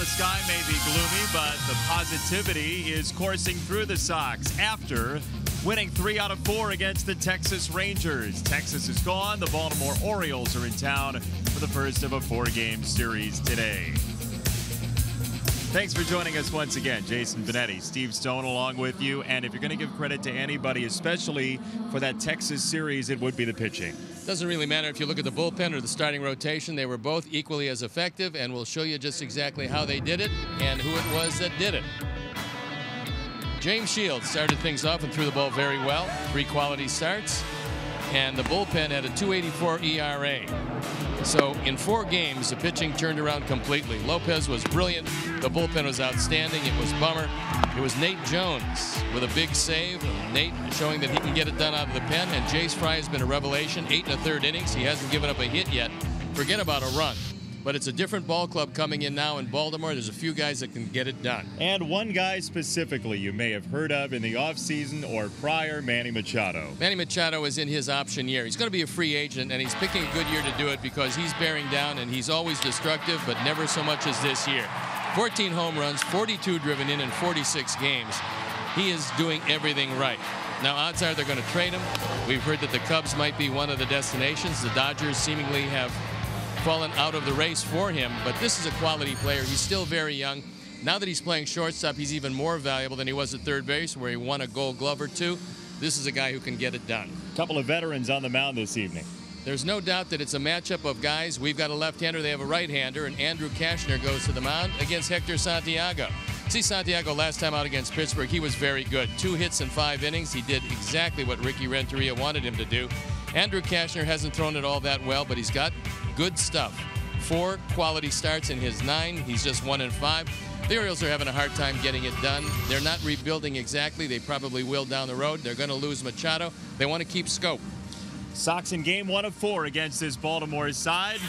the sky may be gloomy, but the positivity is coursing through the Sox after winning 3 out of 4 against the Texas Rangers. Texas is gone. The Baltimore Orioles are in town for the first of a 4-game series today. Thanks for joining us once again. Jason Benetti, Steve Stone along with you. And if you're going to give credit to anybody, especially for that Texas series, it would be the pitching. Doesn't really matter if you look at the bullpen or the starting rotation. They were both equally as effective, and we'll show you just exactly how they did it and who it was that did it. James Shields started things off and threw the ball very well. 3 quality starts, and the bullpen had a .284 ERA. So in 4 games, the pitching turned around completely. Lopez was brilliant. The bullpen was outstanding. It was Bummer. It was Nate Jones with a big save. Nate showing that he can get it done out of the pen. And Jace Fry has been a revelation. 8 1/3 innings. He hasn't given up a hit yet. Forget about a run. But it's a different ball club coming in now in Baltimore. There's a few guys that can get it done. And one guy specifically you may have heard of in the offseason or prior, Manny Machado. Manny Machado is in his option year. He's going to be a free agent, and he's picking a good year to do it because he's bearing down, and he's always destructive, but never so much as this year. 14 home runs, 42 driven in 46 games. He is doing everything right. Now, odds are they're going to trade him. We've heard that the Cubs might be one of the destinations. The Dodgers seemingly have fallen out of the race for him, but this is a quality player. He's still very young. Now that he's playing shortstop, he's even more valuable than he was at third base, where he won a Gold Glove or 2. This is a guy who can get it done. A couple of veterans on the mound this evening. There's no doubt that it's a matchup of guys. We've got a left-hander, they have a right-hander, and Andrew Kashner goes to the mound against Hector Santiago. See Santiago last time out against Pittsburgh, he was very good. 2 hits in 5 innings. He did exactly what Ricky Renteria wanted him to do. Andrew Kashner hasn't thrown it all that well, but he's got good stuff. 4 quality starts in his 9. He's just 1 and 5. The Orioles are having a hard time getting it done. They're not rebuilding exactly. They probably will down the road. They're going to lose Machado. They want to keep Scope. Sox in game 1 of 4 against this Baltimore side,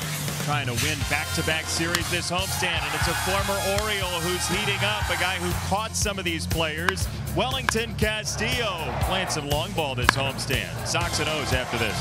trying to win back-to-back series this homestand, and it's a former Oriole who's heating up, a guy who caught some of these players. Wellington Castillo plants a long ball this homestand. Sox and O's after this.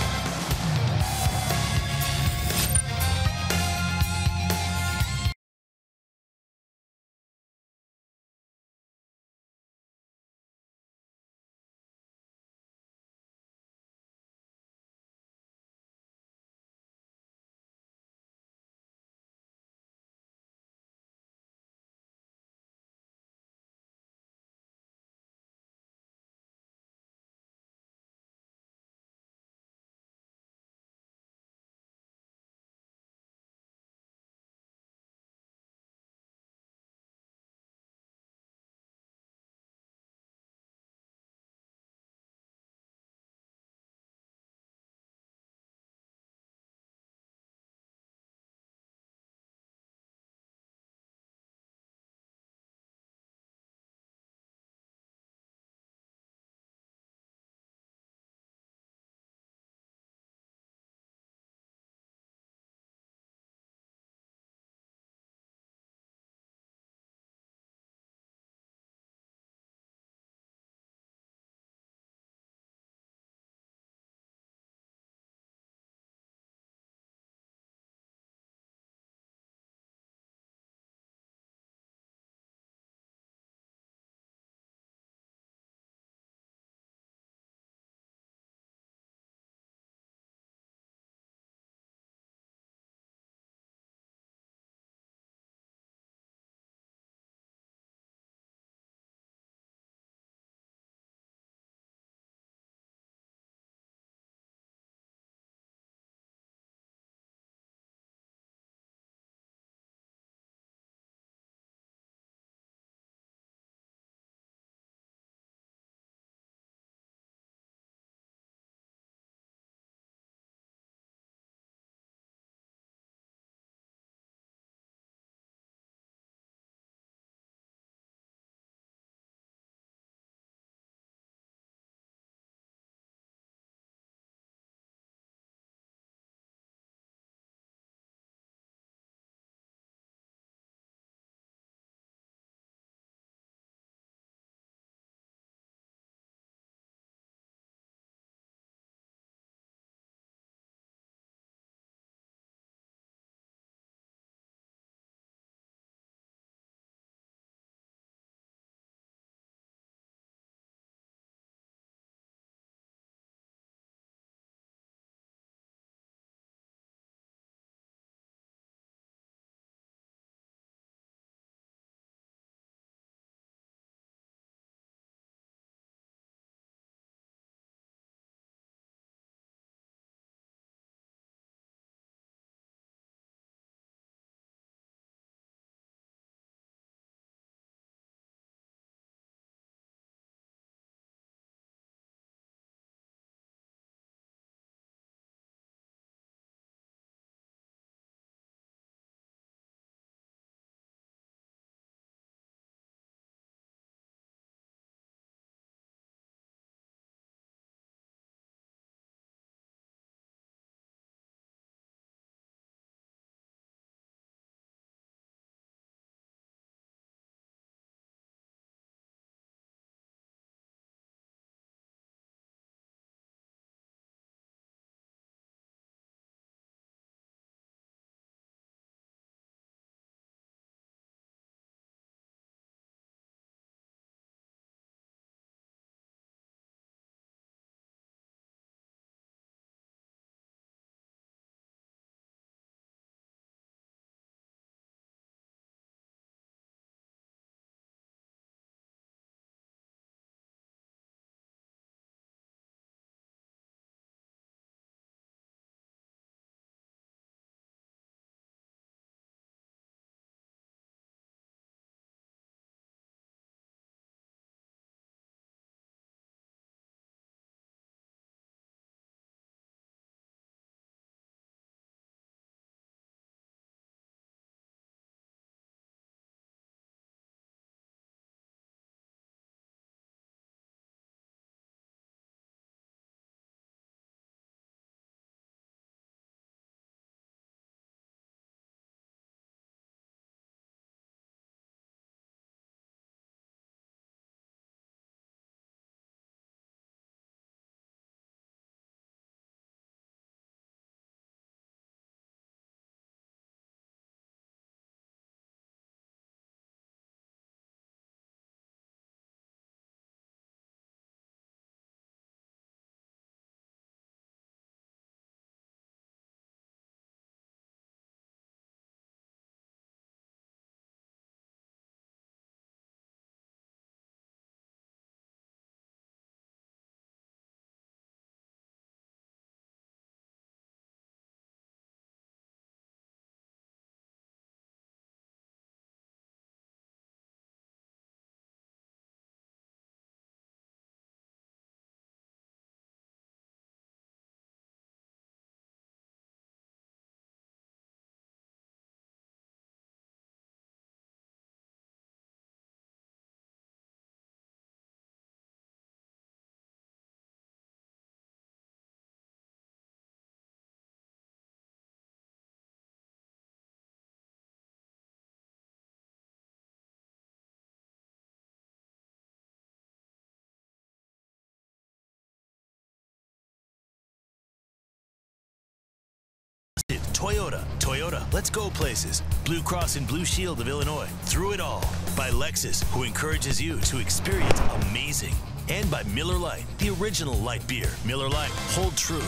Toyota. Toyota, let's go places. Blue Cross and Blue Shield of Illinois. Through it all. By Lexus, who encourages you to experience amazing. And by Miller Lite, the original light beer. Miller Lite, hold true.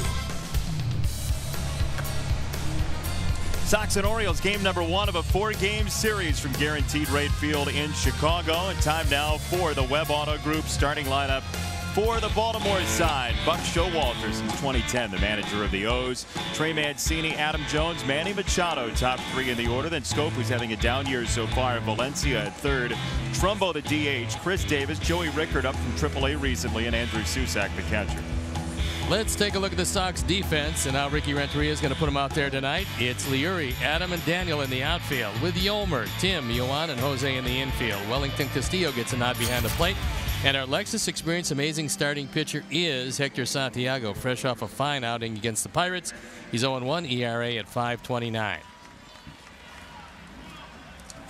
Sox and Orioles, game number 1 of a 4-game series from Guaranteed Rate Field in Chicago. And time now for the Webb Auto Group starting lineup for the Baltimore side. Buck Showalter since 2010, the manager of the O's. Trey Mancini, Adam Jones, Manny Machado, top 3 in the order. Then Scope, who's having a down year so far. Valencia at 3rd. Trumbo, the DH. Chris Davis, Joey Rickard up from AAA recently, and Andrew Susak, the catcher. Let's take a look at the Sox defense and how Ricky Renteria is going to put them out there tonight. It's Liuri, Adam, and Daniel in the outfield with Yolmer, Tim, Yohan, and Jose in the infield. Wellington Castillo gets a nod behind the plate. And our Lexus Experience amazing starting pitcher is Hector Santiago, fresh off a fine outing against the Pirates. He's 0-1 ERA at 5.29.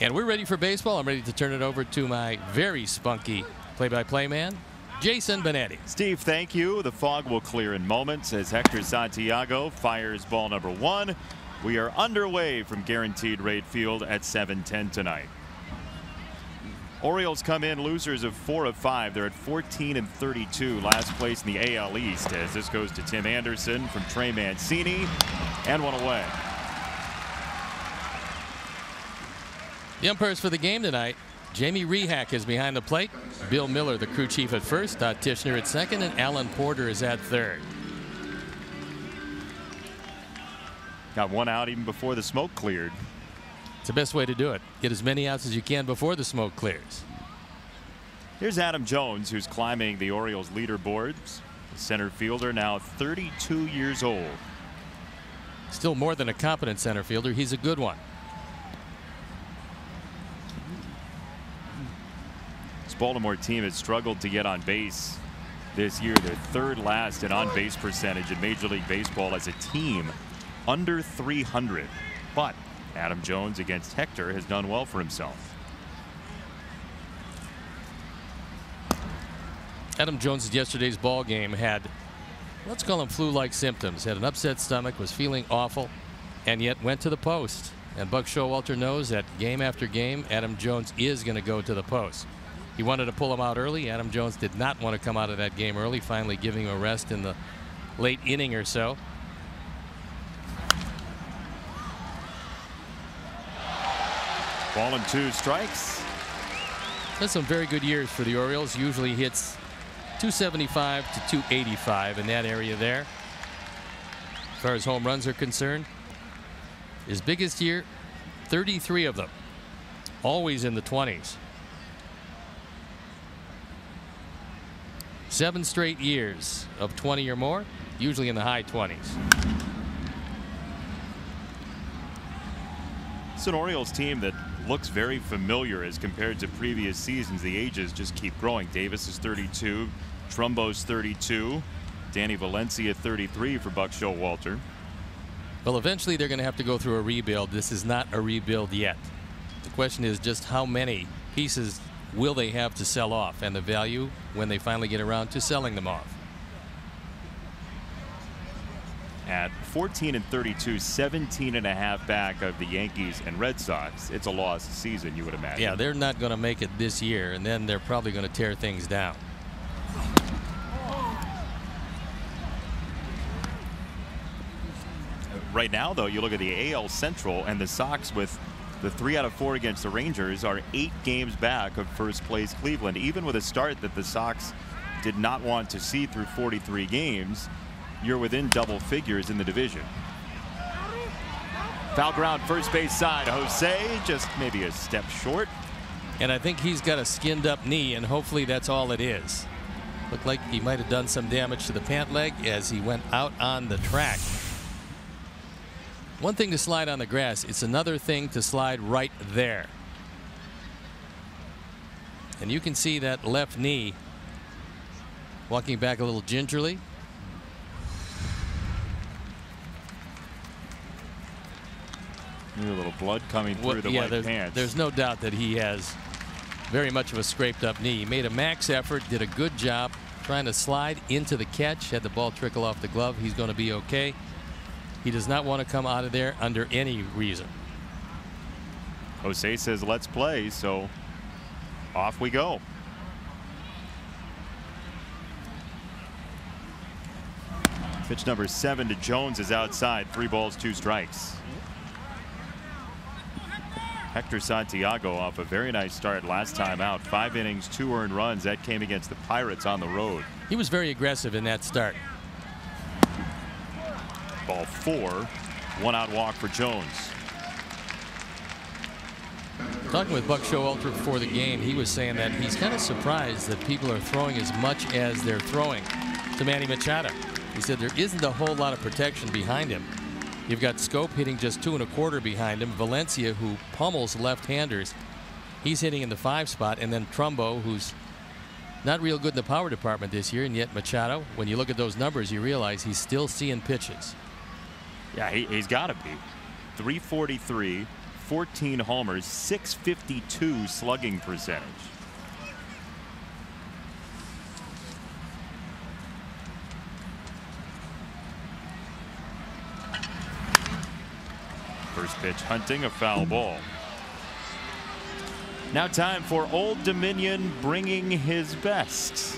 And we're ready for baseball. I'm ready to turn it over to my very spunky play-by-play man, Jason Benetti. Steve, thank you. The fog will clear in moments as Hector Santiago fires ball number 1. We are underway from Guaranteed Rate Field at 7:10 tonight. Orioles come in losers of 4 of 5. They're at 14-32, last place in the AL East, as this goes to Tim Anderson from Trey Mancini, and 1 away. The umpires for the game tonight: Jamie Rehack is behind the plate, Bill Miller, the crew chief, at first, Todd Tishner at second, and Alan Porter is at third. Got 1 out even before the smoke cleared. It's the best way to do it. Get as many outs as you can before the smoke clears. Here's Adam Jones, who's climbing the Orioles leaderboards. The center fielder, now 32 years old. Still more than a competent center fielder. He's a good one. This Baltimore team has struggled to get on base this year. They're 3rd last in on-base percentage in Major League Baseball as a team, under 300. But Adam Jones against Hector has done well for himself. Adam Jones in yesterday's ball game had, let's call them flu-like symptoms. Had an upset stomach, was feeling awful, and yet went to the post. And Buck Showalter knows that game after game, Adam Jones is going to go to the post. He wanted to pull him out early. Adam Jones did not want to come out of that game early, finally giving him a rest in the late inning or so. Ball and 2 strikes. That's some very good years for the Orioles. Usually hits 275 to 285 in that area there. As far as home runs are concerned, his biggest year, 33 of them, always in the 20s. 7 straight years of 20 or more, usually in the high 20s. It's an Orioles team that looks very familiar as compared to previous seasons. The ages just keep growing. Davis is 32, Trumbo's 32, Danny Valencia 33 for Buck Showalter. Well, eventually they're going to have to go through a rebuild. This is not a rebuild yet. The question is just how many pieces will they have to sell off, and the value when they finally get around to selling them off. At 14-32, 17.5 back of the Yankees and Red Sox. It's a lost season, you would imagine. Yeah, they're not going to make it this year, and then they're probably going to tear things down. Right now, though, you look at the AL Central, and the Sox, with the 3 out of 4 against the Rangers, are 8 games back of first place Cleveland. Even with a start that the Sox did not want to see through 43 games, you're within double figures in the division. Foul ground, first base side. Jose just maybe a step short. And I think he's got a skinned up knee, and hopefully that's all it is. Looked like he might have done some damage to the pant leg as he went out on the track. One thing to slide on the grass, it's another thing to slide right there. And you can see that left knee walking back a little gingerly. A little blood coming through the white pants. There's no doubt that he has very much of a scraped up knee. He made a max effort, did a good job trying to slide into the catch, had the ball trickle off the glove. He's going to be okay. He does not want to come out of there under any reason. Jose says, let's play, so off we go. Pitch number 7 to Jones is outside. 3 balls, 2 strikes. Hector Santiago off a very nice start last time out. 5 innings, 2 earned runs. That came against the Pirates on the road. He was very aggressive in that start. Ball 4, 1 out walk for Jones. Talking with Buck Showalter before the game, he was saying that he's kind of surprised that people are throwing as much as they're throwing to Manny Machado. He said there isn't a whole lot of protection behind him. You've got Scope hitting just 2 1/4 behind him. Valencia, who pummels left-handers, he's hitting in the 5 spot, and then Trumbo, who's not real good in the power department this year, and yet Machado, when you look at those numbers, you realize he's still seeing pitches. Yeah, he's got to be. 343, 14 homers, 652 slugging percentage. First pitch hunting, a foul ball. Now time for Old Dominion bringing his best.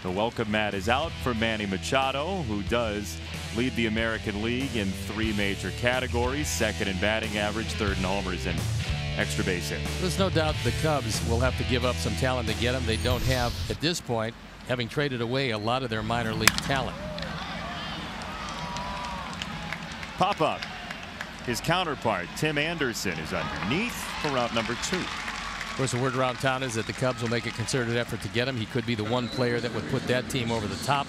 The welcome mat is out for Manny Machado, who does lead the American League in 3 major categories: 2nd in batting average, 3rd in homers, and extra base hit. There's no doubt the Cubs will have to give up some talent to get him. They don't have, at this point, having traded away a lot of their minor league talent. Pop up. His counterpart, Tim Anderson, is underneath for route number 2. Of course, the word around town is that the Cubs will make a concerted effort to get him. He could be the one player that would put that team over the top.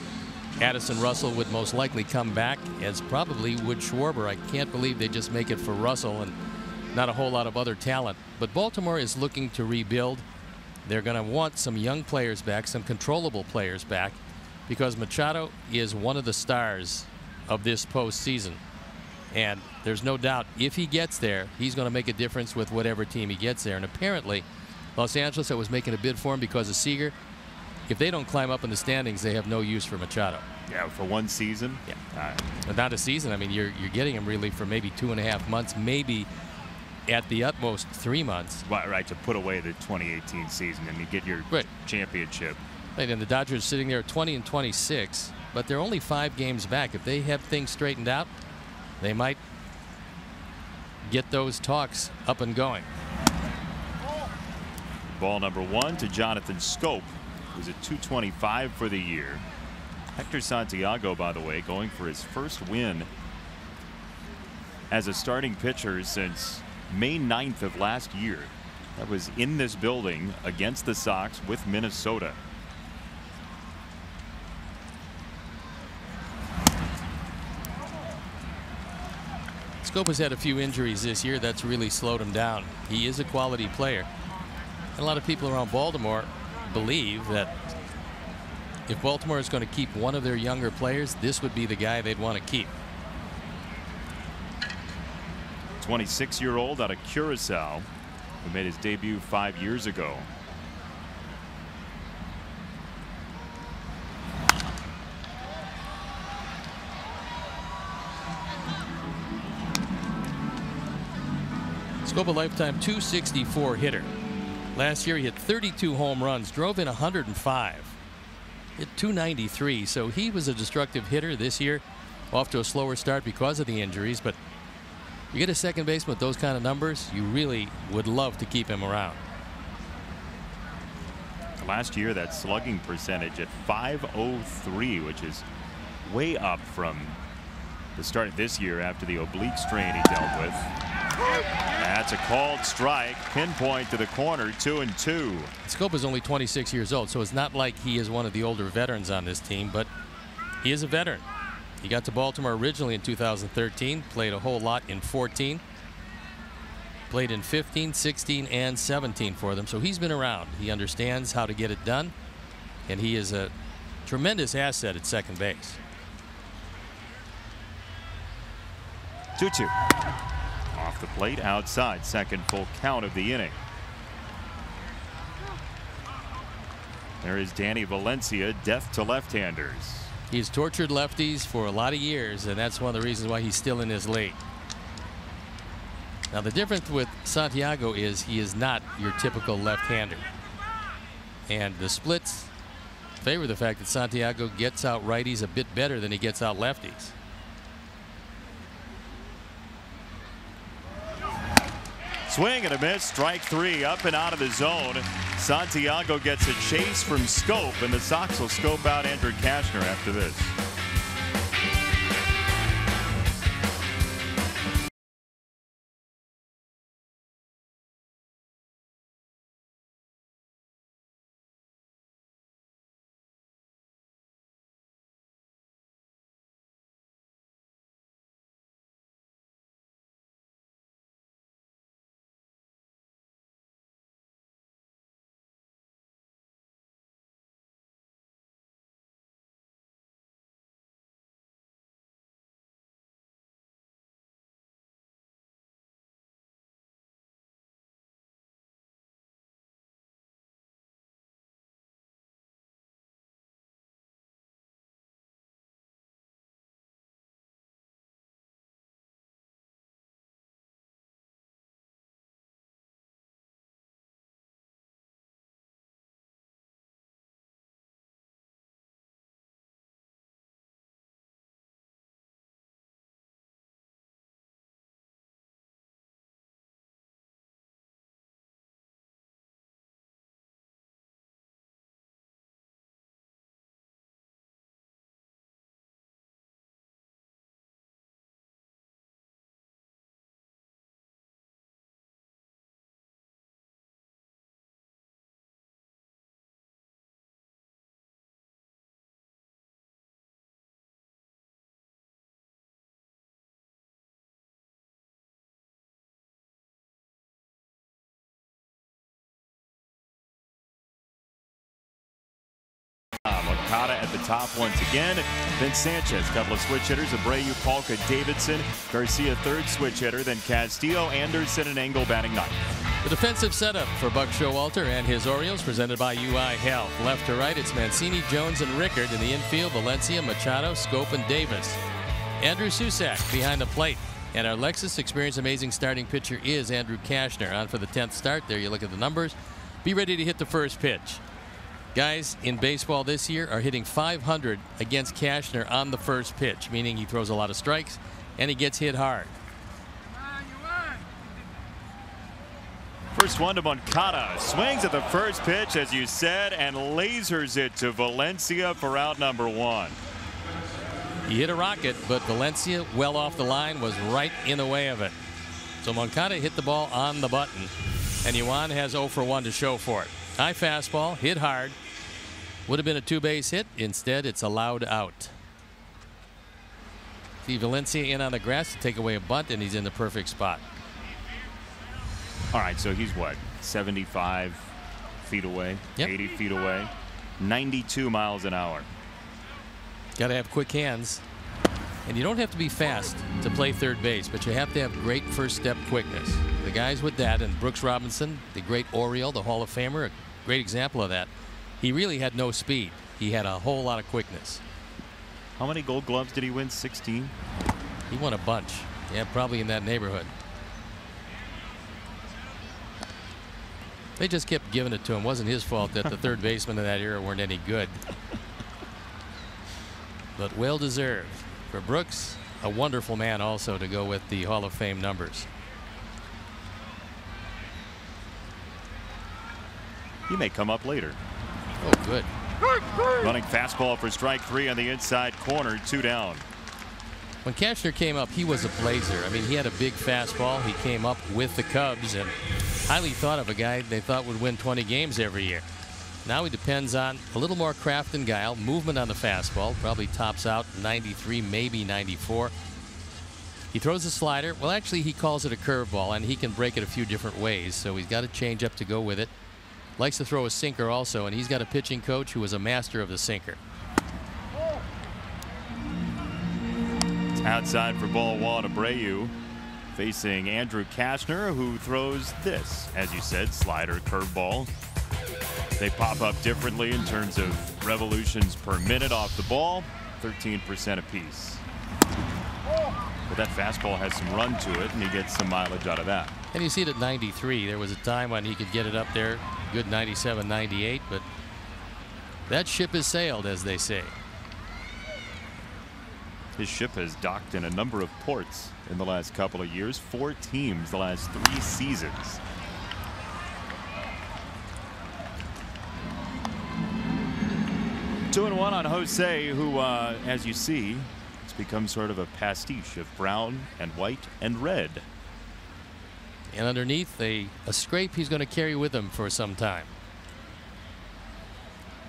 Addison Russell would most likely come back, as probably would Schwarber. I can't believe they just make it for Russell and not a whole lot of other talent. But Baltimore is looking to rebuild. They're going to want some young players back, some controllable players back, because Machado is one of the stars of this postseason. And there's no doubt if he gets there, he's going to make a difference with whatever team he gets there. And apparently, Los Angeles, that was making a bid for him because of Seager, if they don't climb up in the standings, they have no use for Machado. Yeah, for 1 season. Yeah, but not a season. I mean, you're getting him really for maybe 2.5 months, maybe at the utmost 3 months. Right, to put away the 2018 season and you get your championship. Right, and the Dodgers sitting there at 20 and 26, but they're only 5 games back. If they have things straightened out, they might get those talks up and going. Ball number 1 to Jonathan Scope, who's at 225 for the year. Hector Santiago, by the way, going for his first win as a starting pitcher since May 9th of last year. That was in this building against the Sox with Minnesota. Scope has had a few injuries this year. That's really slowed him down. He is a quality player. And a lot of people around Baltimore believe that if Baltimore is going to keep one of their younger players, this would be the guy they'd want to keep. 26-year-old out of Curacao, who made his debut 5 years ago. Scope, a lifetime 264 hitter. Last year he hit 32 home runs, drove in 105, hit 293. So he was a destructive hitter this year. Off to a slower start because of the injuries, but you get a second baseman with those kind of numbers, you really would love to keep him around. Last year, that slugging percentage at .503, which is way up from the start of this year after the oblique strain he dealt with. That's a called strike. Pinpoint to the corner, 2-2. Scope is only 26 years old, so it's not like he is one of the older veterans on this team, but he is a veteran. He got to Baltimore originally in 2013, played a whole lot in 14, played in 15, 16, and 17 for them, so he's been around. He understands how to get it done, and he is a tremendous asset at second base. 2-2. Off the plate, outside, second full count of the inning. There is Danny Valencia, death to left-handers. He's tortured lefties for a lot of years, and that's one of the reasons why he's still in his league. Now the difference with Santiago is he is not your typical left-hander, and the splits favor the fact that Santiago gets out righties a bit better than he gets out lefties. Swing and a miss. Strike 3 up and out of the zone. Santiago gets a chase from Scope, and the Sox will scope out Andrew Cashner after this. Moncada at the top once again. Then Sanchez, couple of switch hitters. Abreu, Palka, Davidson. Garcia, third switch hitter. Then Castillo, Anderson, and Engel batting ninth. The defensive setup for Buck Showalter and his Orioles, presented by UI Health. Left to right, it's Mancini, Jones, and Rickard. In the infield, Valencia, Machado, Scope, and Davis. Andrew Susac behind the plate. And our Lexus Experience Amazing starting pitcher is Andrew Cashner. On for the 10th start. There you look at the numbers. Be ready to hit the first pitch. Guys in baseball this year are hitting .500 against Cashner on the first pitch, meaning he throws a lot of strikes and he gets hit hard. First one to Moncada. Swings at the first pitch, as you said, and lasers it to Valencia for out number 1. He hit a rocket, but Valencia, well off the line, was right in the way of it. So Moncada hit the ball on the button, and Yuan has 0 for 1 to show for it. High fastball, hit hard. Would have been a 2-base hit. Instead, it's allowed out. See Valencia in on the grass to take away a bunt, and he's in the perfect spot. All right, so he's what, 75 feet away, yep. 80 feet away, 92 miles an hour. Got to have quick hands. And you don't have to be fast to play third base, but you have to have great first step quickness. The guys with that, and Brooks Robinson, the great Oriole, the Hall of Famer, a great example of that. He really had no speed. He had a whole lot of quickness. How many Gold Gloves did he win? 16? He won a bunch. Yeah, probably in that neighborhood. They just kept giving it to him. It wasn't his fault that the third basemen of that era weren't any good. But well deserved. For Brooks, a wonderful man also to go with the Hall of Fame numbers. He may come up later. Oh, good. Running fastball for strike 3 on the inside corner, 2 down. When Cashner came up, he was a blazer. I mean, he had a big fastball. He came up with the Cubs, and highly thought of a guy they thought would win 20 games every year. Now he depends on a little more craft and guile, movement on the fastball. Probably tops out 93, maybe 94. He throws a slider. Well, actually, he calls it a curveball, and he can break it a few different ways. So he's got a changeup to go with it. Likes to throw a sinker also, and he's got a pitching coach who is a master of the sinker. Outside for ball 1, Abreu facing Andrew Cashner, who throws this, as you said, slider, curveball. They pop up differently in terms of revolutions per minute off the ball. 13% apiece. But that fastball has some run to it, and he gets some mileage out of that. And you see it at 93. There was a time when he could get it up there, good 97, 98, but that ship has sailed, as they say. His ship has docked in a number of ports in the last couple of years. 4 teams the last 3 seasons. Two and one on Jose, who, as you see, has become sort of a pastiche of brown and white and red. And underneath, a scrape he's going to carry with him for some time.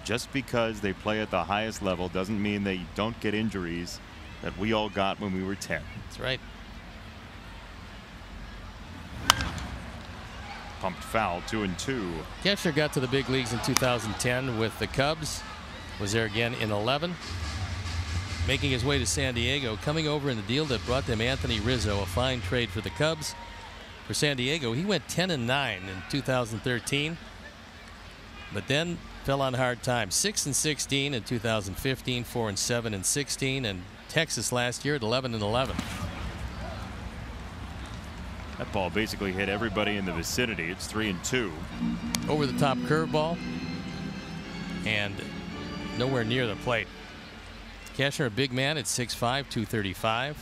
Just because they play at the highest level doesn't mean they don't get injuries that we all got when we were 10. That's right. Pumped foul, 2-2. Keshner got to the big leagues in 2010 with the Cubs. Was there again in 11. Making his way to San Diego, coming over in the deal that brought them Anthony Rizzo, a fine trade for the Cubs. For San Diego, he went 10-9 in 2013, but then fell on hard times. 6-16 in 2015, 4-7 in 16, and Texas last year at 11-11. That ball basically hit everybody in the vicinity. It's 3-2. Over the top curveball and nowhere near the plate. Keshner, a big man at 6'5", 235.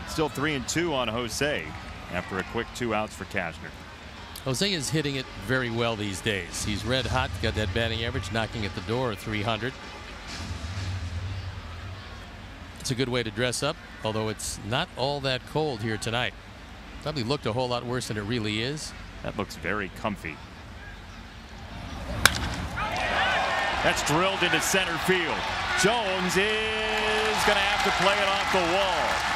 Still 3-2 on Jose after a quick 2 outs for Keshner. Jose is hitting it very well these days. He's red hot, got that batting average knocking at the door of 300. It's a good way to dress up, although it's not all that cold here tonight. Probably looked a whole lot worse than it really is. That looks very comfy. That's drilled into center field. Jones is going to have to play it off the wall.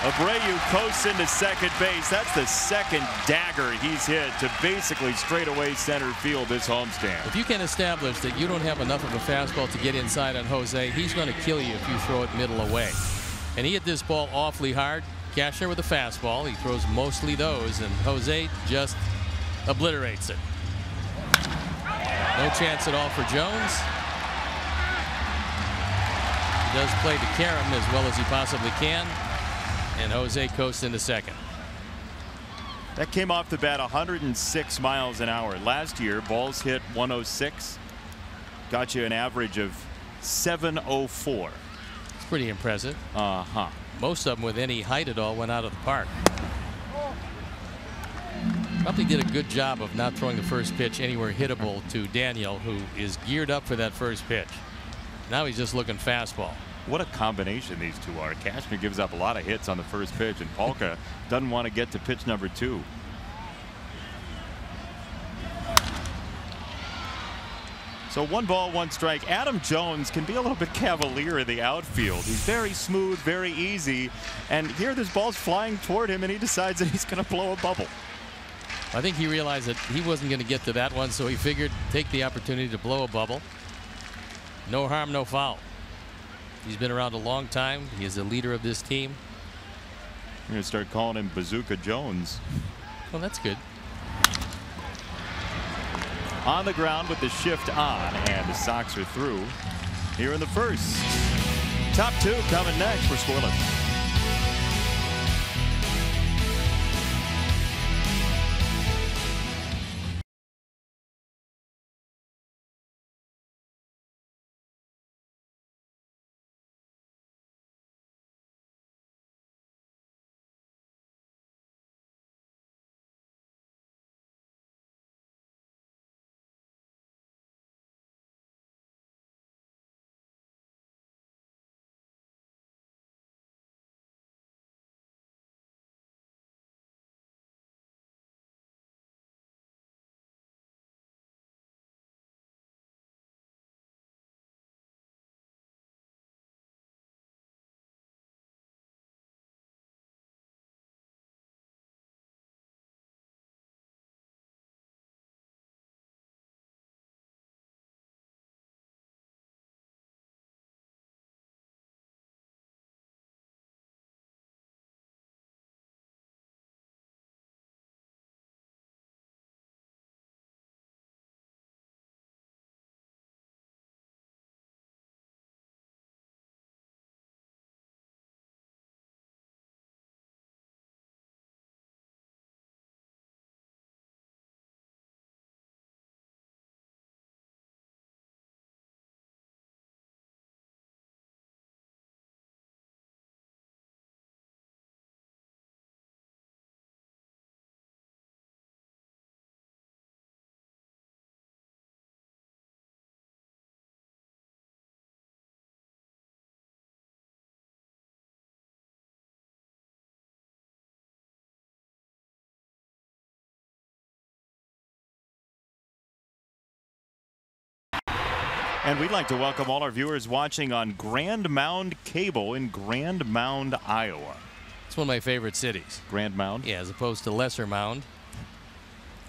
Abreu coasts into second base. That's the second dagger he's hit to basically straightaway center field this homestand. If you can establish that you don't have enough of a fastball to get inside on Jose, he's going to kill you if you throw it middle away. And he hit this ball awfully hard. Keshner with a fastball. He throws mostly those, and Jose just obliterates it. No chance at all for Jones. He does play to Karam as well as he possibly can. And Jose coasts into second. That came off the bat 106 miles an hour. Last year, balls hit 106. Got you an average of 704. It's pretty impressive. Uh-huh. Most of them with any height at all went out of the park. Probably did a good job of not throwing the first pitch anywhere hittable to Daniel, who is geared up for that first pitch. Now he's just looking fastball. What a combination these two are. Keshner gives up a lot of hits on the first pitch, and Polka doesn't want to get to pitch number 2. So 1 ball, 1 strike. Adam Jones can be a little bit cavalier in the outfield. He's very smooth, very easy. And here this ball's flying toward him, and he decides that he's going to blow a bubble. I think he realized that he wasn't going to get to that one, so he figured take the opportunity to blow a bubble. No harm, no foul. He's been around a long time. He is the leader of this team. You're going to start calling him Bazooka Jones. Well, that's good. On the ground with the shift on, and the Sox are through here in the first. Top 2 coming next. We're scoreless. And we'd like to welcome all our viewers watching on Grand Mound Cable in Grand Mound, Iowa. It's one of my favorite cities. Grand Mound? Yeah, as opposed to Lesser Mound.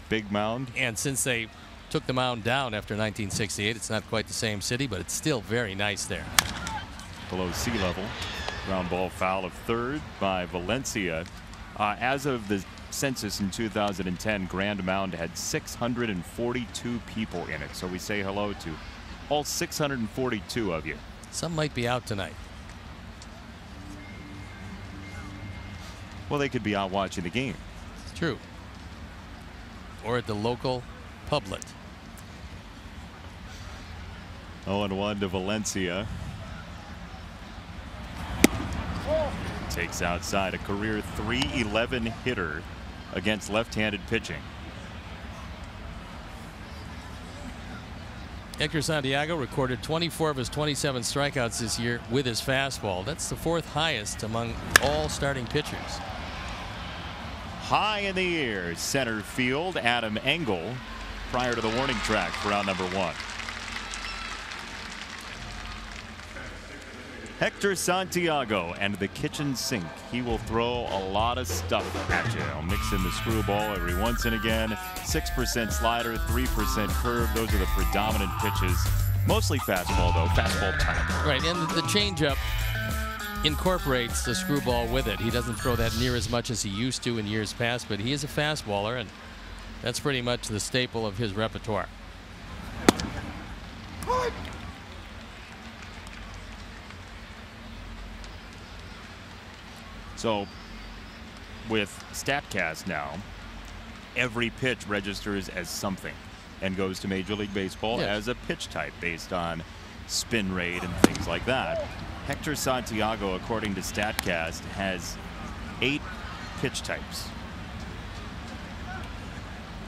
Big Mound? And since they took the mound down after 1968, it's not quite the same city, but it's still very nice there. Below sea level. Ground ball foul of third by Valencia. As of the census in 2010, Grand Mound had 642 people in it. So we say hello to all 642 of you. Some might be out tonight. Well, they could be out watching the game. It's true. Or at the local public. 0-1 to Valencia. Takes outside, a career .311 hitter against left-handed pitching. Hector Santiago recorded 24 of his 27 strikeouts this year with his fastball. That's the 4th highest among all starting pitchers. High in the air, center field, Adam Engel prior to the warning track for round number 1. Hector Santiago and the kitchen sink. He will throw a lot of stuff at you. He'll mix in the screwball every once and again. 6% slider, 3% curve. Those are the predominant pitches. Mostly fastball, though. Fastball type. Right, and the changeup incorporates the screwball with it. He doesn't throw that near as much as he used to in years past, but he is a fastballer, and that's pretty much the staple of his repertoire. So with StatCast now, every pitch registers as something and goes to Major League Baseball as a pitch type based on spin rate and things like that. Hector Santiago, according to StatCast, has 8 pitch types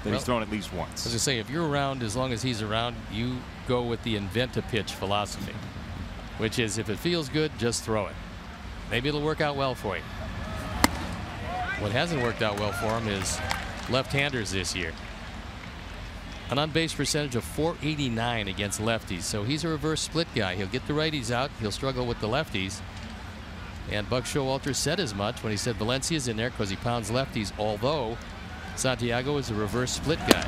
that he's thrown at least once. As I say, if you're around, as long as he's around, you go with the invent a pitch philosophy, which is if it feels good, just throw it. Maybe it'll work out well for you. What hasn't worked out well for him is left-handers this year. An on-base percentage of .489 against lefties, so he's a reverse split guy. He'll get the righties out, he'll struggle with the lefties. And Buck Showalter said as much when he said Valencia's in there because he pounds lefties, although Santiago is a reverse split guy.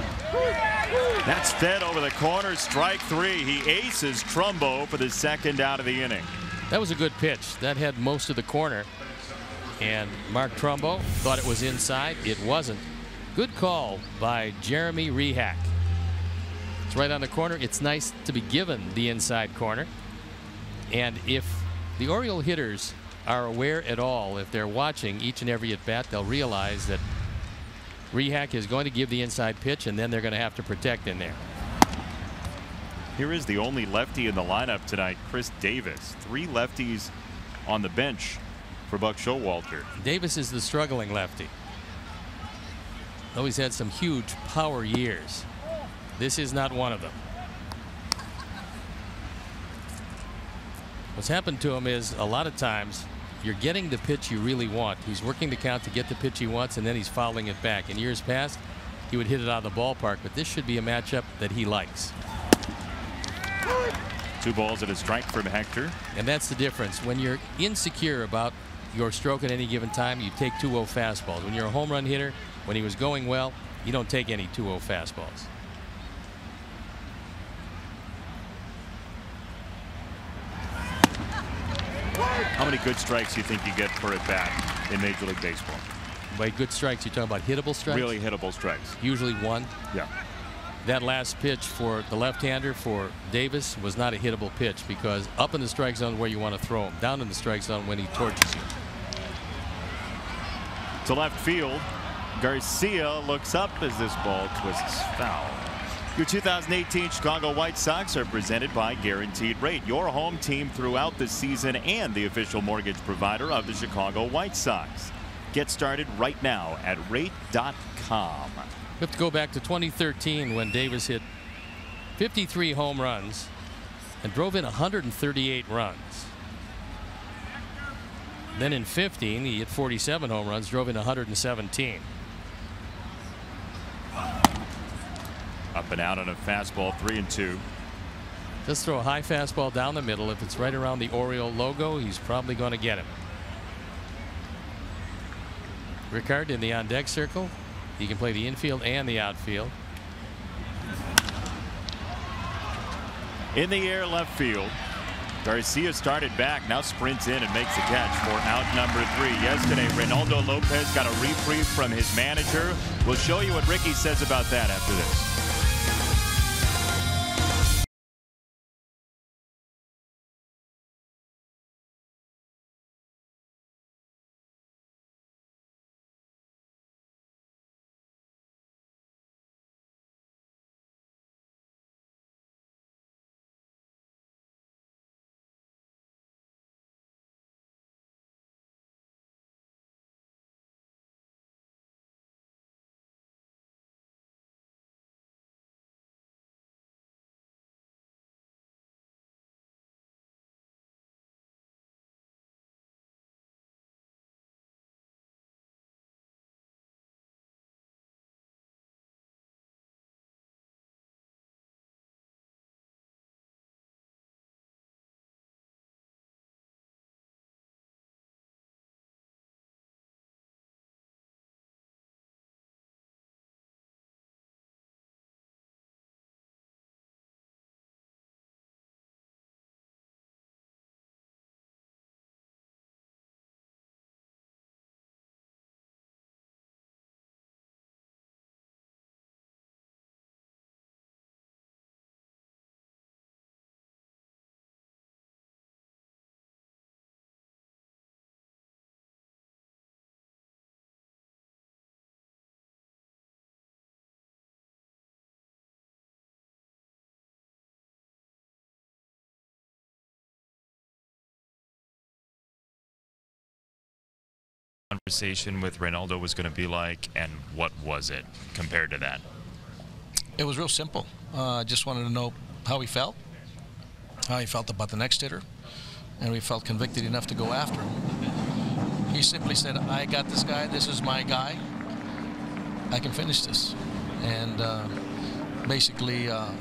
That's fed over the corner, strike 3. He aces Trumbo for the 2nd out of the inning. That was a good pitch. That had most of the corner. And Mark Trumbo thought it was inside. It wasn't. Good call by Jeremy Rehack. It's right on the corner. It's nice to be given the inside corner. And if the Oriole hitters are aware at all, if they're watching each and every at-bat, they'll realize that Rehack is going to give the inside pitch, and then they're going to have to protect in there. Here is the only lefty in the lineup tonight, Chris Davis. 3 lefties on the bench for Buck Showalter. Davis is the struggling lefty. Always had some huge power years. This is not one of them. What's happened to him is a lot of times you're getting the pitch you really want. He's working the count to get the pitch he wants, and then he's fouling it back. In years past, he would hit it out of the ballpark, but this should be a matchup that he likes. 2 balls and a strike from Hector. And that's the difference. When you're insecure about your stroke at any given time, you take 2-0 fastballs. When you're a home run hitter, when he was going well, you don't take any 2-0 fastballs. How many good strikes do you think you get per at bat in Major League Baseball? By good strikes, you're talking about hittable strikes? Really hittable strikes. Usually 1. Yeah. That last pitch for the left-hander for Davis was not a hittable pitch because up in the strike zone where you want to throw him, down in the strike zone when he torches you. To left field, Garcia looks up as this ball twists foul. Your 2018 Chicago White Sox are presented by Guaranteed Rate, your home team throughout the season and the official mortgage provider of the Chicago White Sox. Get started right now at rate.com. We have to go back to 2013 when Davis hit 53 home runs and drove in 138 runs. Then in 15, he hit 47 home runs, drove in 117. Up and out on a fastball, 3-2. Just throw a high fastball down the middle. If it's right around the Oriole logo, he's probably going to get him. Rickard in the on-deck circle. He can play the infield and the outfield. In the air left field. Garcia started back, now sprints in and makes the catch for out number 3. Yesterday, Reynaldo Lopez got a reprieve from his manager. We'll show you what Ricky says about that after this. Conversation with Reynaldo was going to be like, and what was it compared to that? It was real simple. Just wanted to know how he felt about the next hitter, and we felt convicted enough to go after him. He simply said, I got this guy, this is my guy, I can finish this. And basically that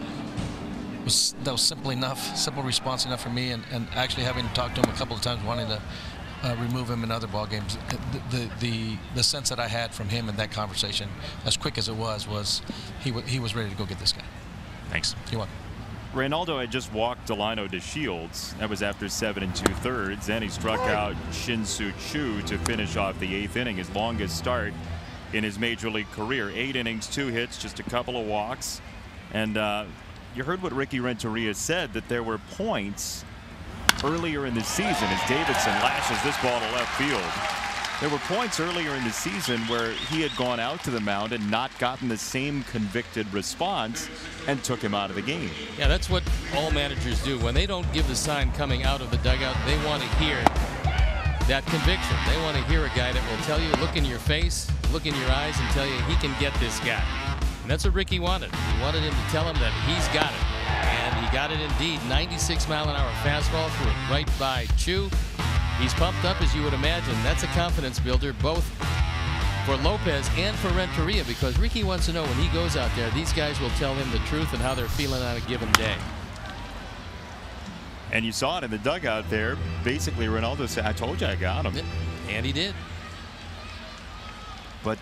was simple response enough for me, and actually having talked to him a couple of times, wanting to remove him in other ball games. The sense that I had from him in that conversation, as quick as it was he was ready to go get this guy. Thanks. You're welcome. Reynaldo had just walked Delino to Shields. That was after 7 2/3. Then he struck out Shin-Soo Choo to finish off the 8th inning, his longest start in his major league career. 8 innings, 2 hits, just a couple of walks. And you heard what Ricky Renteria said, that there were points earlier in the season as Davidson lashes this ball to left field. There were points earlier in the season where he had gone out to the mound and not gotten the same convicted response and took him out of the game. Yeah, that's what all managers do. When they don't give the sign coming out of the dugout, they want to hear that conviction. They want to hear a guy that will tell you, look in your face, look in your eyes, and tell you he can get this guy. And that's what Ricky wanted. He wanted him to tell him that he's got it. And he got it indeed. 96-mile-an-hour fastball through it right by Choo. He's pumped up, as you would imagine. That's a confidence builder, both for Lopez and for Renteria, because Ricky wants to know when he goes out there, these guys will tell him the truth and how they're feeling on a given day. And you saw it in the dugout there. Basically, Reynaldo said, I told you I got him. And he did. But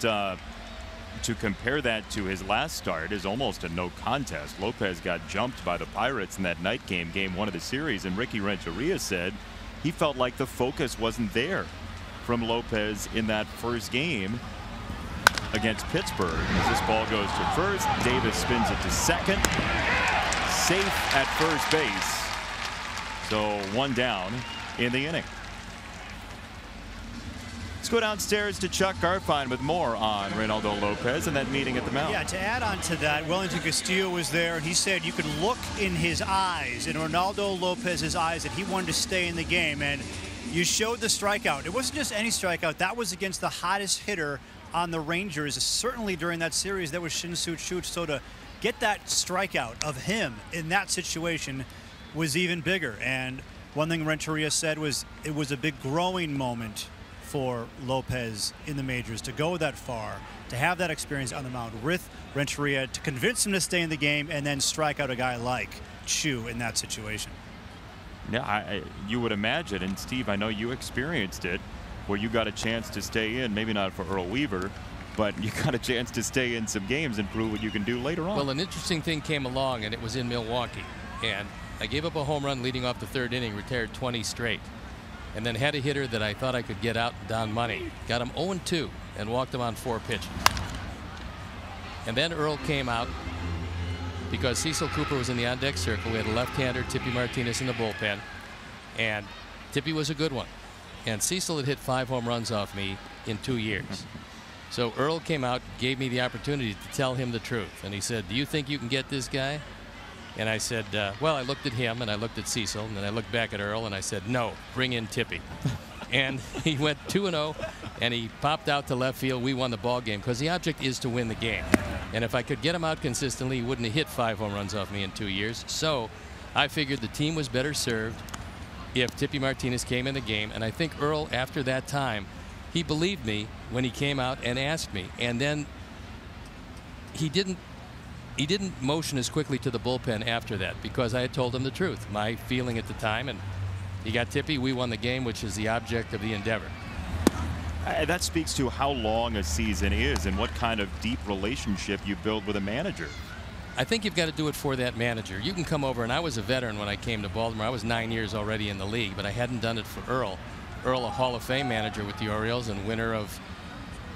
to compare that to his last start is almost a no contest. Lopez got jumped by the Pirates in that night game, game 1 of the series, and Ricky Renteria said he felt like the focus wasn't there from Lopez in that first game against Pittsburgh. As this ball goes to first, Davis spins it to second. Safe at first base. So 1 down in the inning. Let's go downstairs to Chuck Garfien with more on Reynaldo Lopez and that meeting at the mound. Yeah, to add on to that, Wellington Castillo was there, and he said you could look in his eyes, in Reynaldo Lopez's eyes, that he wanted to stay in the game. And you showed the strikeout. It wasn't just any strikeout. That was against the hottest hitter on the Rangers. Certainly during that series, that was Shin-Soo Choo. So to get that strikeout of him in that situation was even bigger. And one thing Renteria said was it was a big growing moment for Lopez in the majors to go that far, to have that experience on the mound with Renteria, to convince him to stay in the game and then strike out a guy like chew in that situation. Yeah, you would imagine. And Steve, I know you experienced it, where you got a chance to stay in, maybe not for Earl Weaver, but you got a chance to stay in some games and prove what you can do later on. Well, an interesting thing came along, and it was in Milwaukee. And I gave up a home run leading off the third inning, retired 20 straight. And then had a hitter that I thought I could get out, Don Money. Got him 0-2 and walked him on 4 pitches. And then Earl came out because Cecil Cooper was in the on-deck circle. We had a left-hander, Tippy Martinez, in the bullpen. And Tippy was a good one. And Cecil had hit 5 home runs off me in 2 years. So Earl came out, gave me the opportunity to tell him the truth. And he said, "Do you think you can get this guy?" And I said, well, I looked at him and I looked at Cecil and then I looked back at Earl and I said, "No, bring in Tippy." And he went 2-0 and he popped out to left field. We won the ball game because the object is to win the game. And if I could get him out consistently, he wouldn't have hit 5 home runs off me in 2 years. So I figured the team was better served if Tippy Martinez came in the game. And I think Earl, after that time, he believed me when he came out and asked me. And then he didn't motion as quickly to the bullpen after that because I had told him the truth, my feeling at the time. And he got Tippy. We won the game, which is the object of the endeavor. That speaks to how long a season is and what kind of deep relationship you build with a manager. I think you've got to do it for that manager. You can come over, and I was a veteran when I came to Baltimore. I was 9 years already in the league, but I hadn't done it for Earl. Earl, a Hall of Fame manager with the Orioles and winner of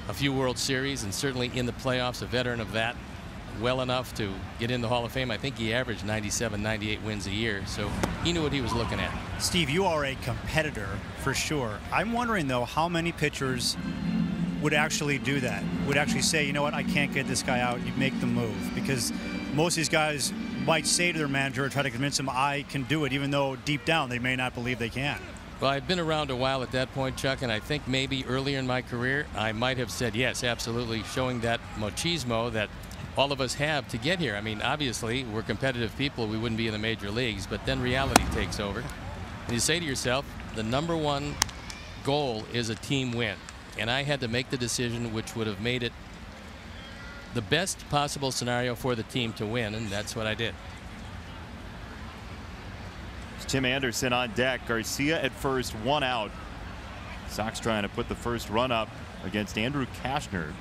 a few World Series and certainly in the playoffs, a veteran of that, well enough to get in the Hall of Fame. I think he averaged 97, 98 wins a year, so he knew what he was looking at. Steve, you are a competitor for sure. I'm wondering, though, how many pitchers would actually do that, would actually say, you know what, I can't get this guy out, you make the move. Because most of these guys might say to their manager or try to convince them, I can do it, even though deep down they may not believe they can. Well, I'd been around a while at that point, Chuck, and I think maybe earlier in my career I might have said yes, absolutely, showing that machismo that all of us have to get here. I mean, obviously, we're competitive people. We wouldn't be in the major leagues, but then reality takes over. And you say to yourself, the #1 goal is a team win. And I had to make the decision which would have made it the best possible scenario for the team to win, and that's what I did. Tim Anderson on deck. Garcia at first, 1 out. Sox trying to put the first run up against Andrew Kashner.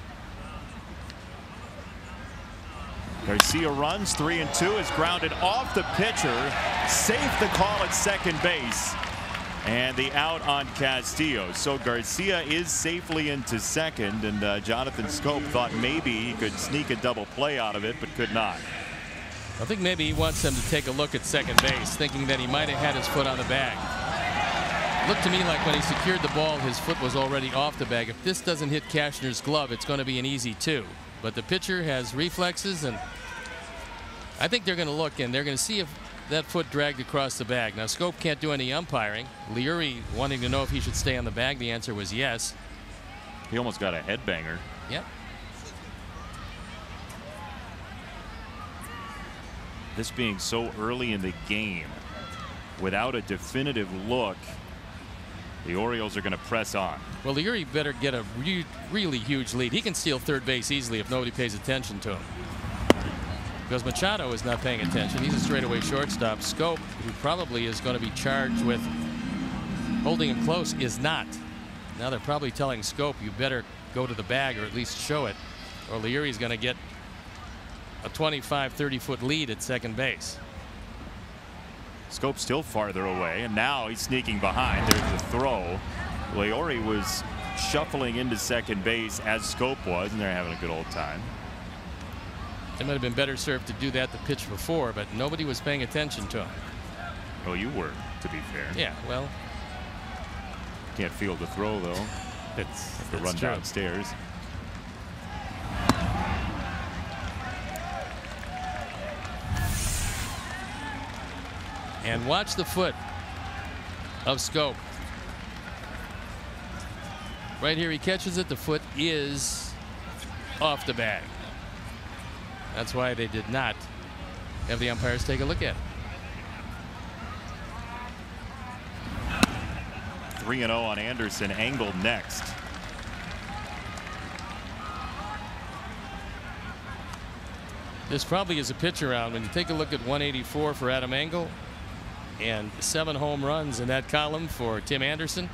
Garcia runs 3-2, is grounded off the pitcher. Safe the call at second base. And the out on Castillo. So Garcia is safely into second, and Jonathan Schoop thought maybe he could sneak a double play out of it, but could not. I think maybe he wants them to take a look at second base, thinking that he might have had his foot on the bag. Looked to me like when he secured the ball, his foot was already off the bag. If this doesn't hit Kashner's glove, it's going to be an easy 2. But the pitcher has reflexes, and I think they're going to look, and they're going to see if that foot dragged across the bag. Now, Schoop can't do any umpiring. Leary wanting to know if he should stay on the bag. The answer was yes. He almost got a headbanger. Yep. This being so early in the game, without a definitive look, the Orioles are going to press on. Well, Leary better get a really huge lead. He can steal third base easily if nobody pays attention to him. Because Machado is not paying attention. He's a straightaway shortstop. Schoop, who probably is going to be charged with holding him close, is not. Now they're probably telling Schoop, you better go to the bag or at least show it, or Leary's going to get a 25, 30-foot lead at second base. Schoop still farther away, and now he's sneaking behind. There's the throw. Leary was shuffling into second base as Schoop was, and they're having a good old time. They might have been better served to do that the pitch before, but nobody was paying attention to him. Oh, you were, to be fair. Yeah, well. Can't field the throw, though. It's to run true. downstairs. And watch the foot of Schoop. Right here, he catches it. The foot is off the bag. That's why they did not have the umpires take a look at it. 3-0 on Anderson. Angled next. This probably is a pitch around. When you take a look at 184 for Adam Engel and 7 home runs in that column for Tim Anderson.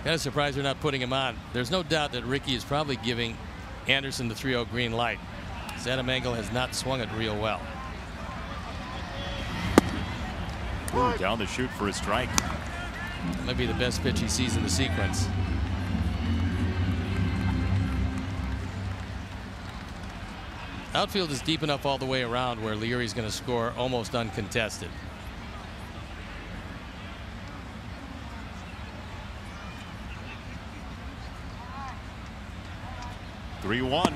Kind of surprised they're not putting him on. There's no doubt that Ricky is probably giving Anderson the 3-0 green light. Adam Engel has not swung it real well. Ooh, down the chute for a strike. Might be the best pitch he sees in the sequence. Outfield is deep enough all the way around where Leary's going to score almost uncontested. (3-1).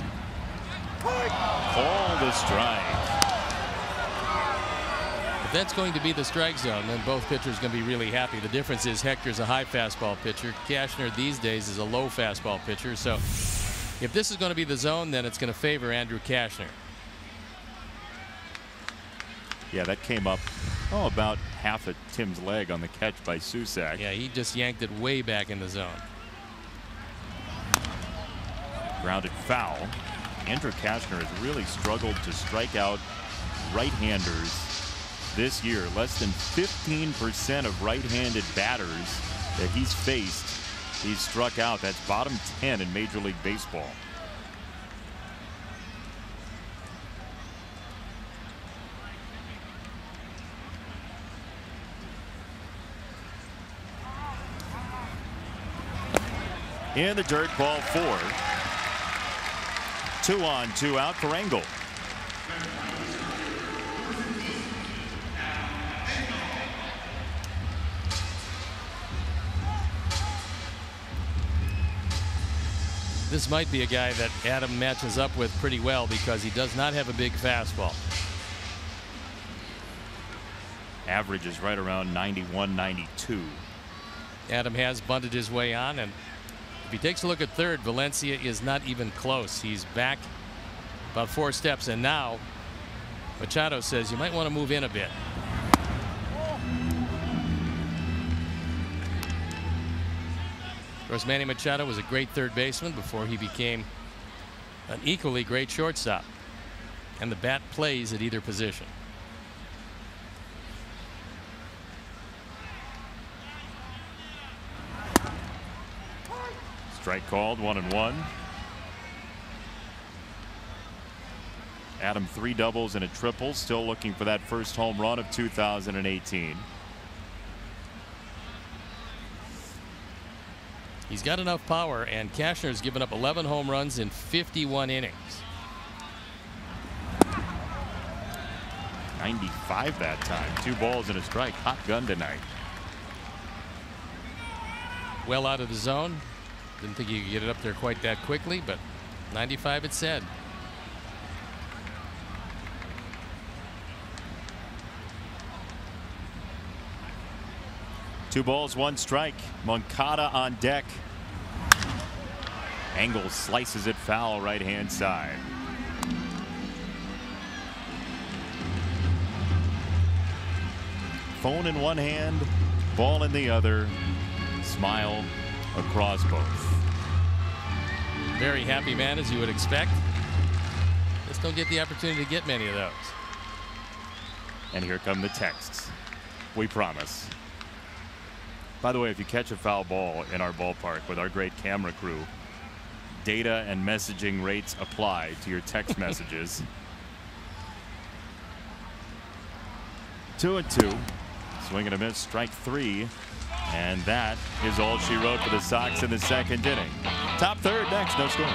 Call the strike. If that's going to be the strike zone, then both pitchers are going to be really happy. The difference is Hector's a high fastball pitcher. Cashner these days is a low fastball pitcher. So if this is going to be the zone, then it's going to favor Andrew Cashner. Yeah, that came up about half of Tim's leg on the catch by Susak. Yeah, he just yanked it way back in the zone. Grounded foul. Andrew Cashner has really struggled to strike out right-handers this year. Less than 15% of right-handed batters that he's faced, he's struck out. That's bottom 10 in Major League Baseball. In the dirt, ball 4. 2 on, 2 out for Engel. This might be a guy that Adam matches up with pretty well because he does not have a big fastball. Average is right around 91, 92. Adam has bunted his way on, and if he takes a look at third, Valencia is not even close. He's back about 4 steps, and now Machado says you might want to move in a bit. Of course, Manny Machado was a great third baseman before he became an equally great shortstop, and the bat plays at either position. Strike called, 1-1. Adam 3 doubles and a triple, still looking for that first home run of 2018. He's got enough power, and Cashner's given up 11 home runs in 51 innings. 95 that time. 2 balls and a strike. Hot gun tonight. Well out of the zone. Didn't think you could get it up there quite that quickly, but 95 it said. Two balls, 1 strike. Moncada on deck. Engel slices it foul right hand side. Phone in one hand, ball in the other. Smile across both. Very happy man, as you would expect. Just don't get the opportunity to get many of those. And here come the texts. We promise. By the way, if you catch a foul ball in our ballpark with our great camera crew, data and messaging rates apply to your text messages. 2-2. Swing and a miss, strike 3. And that is all she wrote for the Sox in the second inning. Top third next, no score.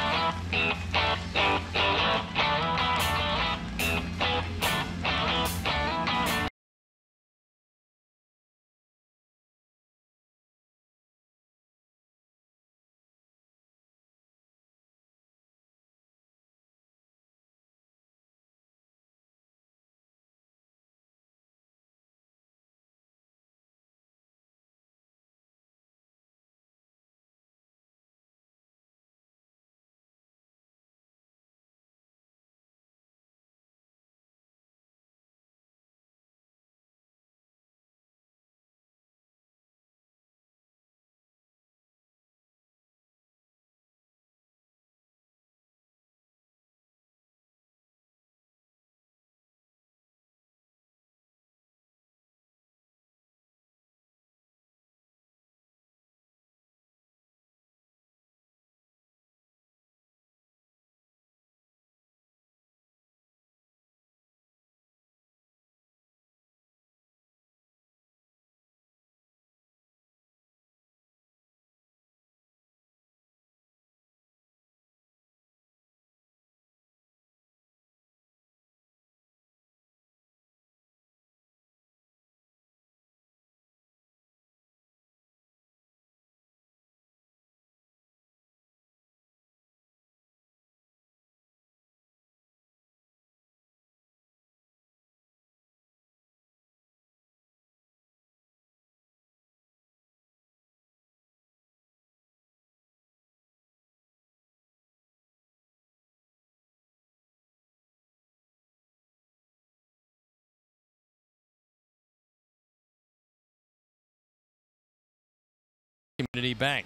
Community Bank.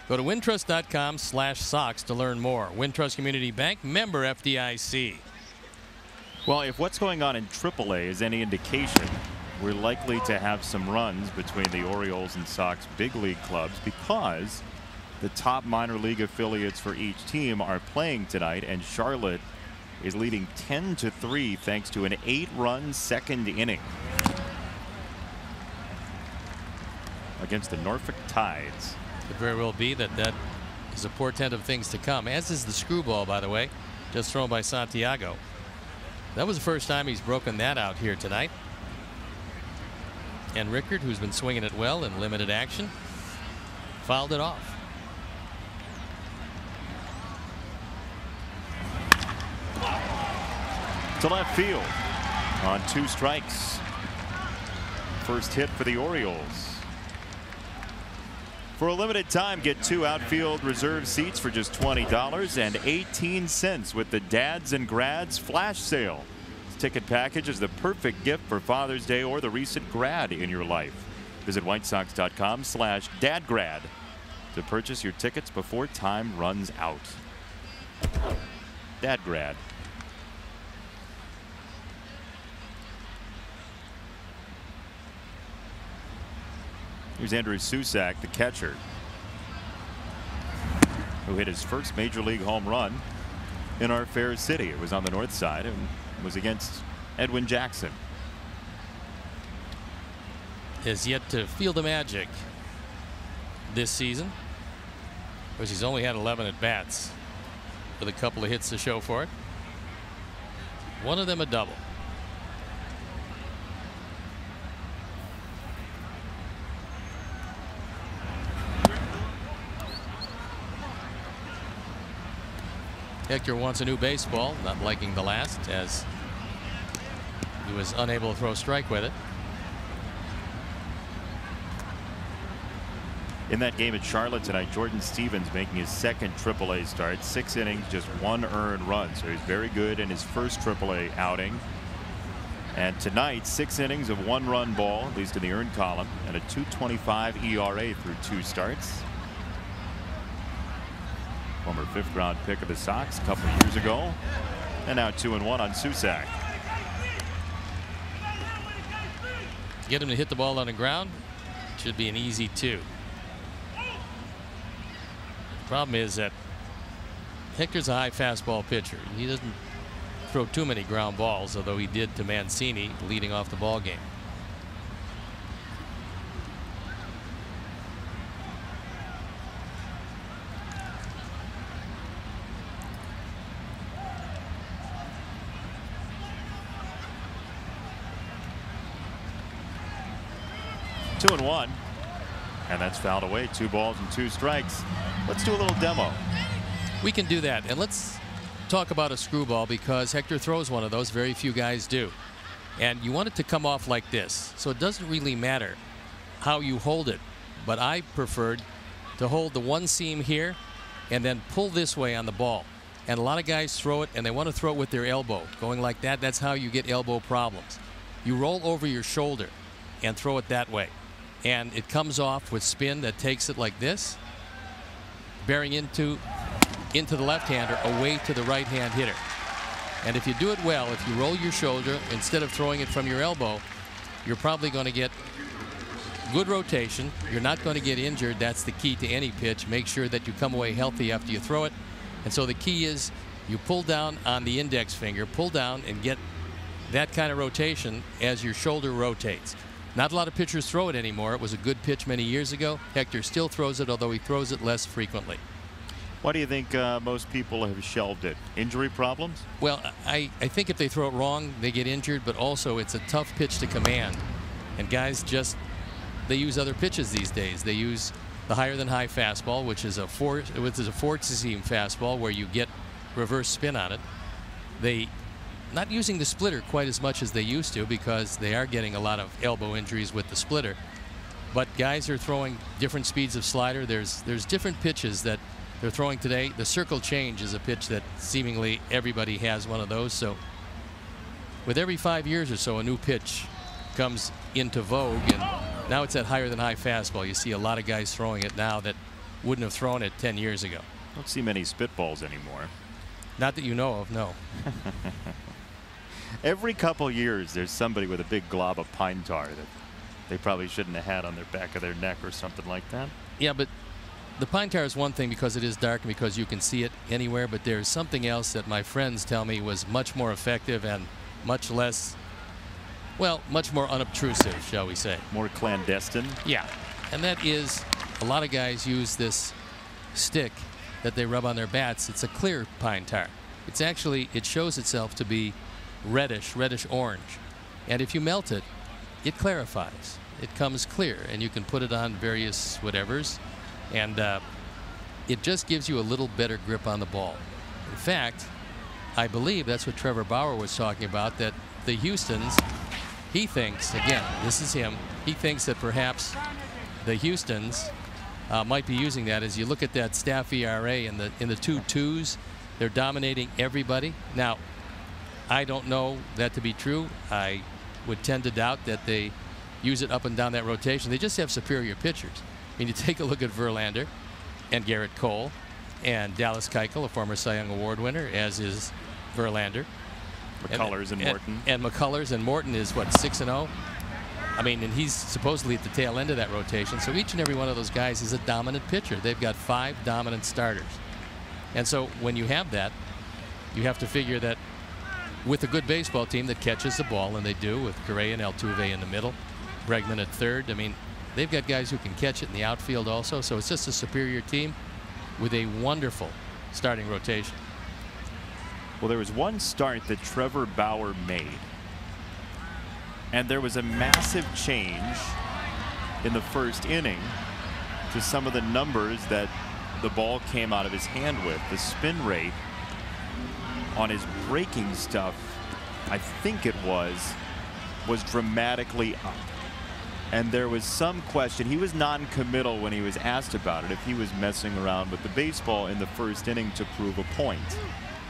Go to wintrust.com/Sox to learn more. Wintrust Community Bank, member FDIC. Well, if what's going on in AAA is any indication, we're likely to have some runs between the Orioles and Sox big league clubs because the top minor league affiliates for each team are playing tonight, and Charlotte is leading 10-3 thanks to an 8-run second inning against the Norfolk Tides. Could very well be that is a portent of things to come, as is the screwball, by the way, just thrown by Santiago. That was the first time he's broken that out here tonight. And Rickard, who's been swinging it well in limited action, fouled it off. To left field on 2 strikes. First hit for the Orioles. For a limited time, get 2 outfield reserve seats for just $20.18 with the Dads and Grads flash sale. This ticket package is the perfect gift for Father's Day or the recent grad in your life. Visit whitesox.com/dadgrad to purchase your tickets before time runs out. Dadgrad. Here's Andrew Susac, the catcher, who hit his first major league home run in our fair city. It was on the north side and was against Edwin Jackson. Has yet to feel the magic this season, because he's only had 11 at bats with a couple of hits to show for it. One of them a double. Hector wants a new baseball, not liking the last, as he was unable to throw a strike with it. In that game at Charlotte tonight, Jordan Stevens making his second AAA start. 6 innings, just 1 earned run. So he's very good in his first AAA outing. And tonight, 6 innings of 1-run ball, at least in the earned column, and a .225 ERA through 2 starts. Former 5th-round pick of the Sox a couple of years ago, and now 2-1 on Susac. Get him to hit the ball on the ground. Should be an easy 2. Problem is that Hector's a high fastball pitcher. He doesn't throw too many ground balls, although he did to Mancini leading off the ball game. Two and one, and that's fouled away. 2 balls and 2 strikes. Let's do a little demo. We can do that, and let's talk about a screwball, because Hector throws one of those. Very few guys do, and you want it to come off like this, so it doesn't really matter how you hold it, but I preferred to hold the one seam here and then pull this way on the ball. And a lot of guys throw it, and they want to throw it with their elbow going like that. That's how you get elbow problems. You roll over your shoulder and throw it that way, and it comes off with spin that takes it like this, bearing into the left-hander away to the right-hand hitter. And if you do it well, if you roll your shoulder instead of throwing it from your elbow, you're probably going to get good rotation. You're not going to get injured. That's the key to any pitch. Make sure that you come away healthy after you throw it. And so the key is you pull down on the index finger, pull down and get that kind of rotation as your shoulder rotates. Not a lot of pitchers throw it anymore. It was a good pitch many years ago. Hector still throws it, although he throws it less frequently. Why do you think most people have shelved it? Injury problems? Well, I think if they throw it wrong, they get injured, but also it's a tough pitch to command. And guys they use other pitches these days. They use the higher than high fastball, which is a four-seam fastball where you get reverse spin on it. They not using the splitter quite as much as they used to, because they are getting a lot of elbow injuries with the splitter. But guys are throwing different speeds of slider. There's different pitches that they're throwing today. The circle change is a pitch that seemingly everybody has one of those. So with every 5 years or so, a new pitch comes into vogue, and Now it's that higher than high fastball. You see a lot of guys throwing it now that wouldn't have thrown it 10 years ago. Don't see many spitballs anymore. Not that you know of, no. Every couple years, there's somebody with a big glob of pine tar that they probably shouldn't have had on their back of their neck or something like that. Yeah, but the pine tar is one thing because it is dark and because you can see it anywhere, but there's something else that my friends tell me was much more effective and much less, well, much more unobtrusive, shall we say. More clandestine? Yeah, and that is a lot of guys use this stick that they rub on their bats. It's a clear pine tar. It's actually, it shows itself to be reddish orange. And if you melt it, it clarifies. It comes clear, and you can put it on various whatevers, and it just gives you a little better grip on the ball. In fact, I believe that's what Trevor Bauer was talking about, that the Houstons, he thinks, again, this is him, he thinks that perhaps the Houstons might be using that. As you look at that staff ERA in the 2.2s, they're dominating everybody. Now, I don't know that to be true. I would tend to doubt that they use it up and down that rotation. They just have superior pitchers. I mean, you take a look at Verlander and Garrett Cole and Dallas Keuchel, a former Cy Young Award winner, as is Verlander. McCullers and Morton. And McCullers and Morton is, what, 6-0? I mean, and he's supposedly at the tail end of that rotation. So each and every one of those guys is a dominant pitcher. They've got 5 dominant starters. And so when you have that, you have to figure that with a good baseball team that catches the ball, and they do with Correa and Altuve in the middle, Bregman at third. I mean, they've got guys who can catch it in the outfield also. So it's just a superior team with a wonderful starting rotation. Well, there was one start that Trevor Bauer made, and there was a massive change in the first inning to some of the numbers that the ball came out of his hand with. The spin rate on his breaking stuff, I think it was dramatically up. And there was some question. He was non-committal when he was asked about it, if he was messing around with the baseball in the first inning to prove a point.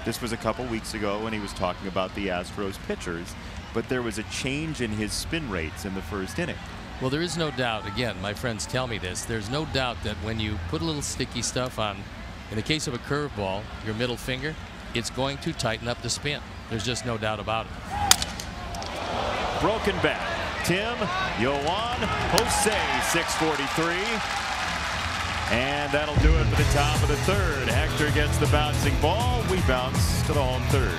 This was a couple weeks ago when he was talking about the Astros pitchers, but there was a change in his spin rates in the first inning. Well, there is no doubt, again, my friends tell me this, there's no doubt that when you put a little sticky stuff on, in the case of a curveball, your middle finger, it's going to tighten up the spin. There's just no doubt about it. Broken bat. Tim, Yoan, Jose, 643. And that'll do it for the top of the third. Hector gets the bouncing ball. We bounce to the home third.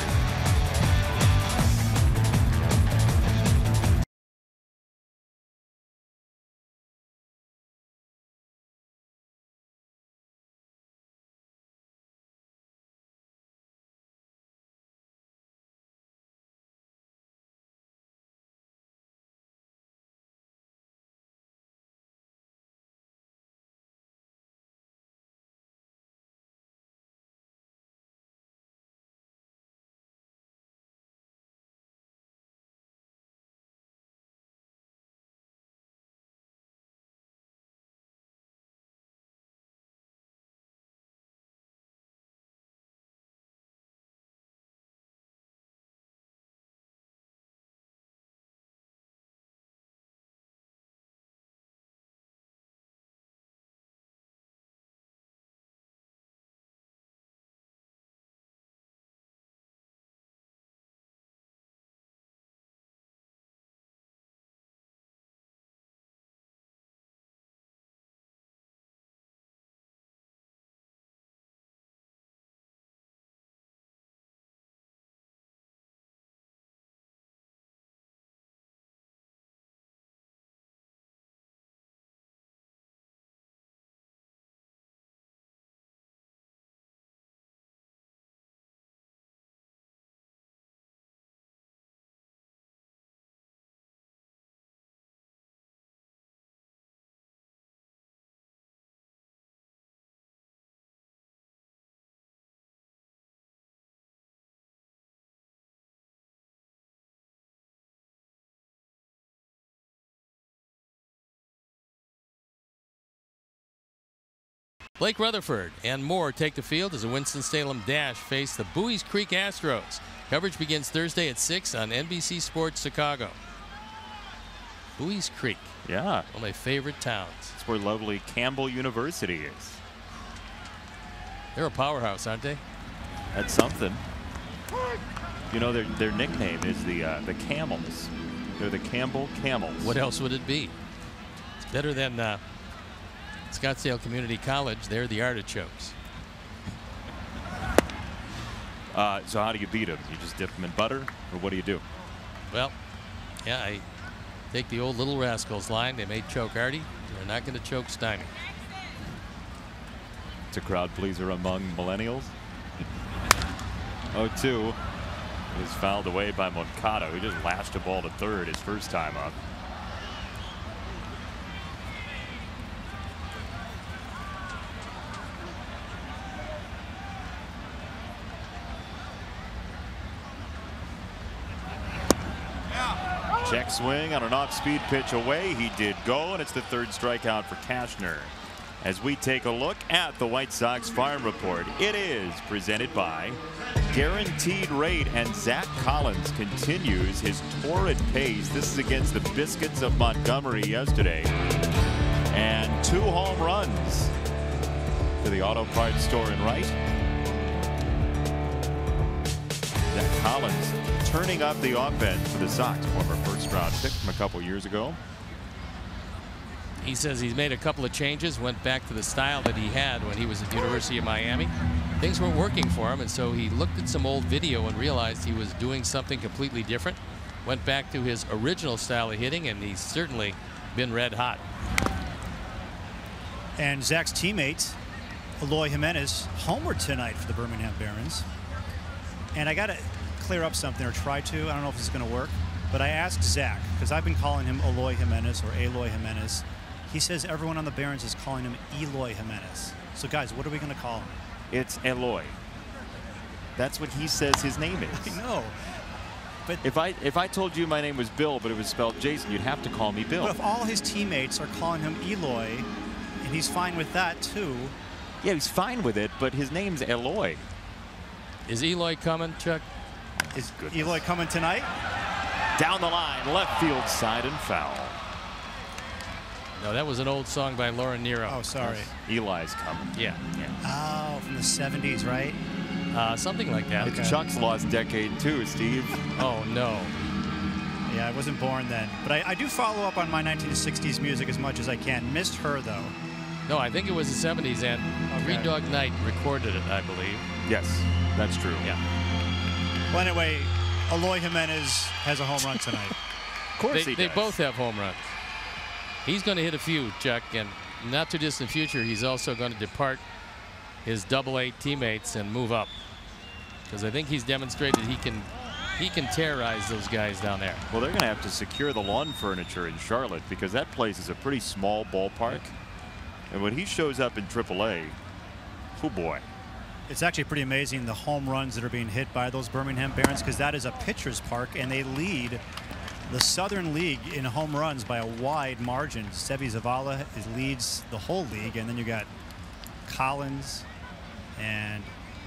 Blake Rutherford and more take the field as the Winston-Salem Dash face the Buies Creek Astros. Coverage begins Thursday at 6 on NBC Sports Chicago. Bowie's Creek. Yeah. One of my favorite towns. It's where lovely Campbell University is. They're a powerhouse, aren't they? That's something. You know, their nickname is the Camels. They're the Campbell Camels. What else would it be? It's better than Scottsdale Community College. They're the Artichokes. So how do you beat them? You just dip them in butter, or what do you do? Well, yeah, I take the old Little Rascals line. They made choke Artie. They're not going to choke Stymie. It's a crowd pleaser among millennials. 0-2 is fouled away by Moncada, who just lashed a ball to third his first time up. Check swing on an off-speed pitch away. He did go, and it's the third strikeout for Cashner. As we take a look at the White Sox Farm Report, it is presented by Guaranteed Rate, and Zach Collins continues his torrid pace. This is against the Biscuits of Montgomery yesterday. And 2 home runs to the auto parts store in Wright. Zach Collins turning up the offense for the Sox, former first-round pick from a couple years ago. He says he's made a couple of changes, went back to the style that he had when he was at the University of Miami. Things weren't working for him, and so he looked at some old video and realized he was doing something completely different. Went back to his original style of hitting, and he's certainly been red hot. And Zach's teammate, Eloy Jimenez, homered tonight for the Birmingham Barons. And I got to clear up something, or try to. I don't know if this is going to work. But I asked Zach, because I've been calling him Eloy Jimenez or Eloy Jimenez. He says everyone on the Barons is calling him Eloy Jimenez. So, guys, what are we going to call him? It's Eloy. That's what he says his name is. I know. But if I told you my name was Bill, but it was spelled Jason, you'd have to call me Bill. But if all his teammates are calling him Eloy, and he's fine with that, too. Yeah, he's fine with it, but his name's Eloy. Is Eloy coming, Chuck? Is Eloy coming tonight? Down the line, left field side and foul. No, that was an old song by Lauren Nero. Oh, sorry. Eli's coming. Yeah. Oh, from the 70s, right? Something like that. It's Chuck's lost decade, too, Steve. Oh, no. Yeah, I wasn't born then. But I do follow up on my 1960s music as much as I can. Missed her, though. No, I think it was the 70s, and Green Dog Night recorded it, I believe. Yes, that's true. Yeah. Well, anyway, Eloy Jimenez has a home run tonight. Of course he does. They both have home runs. He's going to hit a few, Chuck, and not too distant future, he's also going to depart his Double-A teammates and move up, because I think he's demonstrated he can terrorize those guys down there. Well, they're going to have to secure the lawn furniture in Charlotte, because that place is a pretty small ballpark. And when he shows up in AAA, oh boy. It's actually pretty amazing the home runs that are being hit by those Birmingham Barons, because that is a pitcher's park, and they lead the Southern League in home runs by a wide margin. Sebi Zavala leads the whole league, and then you got Collins and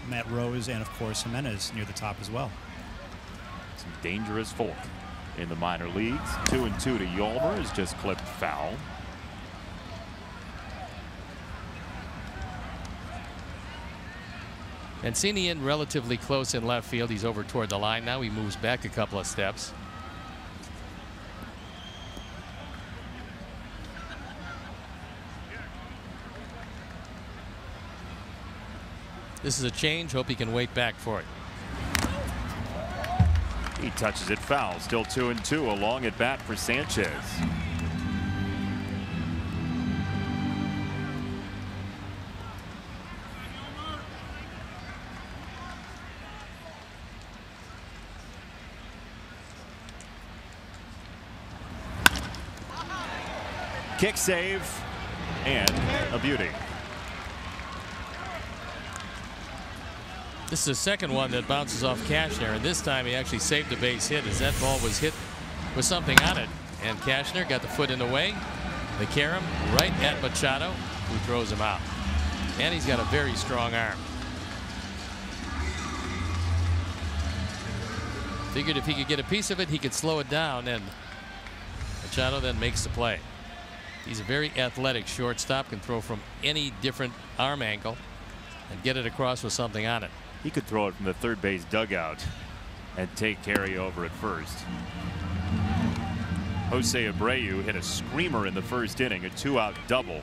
Matt Rose, and of course Jimenez near the top as well. Some dangerous folk in the minor leagues. 2-2 to Yolmer is just clipped foul. Mancini in relatively close in left field. He's over toward the line now. He moves back a couple of steps. This is a change. Hope he can wait back for it. He touches it foul. Still 2-2. A long at bat for Sanchez. Kick save and a beauty. This is the second one that bounces off Cashner, and this time he actually saved a base hit as that ball was hit with something on it. And Cashner got the foot in the way. They carry him right at Machado, who throws him out. And he's got a very strong arm. Figured if he could get a piece of it, he could slow it down, and Machado then makes the play. He's a very athletic shortstop, can throw from any different arm angle and get it across with something on it. He could throw it from the third base dugout and take carryover at first. Jose Abreu hit a screamer in the first inning, a 2-out double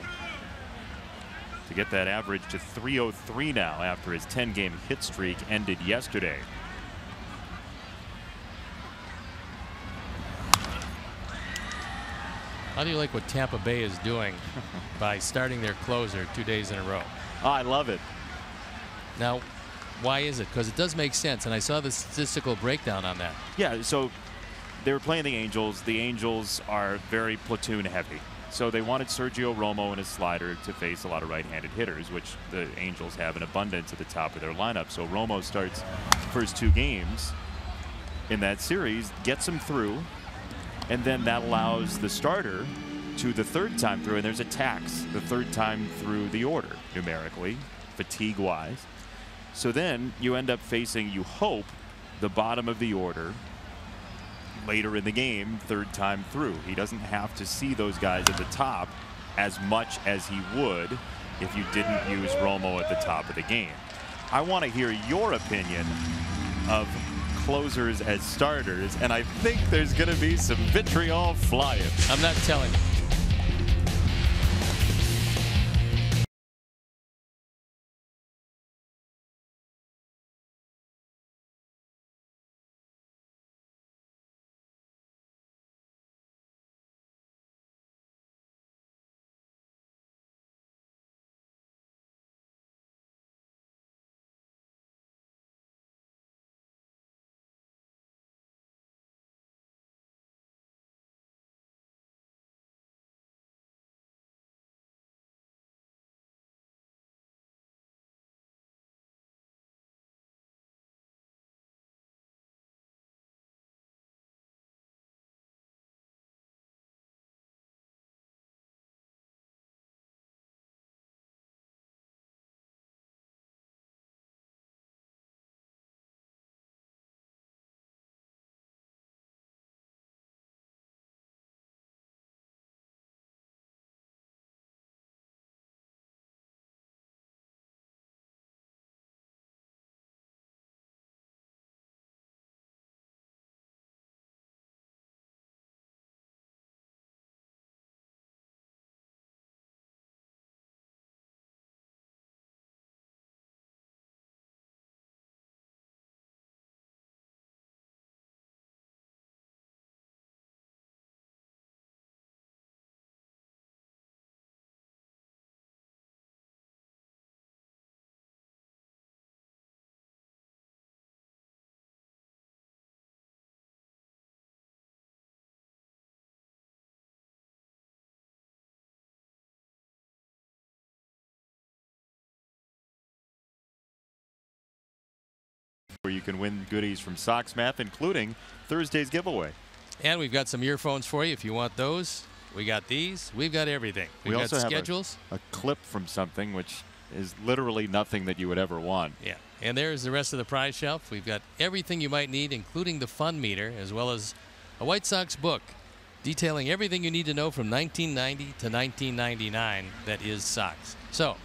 to get that average to 303 now after his 10-game hit streak ended yesterday. How do you like what Tampa Bay is doing by starting their closer 2 days in a row? Oh, I love it. Now, why is it? Because it does make sense, and I saw the statistical breakdown on that. Yeah, so they were playing the Angels. The Angels are very platoon heavy. So they wanted Sergio Romo and his slider to face a lot of right-handed hitters, which the Angels have in abundance at the top of their lineup. So Romo starts first 2 games in that series, gets him through, and then that allows the starter to the third time through, and there's a tax the third time through the order numerically, fatigue-wise. So then you end up facing, you hope, the bottom of the order later in the game, third time through. He doesn't have to see those guys at the top as much as he would if you didn't use Romo at the top of the game. I want to hear your opinion of closers as starters, and I think there's going to be some vitriol flying. I'm not telling you. Where you can win goodies from Sox Math, including Thursday's giveaway. And we've got some earphones for you if you want those. We got these. We've got everything. We've got also schedules. have a clip from something which is literally nothing that you would ever want. Yeah. And there's the rest of the prize shelf. We've got everything you might need, including the fun meter, as well as a White Sox book detailing everything you need to know from 1990 to 1999 that is Sox. So,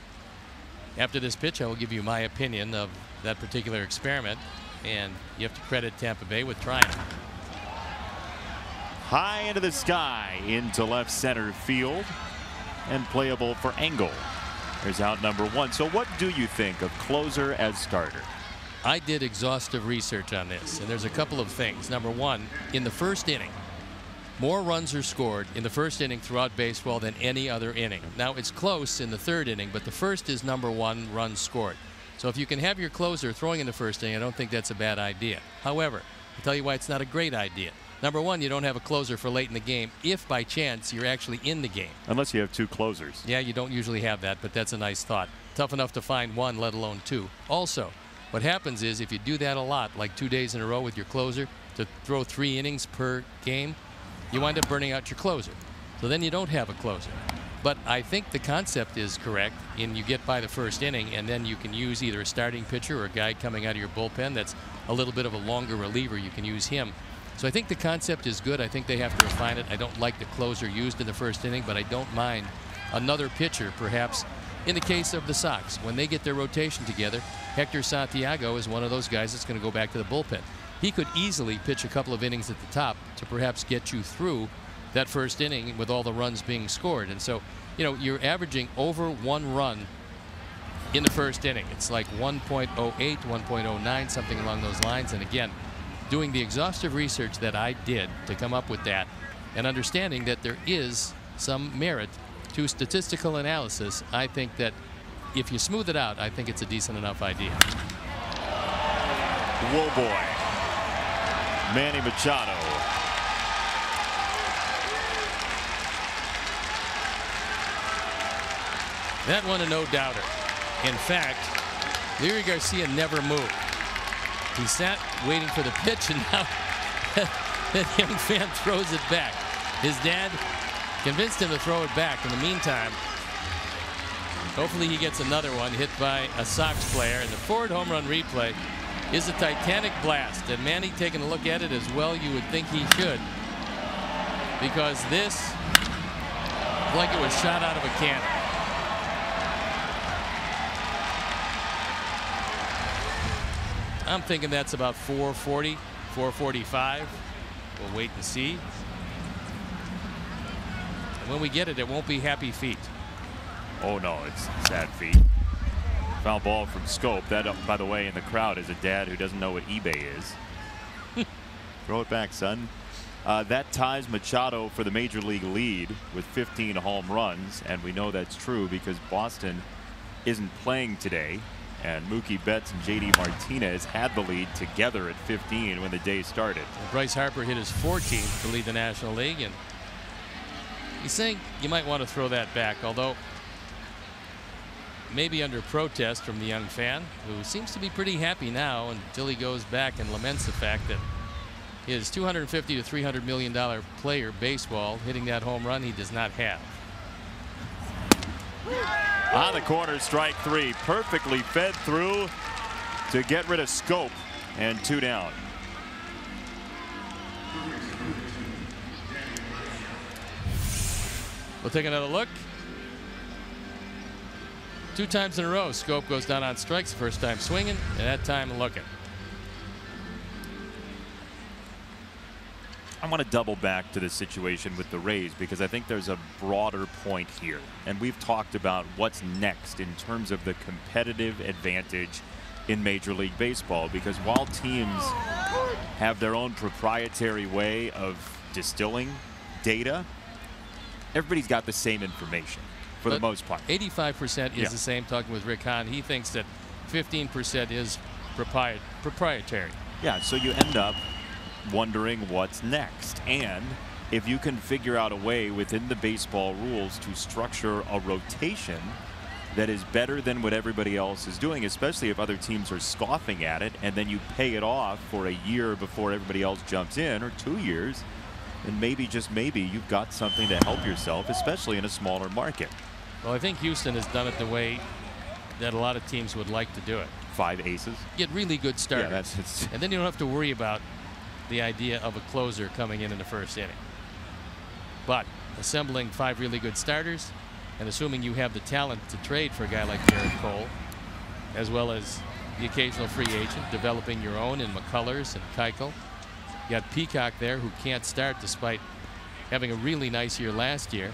after this pitch, I will give you my opinion of that particular experiment, and you have to credit Tampa Bay with trying it. High into the sky, into left center field, and playable for Engel. There's out number 1. So what do you think of closer as starter? I did exhaustive research on this, and there's a couple of things. Number 1, in the first inning, more runs are scored in the first inning throughout baseball than any other inning. Now, it's close in the third inning, but the first is number 1 runs scored. So if you can have your closer throwing in the first inning, I don't think that's a bad idea. However, I'll tell you why it's not a great idea. Number 1, you don't have a closer for late in the game if by chance you're actually in the game. Unless you have 2 closers. Yeah, you don't usually have that, but that's a nice thought. Tough enough to find 1, let alone 2. Also, what happens is if you do that a lot, like 2 days in a row with your closer, to throw 3 innings per game, you wind up burning out your closer. So then you don't have a closer. But I think the concept is correct in you get by the first inning and then you can use either a starting pitcher or a guy coming out of your bullpen that's a little bit of a longer reliever. You can use him. So I think the concept is good. I think they have to refine it. I don't like the closer used in the first inning, but I don't mind another pitcher, perhaps in the case of the Sox. When they get their rotation together, Hector Santiago is one of those guys that's going to go back to the bullpen. He could easily pitch a couple of innings at the top to perhaps get you through that first inning with all the runs being scored. And so, you know, you're averaging over 1 run in the first inning. It's like 1.08, 1.09, something along those lines. And again, doing the exhaustive research that I did to come up with that and understanding that there is some merit to statistical analysis, I think that if you smooth it out, I think it's a decent enough idea. Whoa, boy. Manny Machado. That one a no-doubter. In fact, Leary Garcia never moved. He sat waiting for the pitch, and now that young fan throws it back. His dad convinced him to throw it back. In the meantime, hopefully he gets another one hit by a Sox player. And the forward home run replay is a titanic blast. And Manny taking a look at it as well, you would think he should, because this is like it was shot out of a cannon. I'm thinking that's about 440, 445. We'll wait and see. And when we get it, it won't be happy feet. Oh, no, it's sad feet. Foul ball from Scope. That, by the way, in the crowd is a dad who doesn't know what eBay is. Throw it back, son. That ties Machado for the major league lead with 15 home runs. And we know that's true because Boston isn't playing today. And Mookie Betts and J.D. Martinez had the lead together at 15 when the day started. And Bryce Harper hit his 14th to lead the National League. And he's saying you might want to throw that back, although maybe under protest from the young fan, who seems to be pretty happy now until he goes back and laments the fact that his $250 to $300 million player baseball hitting that home run he does not have. On the corner, strike 3, perfectly fed through to get rid of Scope, and 2 down. We'll take another look. 2 times in a row, Scope goes down on strikes. First time swinging, and that time looking. I want to double back to the situation with the Rays because I think there's a broader point here. And we've talked about what's next in terms of the competitive advantage in Major League Baseball, because while teams have their own proprietary way of distilling data, everybody's got the same information for the most part. 85% is the same. Talking with Rick Hahn, he thinks that 15% is proprietary. Yeah, so you end up wondering what's next. And if you can figure out a way within the baseball rules to structure a rotation that is better than what everybody else is doing, especially if other teams are scoffing at it, and then you pay it off for a year before everybody else jumps in, or 2 years, and maybe, just maybe, you've got something to help yourself, especially in a smaller market. Well, I think Houston has done it the way that a lot of teams would like to do it. 5 aces. Get really good starters. Yeah, that's and then you don't have to worry about the idea of a closer coming in the first inning. But assembling 5 really good starters, and assuming you have the talent to trade for a guy like Garrett Cole, as well as the occasional free agent, developing your own in McCullers and Keuchel. You got Peacock there, who can't start despite having a really nice year last year.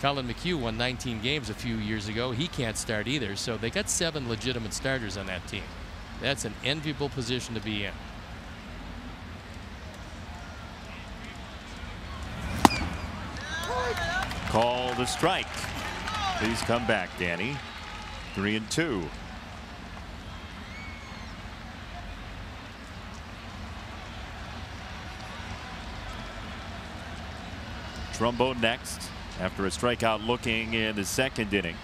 Colin McHugh won 19 games a few years ago. He can't start either. So they got 7 legitimate starters on that team. That's an enviable position to be in. Called a strike. Please come back, Danny. 3-2. Trumbo next after a strikeout looking in the second inning.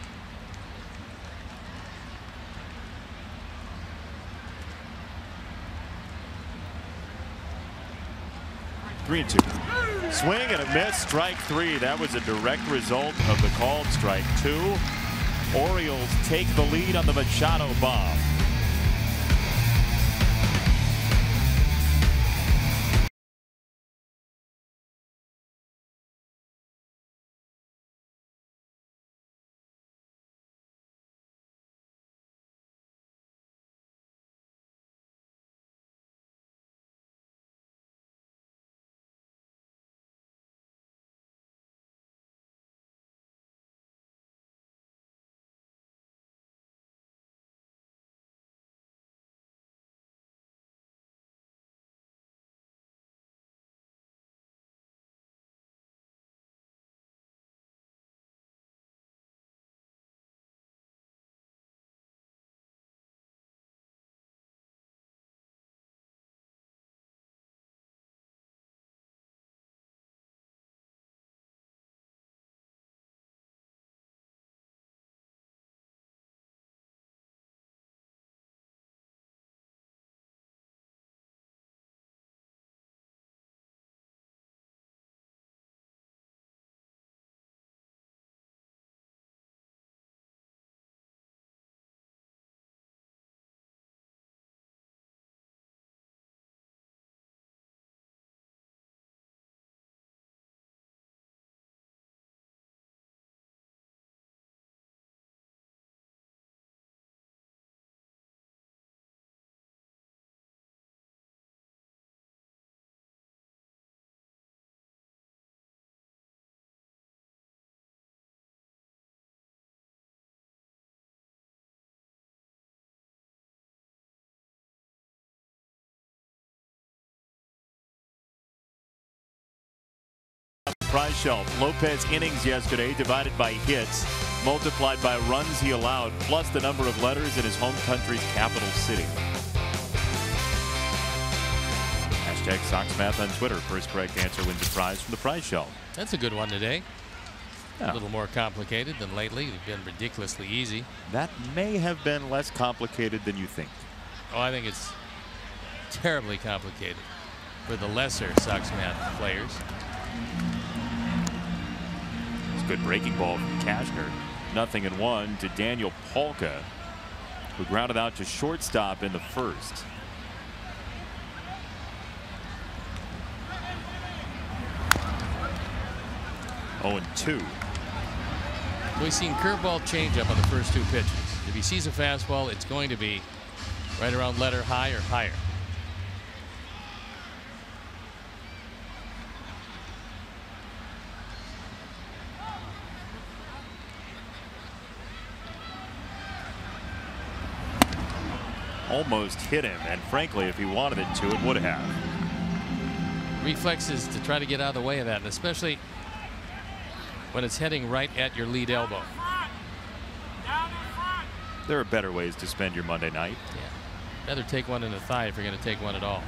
Three and 2. Swing and a miss, strike 3. That was a direct result of the called strike 2. Orioles take the lead on the Machado bomb. prize shelf. Lopez innings yesterday divided by hits, multiplied by runs he allowed, plus the number of letters in his home country's capital city. Hashtag Sox Math on Twitter. First correct answer wins a prize from the prize shelf. That's a good one today. Yeah. A little more complicated than lately. They've been ridiculously easy. That may have been less complicated than you think. Oh, I think it's terribly complicated for the lesser Sox Math players. It's a good breaking ball from Cashner. 0-1 to Daniel Polka, who grounded out to shortstop in the first. Oh, and 2. We've seen curveball changeup on the first 2 pitches. If he sees a fastball, it's going to be right around letter high or higher. Almost hit him, and frankly, if he wanted it to, it would have. Reflexes to try to get out of the way of that, and especially when it's heading right at your lead elbow. There are better ways to spend your Monday night. Yeah. Better take one in the thigh if you're going to take one at all.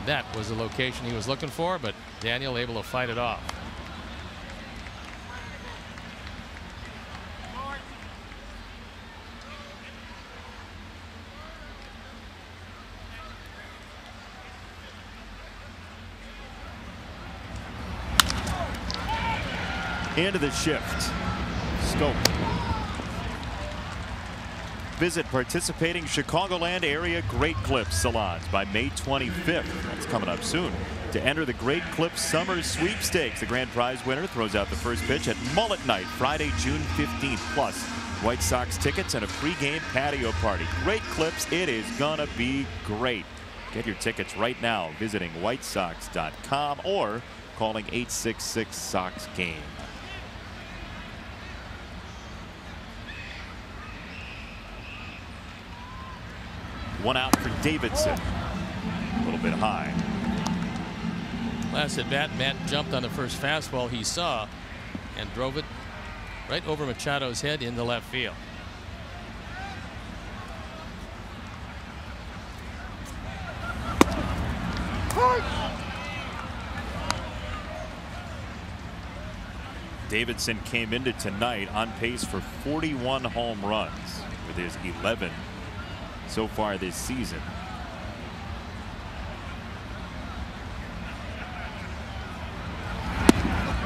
That was the location he was looking for, but Daniel able to fight it off. Into the shift. Scope. Visit participating Chicagoland area Great Clips salons by May 25th. That's coming up soon. To enter the Great Clips Summer Sweepstakes, the grand prize winner throws out the first pitch at Mullet Night, Friday, June 15th. Plus, White Sox tickets and a pregame patio party. Great Clips, it is gonna be great. Get your tickets right now visiting whitesox.com or calling 866-SOX-GAME. One out for Davidson. A little bit high. Last at bat, Matt jumped on the first fastball he saw and drove it right over Machado's head into left field. Davidson came into tonight on pace for 41 home runs with his 11 so far this season.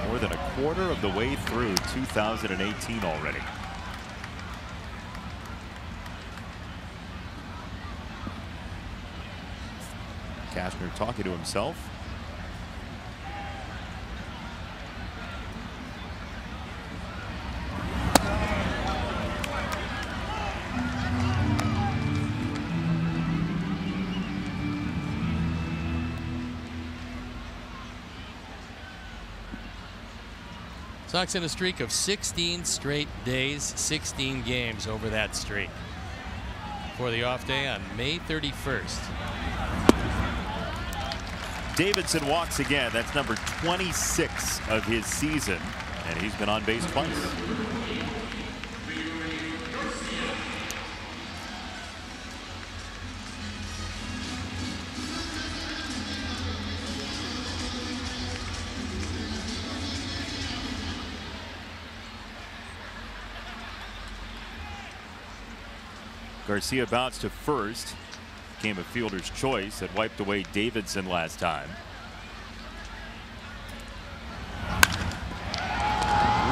More than a quarter of the way through 2018 already. Cashner talking to himself. Sox in a streak of 16 straight days, 16 games over that streak. For the off day on May 31st. Davidson walks again. That's number 26 of his season, and he's been on base twice. Garcia bounced to first. Became a fielder's choice that wiped away Davidson last time.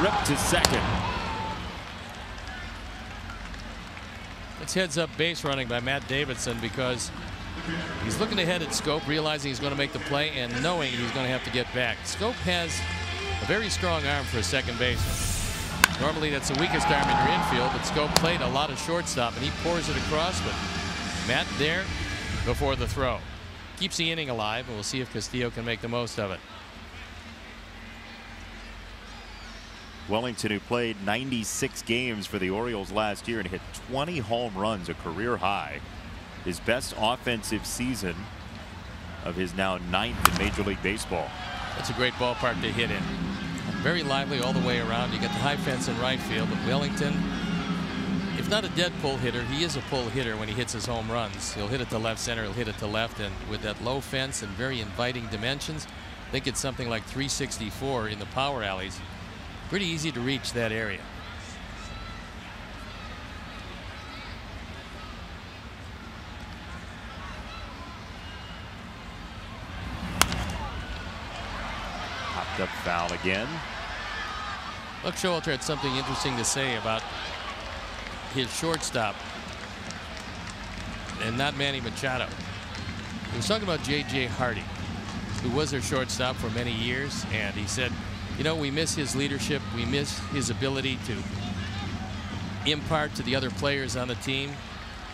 Ripped to second. It's heads up base running by Matt Davidson because he's looking ahead at Scope, realizing he's going to make the play and knowing he's going to have to get back. Scope has a very strong arm for a second baseman. Normally that's the weakest arm in your infield, but Scope played a lot of shortstop and he pours it across, but Matt there before the throw. Keeps the inning alive, and we'll see if Castillo can make the most of it. Wellington, who played 96 games for the Orioles last year and hit 20 home runs, a career high. His best offensive season of his now 9th in Major League Baseball. That's a great ballpark to hit in. Very lively all the way around. You got the high fence in right field, but Wellington, if not a dead pull hitter, he is a pull hitter when he hits his home runs. He'll hit it to left center, he'll hit it to left, and with that low fence and very inviting dimensions, I think it's something like 364 in the power alleys. Pretty easy to reach that area. Popped up foul again. Buck Showalter had something interesting to say about his shortstop and not Manny Machado. He was talking about J.J. Hardy, who was their shortstop for many years, and he said, you know, we miss his leadership, we miss his ability to impart to the other players on the team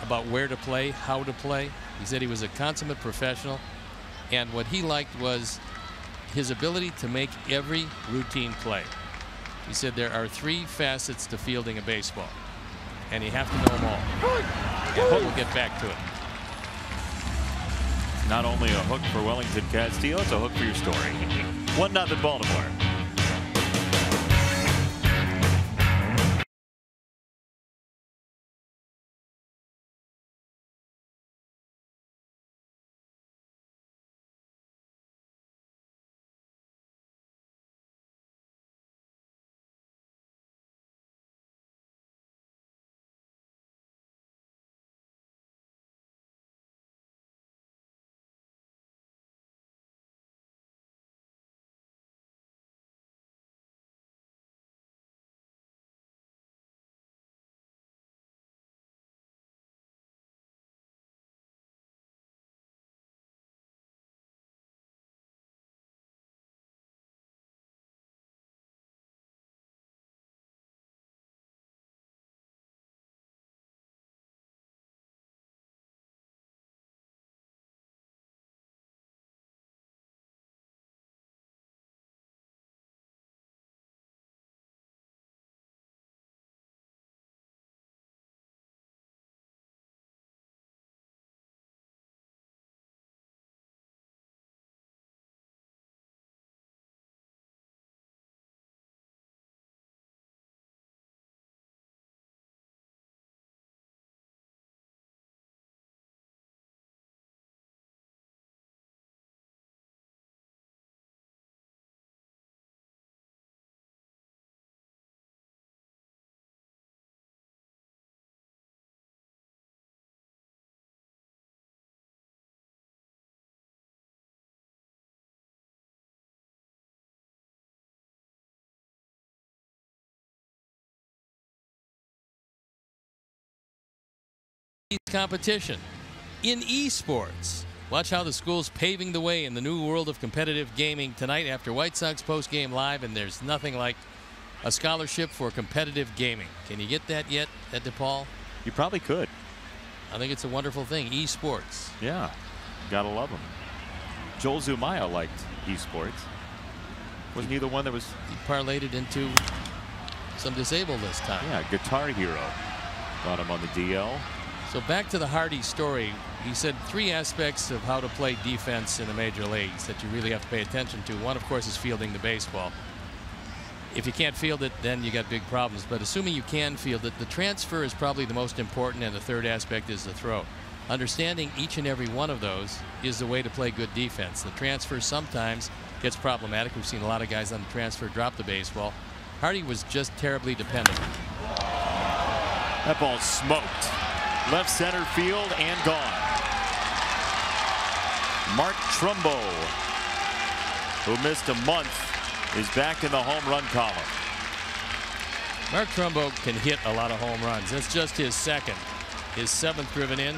about where to play, how to play. He said he was a consummate professional, and what he liked was his ability to make every routine play. He said there are 3 facets to fielding a baseball, and you have to know them all. And we'll get back to it. Not only a hook for Wellington Castillo, it's a hook for your story. 1-0 Baltimore. Competition in esports. Watch how the school's paving the way in the new world of competitive gaming tonight after White Sox post-game live, and there's nothing like a scholarship for competitive gaming. Can you get that yet at DePaul? You probably could. I think it's a wonderful thing. Esports. Yeah, gotta love them. Joel Zumaya liked esports. Wasn't he the one that was... He parlayed it into some disabled this time. Yeah, Guitar Hero. Got him on the DL. So back to the Hardy story. He said 3 aspects of how to play defense in the major leagues that you really have to pay attention to. One, of course, is fielding the baseball. If you can't field it, then you got big problems. But assuming you can field it, the transfer is probably the most important, and the 3rd aspect is the throw. Understanding each and every one of those is the way to play good defense. The transfer sometimes gets problematic. We've seen a lot of guys on the transfer drop the baseball. Hardy was just terribly dependable. That ball smoked. Left center field and gone. Mark Trumbo, who missed a month, is back in the home run column. Mark Trumbo can hit a lot of home runs. That's just his 2nd. His 7th driven in.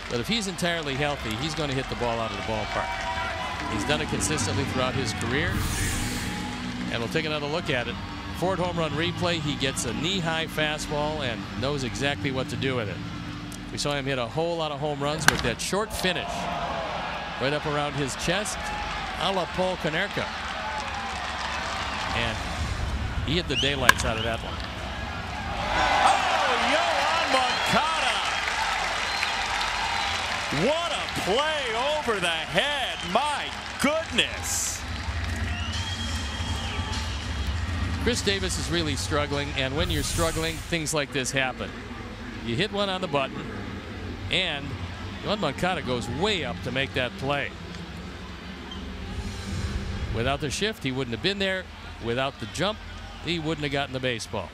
But if he's entirely healthy, he's going to hit the ball out of the ballpark. He's done it consistently throughout his career. And we'll take another look at it. Ford home run replay. He gets a knee-high fastball and knows exactly what to do with it. We saw him hit a whole lot of home runs with that short finish right up around his chest, a la Paul Konerko. And he hit the daylights out of that one. Oh, Yohan Moncada! What a play over the head. My goodness. Chris Davis is really struggling, and when you're struggling, things like this happen. You hit one on the button, and Juan Moncada goes way up to make that play. Without the shift, he wouldn't have been there. Without the jump, he wouldn't have gotten the baseball.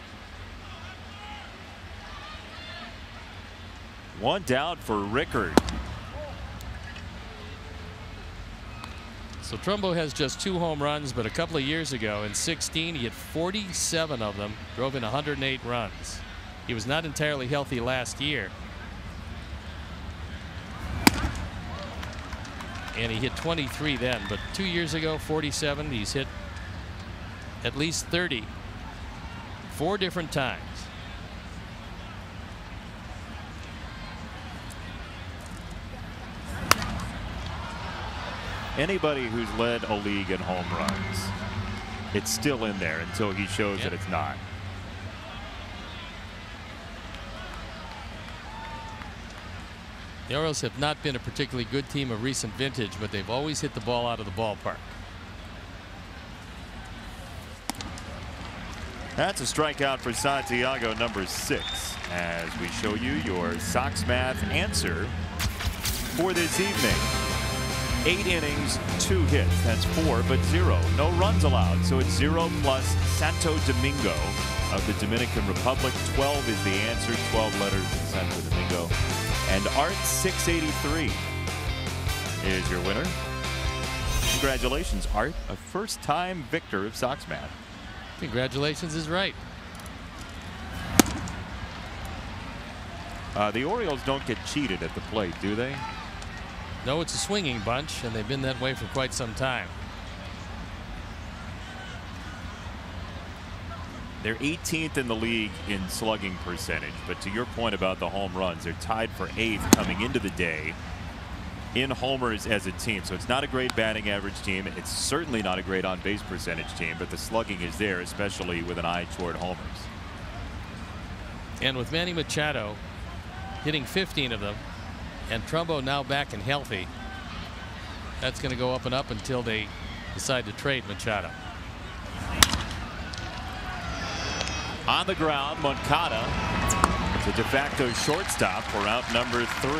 One down for Rickard. So Trumbo has just 2 home runs, but a couple of years ago in 16, he had 47 of them, drove in 108 runs. He was not entirely healthy last year. And he hit 23 then, but 2 years ago, 47. He's hit at least 30 4 different times. Anybody who's led a league in home runs, it's still in there until he shows that it's not. The Orioles have not been a particularly good team of recent vintage, but they've always hit the ball out of the ballpark. That's a strikeout for Santiago, number 6, as we show you your Sox Math answer for this evening. 8 innings, 2 hits. That's 4, but 0. No runs allowed. So it's 0 plus Santo Domingo of the Dominican Republic. 12 is the answer. 12 letters in Santo Domingo. And Art 683 is your winner. Congratulations, Art. A first-time victor of Sox Math. Congratulations is right. The Orioles don't get cheated at the plate, do they? No, it's a swinging bunch, and they've been that way for quite some time. They're 18th in the league in slugging percentage, but to your point about the home runs, they're tied for 8th coming into the day in homers as a team. So it's not a great batting average team. It's certainly not a great on-base percentage team, but the slugging is there, especially with an eye toward homers. And with Manny Machado hitting 15 of them, and Trumbo now back and healthy, that's going to go up and up until they decide to trade Machado. On the ground, Moncada, the de facto shortstop for out number 3.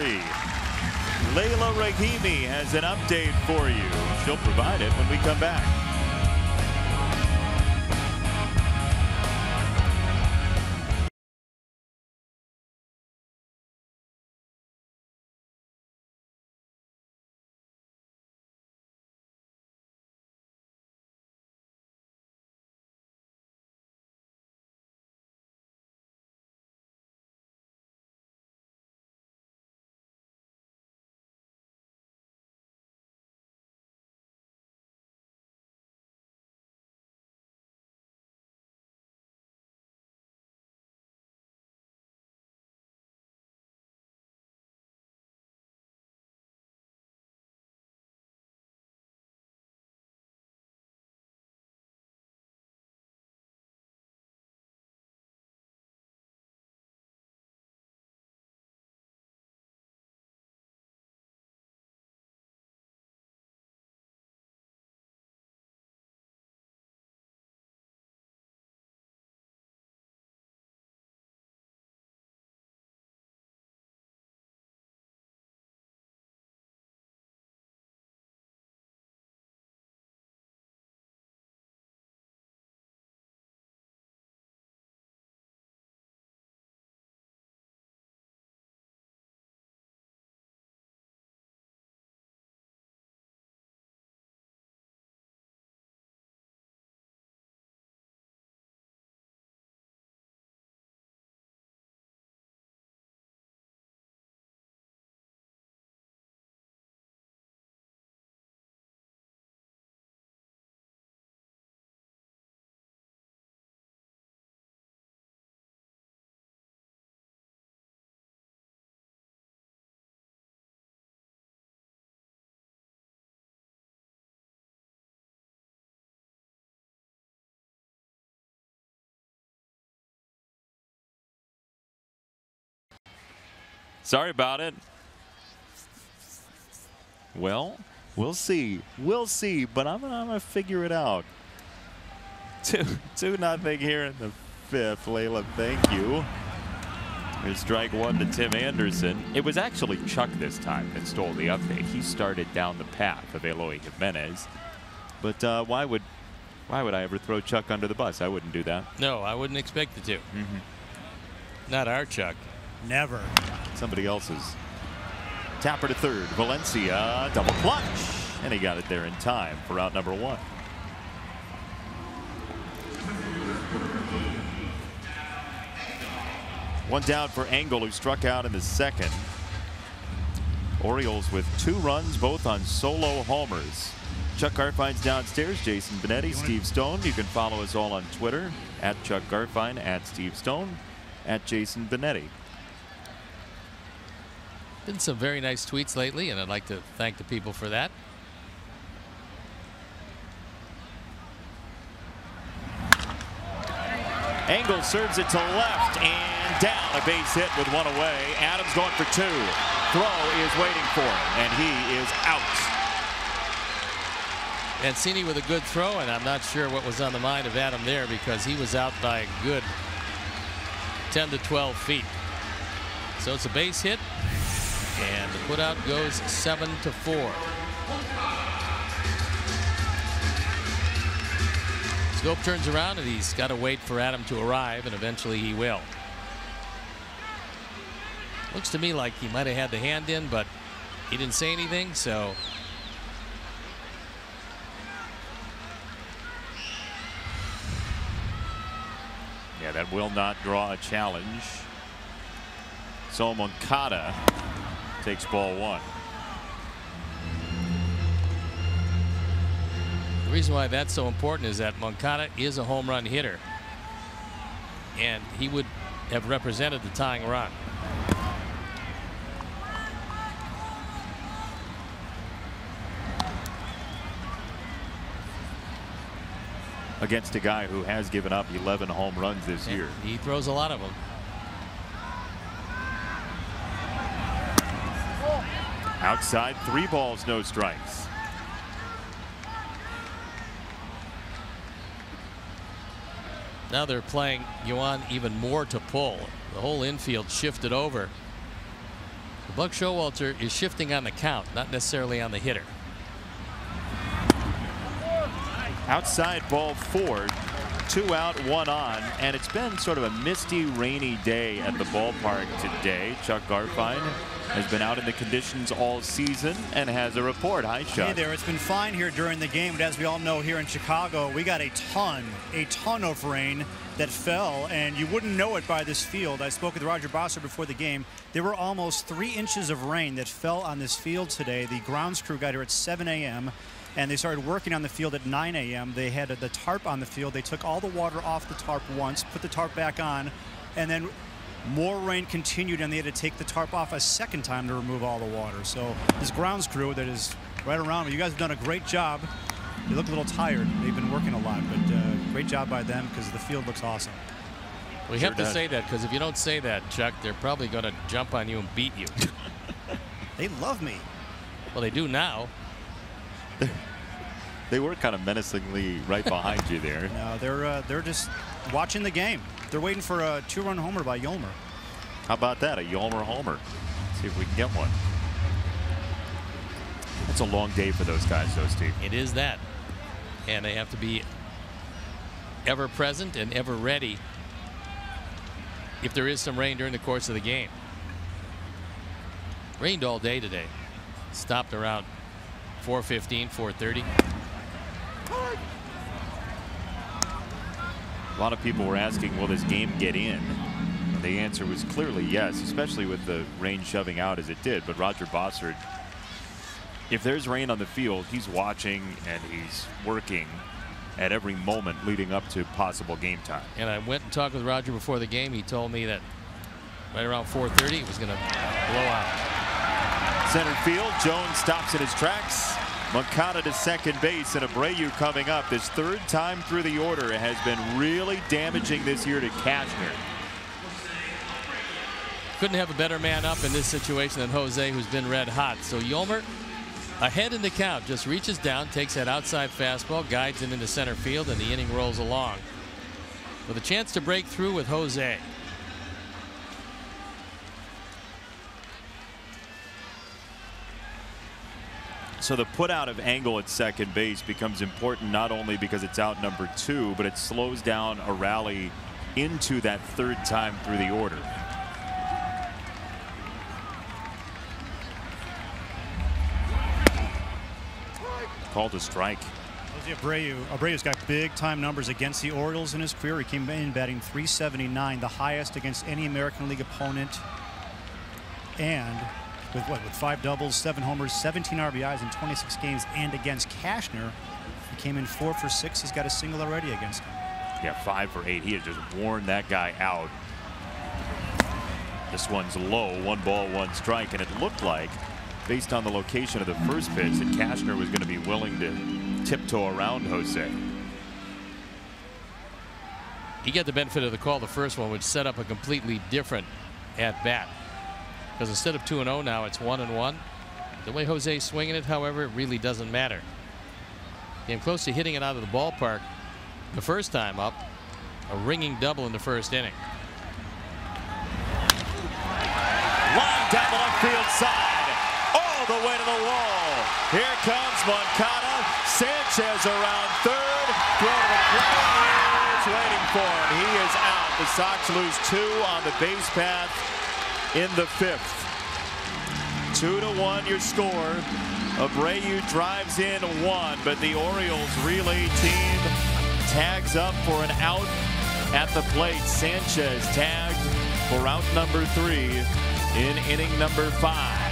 Leila Rahimi has an update for you. She'll provide it when we come back. Sorry about it. Well, we'll see. We'll see, but I'm gonna figure it out. 2-0 here in the 5th. Layla, thank you. Here's strike 1 to Tim Anderson. It was actually Chuck this time that stole the update. He started down the path of Eloy Jimenez. But why would I ever throw Chuck under the bus? I wouldn't do that. No, I wouldn't expect it to. Not our Chuck. Never. Somebody else's. Tapper to third. Valencia, double clutch. And he got it there in time for out number 1. One down for Engel, who struck out in the 2nd. Orioles with 2 runs, both on solo homers. Chuck Garfine's downstairs. Jason Benetti, Steve Stone. You can follow us all on Twitter at Chuck Garfine, at Steve Stone, at Jason Benetti. Been some very nice tweets lately, and I'd like to thank the people for that. Engel serves it to left and down. A base hit with 1 away. Adams going for 2. Throw is waiting for him, and he is out. Mancini with a good throw, and I'm not sure what was on the mind of Adam there, because he was out by a good 10 to 12 feet. So it's a base hit, and the putout goes 7 to 4. Scope turns around, and he's got to wait for Adam to arrive, and eventually he will. Looks to me like he might have had the hand in, but he didn't say anything, so. Yeah, that will not draw a challenge. So Moncada takes ball 1. The reason why that's so important is that Moncada is a home run hitter, and he would have represented the tying run. Against a guy who has given up 11 home runs this year. He throws a lot of them. Outside, 3 balls, no strikes. Now they're playing Yuan even more to pull. The whole infield shifted over. Buck Showalter is shifting on the count, not necessarily on the hitter. Outside, ball 4. 2 out, 1 on, and it's been sort of a misty, rainy day at the ballpark today. Chuck Garfine has been out in the conditions all season and has a report. Hi, Chuck. Hey there. It's been fine here during the game, but as we all know, here in Chicago, we got a ton of rain that fell, and you wouldn't know it by this field. I spoke with Roger Bosser before the game. There were almost 3 inches of rain that fell on this field today. The grounds crew got here at 7 a.m. and they started working on the field at 9 a.m. They had the tarp on the field. They took all the water off the tarp once, put the tarp back on, and then more rain continued, and they had to take the tarp off a second time to remove all the water. So this grounds crew that is right around me, you guys have done a great job. They look a little tired. They've been working a lot, but great job by them because the field looks awesome. We have to say that, because if you don't say that, Chuck, they're probably going to jump on you and beat you. They love me. Well, they do now. They were kind of menacingly right behind you there. No, they're just watching the game. They're waiting for a 2-run homer by Yolmer. How about that? A Yolmer homer. See if we can get one. It's a long day for those guys, though, Steve. It is that. And they have to be ever present and ever ready if there is some rain during the course of the game. Rained all day today. Stopped around 4:15, 4:30. A lot of people were asking, will this game get in? The answer was clearly yes, especially with the rain shoving out as it did. But Roger Bossard, if there's rain on the field, he's watching and he's working at every moment leading up to possible game time. And I went and talked with Roger before the game. He told me that right around 4:30 it was going to blow out. Center field, Jones stops in his tracks. Moncada to second base, and Abreu coming up. This 3rd time through the order has been really damaging this year to Cashner. Couldn't have a better man up in this situation than Jose, who's been red hot. So Yolmer Ahead in the count, just reaches down, takes that outside fastball, guides it into center field, and the inning rolls along with a chance to break through with Jose. So the put out of Angle at second base becomes important not only because it's out number 2, but it slows down a rally into that third time through the order. Called a strike. Jose Abreu's got big time numbers against the Orioles in his career. He came in batting .379, the highest against any American League opponent, and with 5 doubles, 7 homers, 17 RBIs in 26 games. And against Cashner, he came in 4 for 6. He's got a single already against him. Yeah, 5 for 8. He had just worn that guy out. This one's low, 1 ball, 1 strike, and it looked like, based on the location of the first pitch, that Cashner was going to be willing to tiptoe around Jose. He got the benefit of the call the first one, which set up a completely different at bat. Because instead of 2-0 now, it's 1-1. The way Jose's swinging it, however, it really doesn't matter. Came close to hitting it out of the ballpark the first time up. A ringing double in the first inning. Line down the left field side, all the way to the wall. Here comes Moncada. Sanchez around third. Throw to the plate. It's waiting for him. He is out. The Sox lose 2 on the base path in the 5th. 2-1 your score. Abreu drives in 1, but the Orioles relay team tags up for an out at the plate. Sanchez tagged for out number 3 in inning number 5.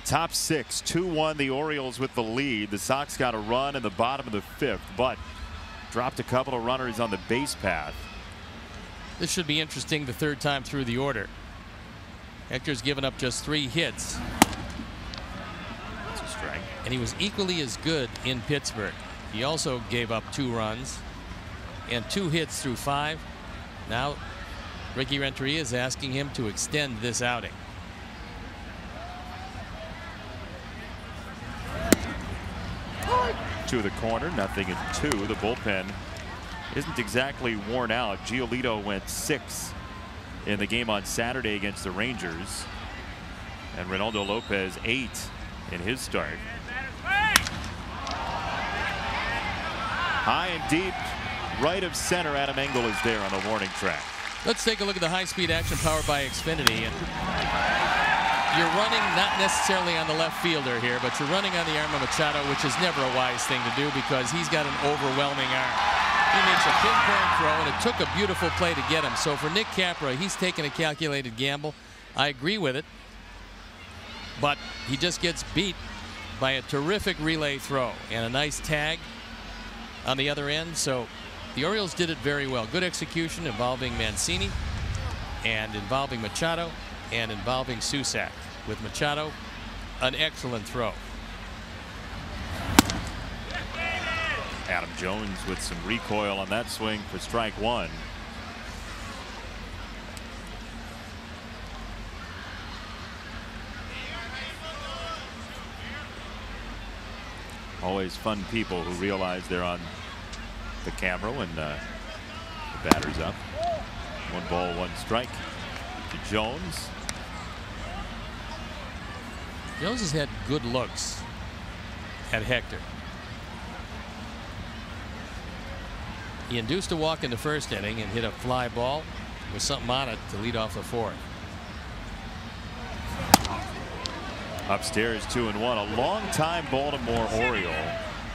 Top 6, 2-1 the Orioles with the lead. The Sox got a run in the bottom of the 5th, but dropped a couple of runners on the base path. This should be interesting the third time through the order. Hector's given up just 3 hits. That's a strike. And he was equally as good in Pittsburgh. He also gave up 2 runs and 2 hits through 5. Now Ricky Renteria is asking him to extend this outing. To the corner, nothing in 2. The bullpen isn't exactly worn out. Giolito went 6 in the game on Saturday against the Rangers, and Reynaldo Lopez 8 in his start. High and deep, right of center. Adam Engel is there on the warning track. Let's take a look at the high-speed action powered by Xfinity. And you're running not necessarily on the left fielder here, but you're running on the arm of Machado, which is never a wise thing to do because he's got an overwhelming arm. He makes a pinpoint throw, and it took a beautiful play to get him. So for Nick Capra, he's taking a calculated gamble. I agree with it. But he just gets beat by a terrific relay throw and a nice tag on the other end. So the Orioles did it very well. Good execution involving Mancini and involving Machado and involving Susac. With Machado, an excellent throw. Adam Jones with some recoil on that swing for strike one. Always fun people who realize they're on the camera when the batter's up. 1 ball, 1 strike to Jones. Jones has had good looks at Hector. He induced a walk in the first inning and hit a fly ball with something on it to lead off the 4th. Upstairs 2-1. A long-time Baltimore Oriole,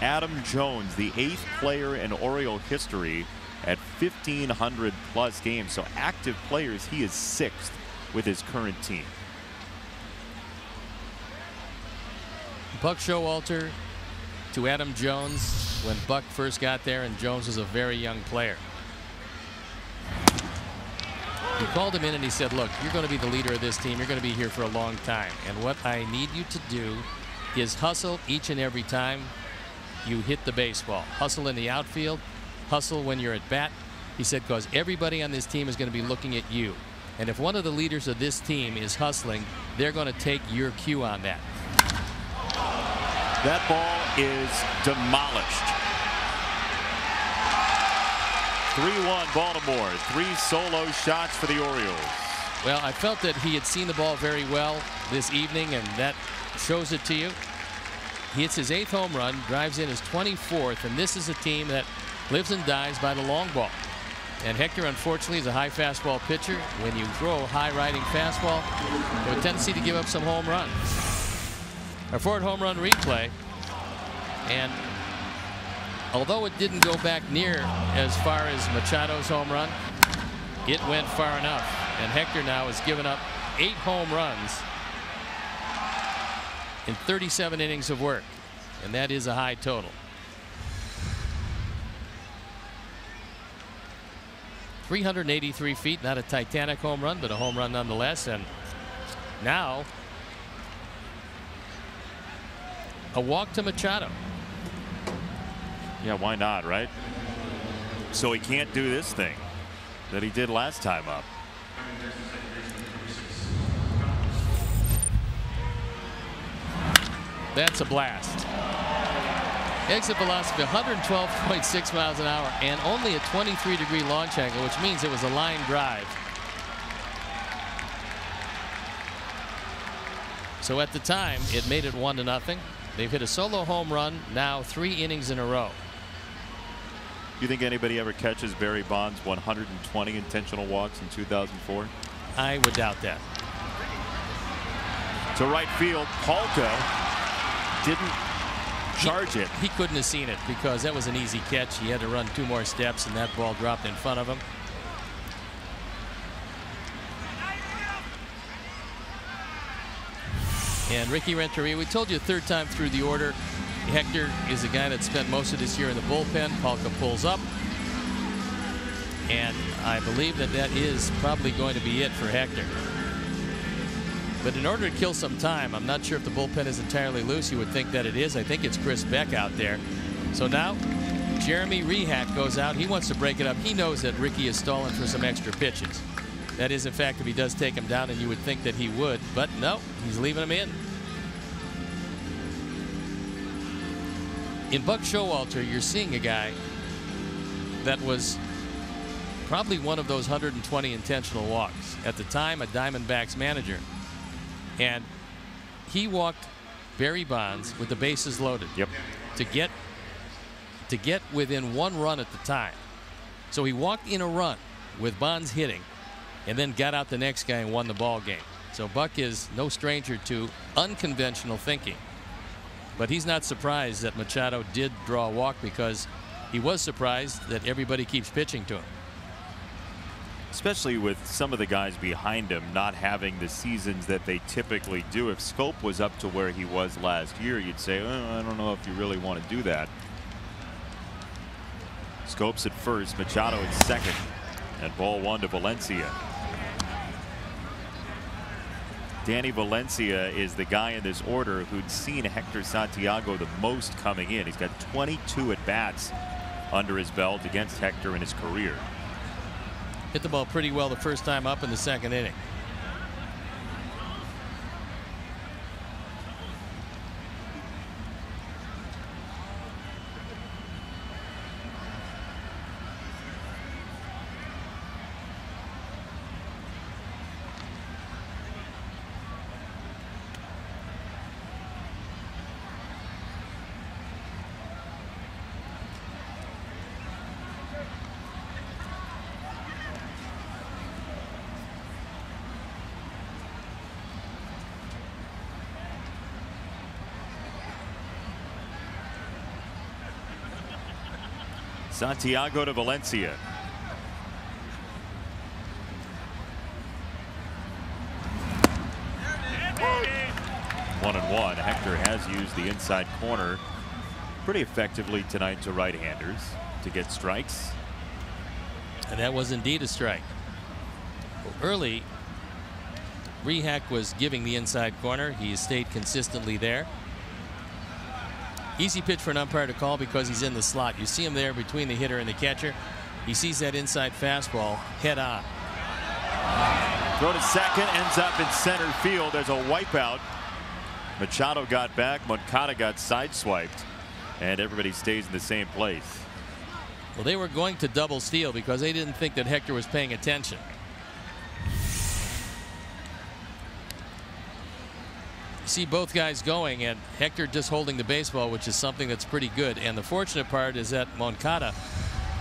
Adam Jones, the 8th player in Oriole history at 1,500 plus games. So active players, he is 6th with his current team. Buck Showalter to Adam Jones when Buck first got there, and Jones was a very young player. He called him in and he said, look, you're going to be the leader of this team. You're going to be here for a long time. And what I need you to do is hustle each and every time you hit the baseball. Hustle in the outfield. Hustle when you're at bat. He said, because everybody on this team is going to be looking at you. And if one of the leaders of this team is hustling, they're going to take your cue on that. That ball is demolished. 3-1 Baltimore. 3 solo shots for the Orioles. Well, I felt that he had seen the ball very well this evening, and that shows it to you. He hits his 8th home run, drives in his 24th, and this is a team that lives and dies by the long ball. And Hector, unfortunately, is a high fastball pitcher. When you throw a high riding fastball, you have a tendency to give up some home runs. A forward home run replay, and although it didn't go back near as far as Machado's home run, it went far enough. And Hector now has given up 8 home runs in 37 innings of work, and that is a high total. 383 feet, not a Titanic home run, but a home run nonetheless. And now a walk to Machado. Yeah, why not, right? So he can't do this thing that he did last time up. That's a blast. Exit velocity 112.6 miles an hour and only a 23-degree launch angle, which means it was a line drive. So at the time, it made it 1-0. They've hit a solo home run now 3 innings in a row. You think anybody ever catches Barry Bonds' 120 intentional walks in 2004? I would doubt that. To right field, Palka didn't charge it. He couldn't have seen it because that was an easy catch. He had to run 2 more steps, and that ball dropped in front of him. And Ricky Renteria, we told you 3rd time through the order. Hector is a guy that spent most of this year in the bullpen. Palka pulls up. And I believe that that is probably going to be it for Hector. But in order to kill some time, I'm not sure if the bullpen is entirely loose. You would think that it is. I think it's Chris Beck out there. So now Jeremy Rehack goes out. He wants to break it up. He knows that Ricky is stalling for some extra pitches. That is, in fact, if he does take him down, and you would think that he would. But no, he's leaving him in. In Buck Showalter, you're seeing a guy that was probably one of those 120 intentional walks. At the time, a Diamondbacks manager. And he walked Barry Bonds with the bases loaded. Yep. To get within 1 run at the time. So he walked in a run with Bonds hitting, and then got out the next guy and won the ball game. So Buck is no stranger to unconventional thinking. But he's not surprised that Machado did draw a walk, because he was surprised that everybody keeps pitching to him. Especially with some of the guys behind him not having the seasons that they typically do. If Scope was up to where he was last year, you'd say, oh, I don't know if you really want to do that. Scope's at first, Machado at second, and ball one to Valencia. Danny Valencia is the guy in this order who'd seen Hector Santiago the most coming in. He's got 22 at-bats under his belt against Hector in his career. Hit the ball pretty well the first time up in the second inning. Santiago to Valencia. One and one. Hector has used the inside corner pretty effectively tonight to right-handers to get strikes. And that was indeed a strike. Well, early, Rehak was giving the inside corner. He has stayed consistently there. Easy pitch for an umpire to call because he's in the slot. You see him there between the hitter and the catcher. He sees that inside fastball head on. Throw to second, ends up in center field. There's a wipeout. Machado got back. Moncada got sideswiped. And everybody stays in the same place. Well, they were going to double steal because they didn't think that Hector was paying attention. See both guys going, and Hector just holding the baseball, which is something that's pretty good. And the fortunate part is that Moncada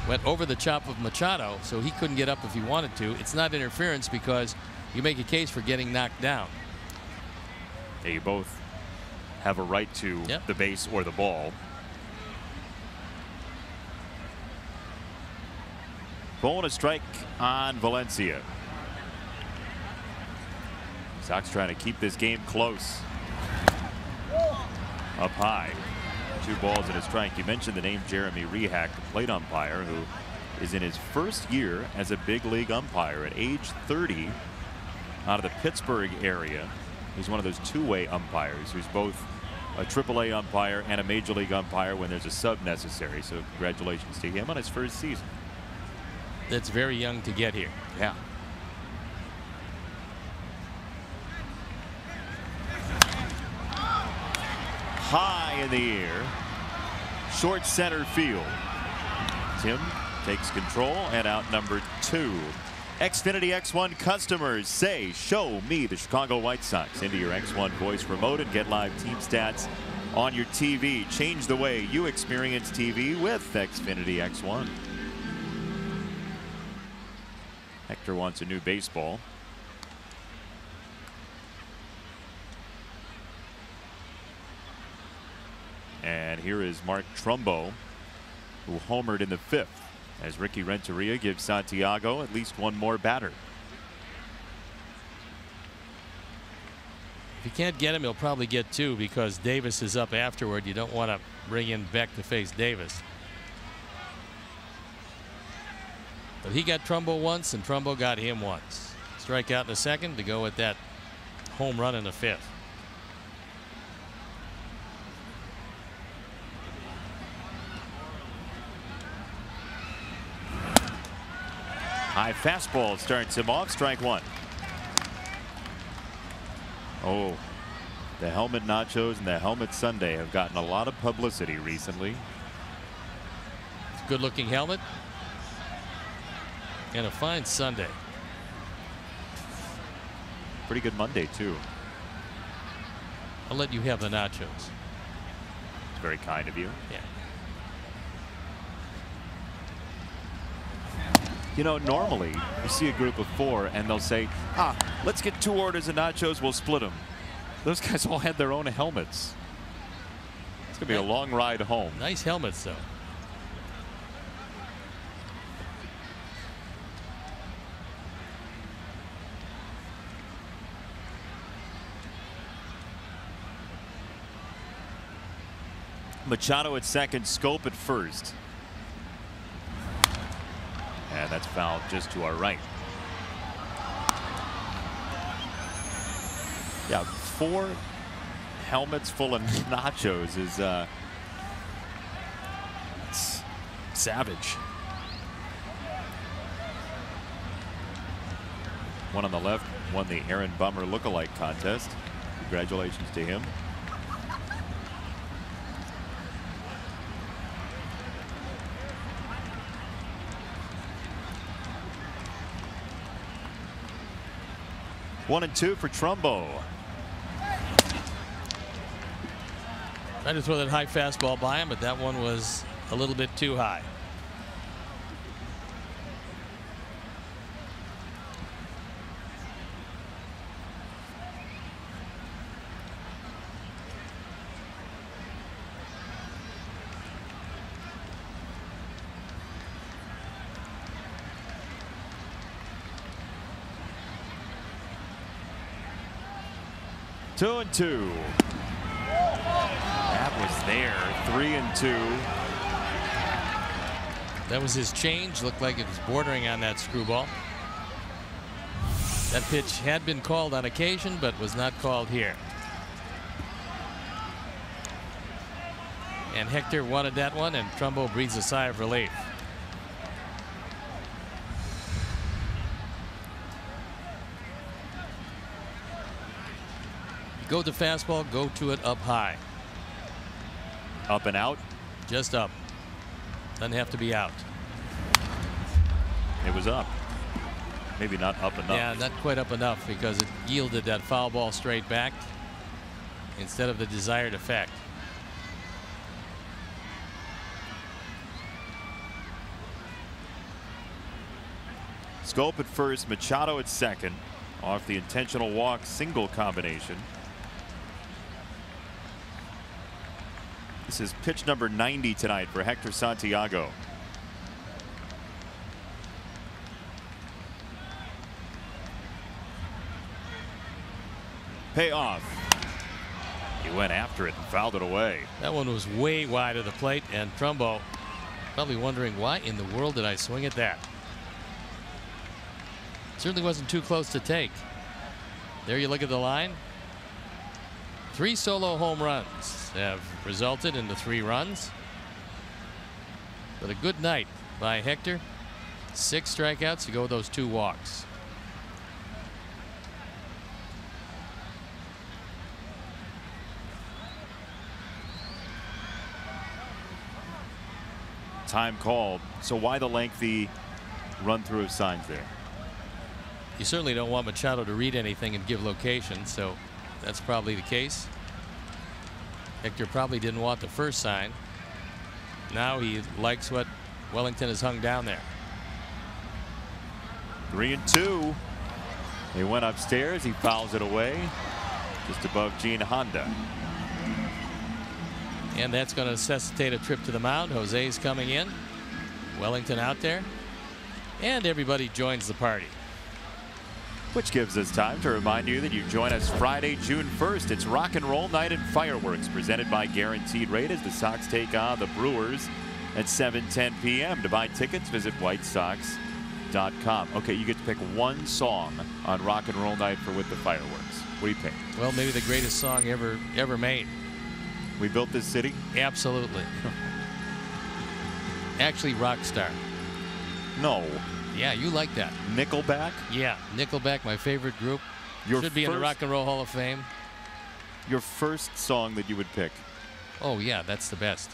went over the chop of Machado, so he couldn't get up if he wanted to. It's not interference because you make a case for getting knocked down. Yeah, you both have a right to the base or the ball. Ball and a strike on Valencia. Sox trying to keep this game close. Up high. 2 balls and a strike. You mentioned the name Jeremy Rehak, the plate umpire, who is in his first year as a big league umpire at age 30 out of the Pittsburgh area. He's one of those two-way umpires who's both a AAA umpire and a major league umpire when there's a sub necessary. So congratulations to him on his first season. That's very young to get here. Yeah. High in the air, short center field. Tim takes control and out number 2. Xfinity X1 customers say, show me the Chicago White Sox. Into your X1 voice remote and get live team stats on your TV. Change the way you experience TV with Xfinity X1. Hector wants a new baseball. And here is Mark Trumbo, who homered in the 5th, as Ricky Renteria gives Santiago at least one more batter. If you can't get him, he'll probably get 2 because Davis is up afterward. You don't want to bring in Beck to face Davis. But he got Trumbo once, and Trumbo got him once. Strike out in the 2nd to go with that home run in the 5th. High fastball starts him off. Strike 1. Oh, the helmet nachos and the helmet sundae have gotten a lot of publicity recently. It's a good looking helmet and a fine sundae. Pretty good Monday too. I'll let you have the nachos. It's very kind of you. Yeah. You know, normally you see a group of 4 and they'll say, let's get 2 orders of nachos, we'll split them. Those guys all had their own helmets. It's gonna be a long ride home. Nice helmets though. Machado at second, Scope at first. And that's fouled just to our right. Yeah, 4 helmets full of nachos is it's savage. One on the left won the Aaron Bummer lookalike contest. Congratulations to him. One and 2 for Trumbo. Tried to throw that high fastball by him, but that one was a little bit too high. Two and 2. That was there. 3 and 2. That was his change. Looked like it was bordering on that screwball. That pitch had been called on occasion, but was not called here. And Hector wanted that one, and Trumbo breathes a sigh of relief. Go to fastball, go to it up high. Up and out. Just up. Doesn't have to be out. It was up. Maybe not up enough. Yeah, not quite up enough because it yielded that foul ball straight back instead of the desired effect. Scope at first, Machado at second. Off the intentional walk single combination. This is pitch number 90 tonight for Hector Santiago. Payoff. He went after it and fouled it away. That one was way wide of the plate, and Trumbo probably wondering why in the world did I swing at that. Certainly wasn't too close to take. There you look at the line. 3 solo home runs have resulted in the 3 runs. But a good night by Hector. 6 strikeouts to go with those 2 walks. Time called. So why the lengthy run through of signs there? You certainly don't want Machado to read anything and give location, so that's probably the case. Hector probably didn't want the first sign. Now he likes what Wellington has hung down there. 3 and 2. They went upstairs. He fouls it away just above Gene Honda. And that's going to necessitate a trip to the mound. Jose's coming in. Wellington out there. And everybody joins the party. Which gives us time to remind you that you join us Friday, June 1st. It's Rock and Roll Night and Fireworks presented by Guaranteed Rate as the Sox take on the Brewers at 7:10 p.m. To buy tickets, visit whitesox.com. Okay, you get to pick one song on Rock and Roll Night for With the Fireworks. What do you pick? Well, maybe the greatest song ever made. We Built This City? Absolutely. Actually, Rockstar. No. Yeah, you like that. Nickelback? Yeah, Nickelback, my favorite group. Should be in the Rock and Roll Hall of Fame. Your first song that you would pick? Oh, yeah, that's the best.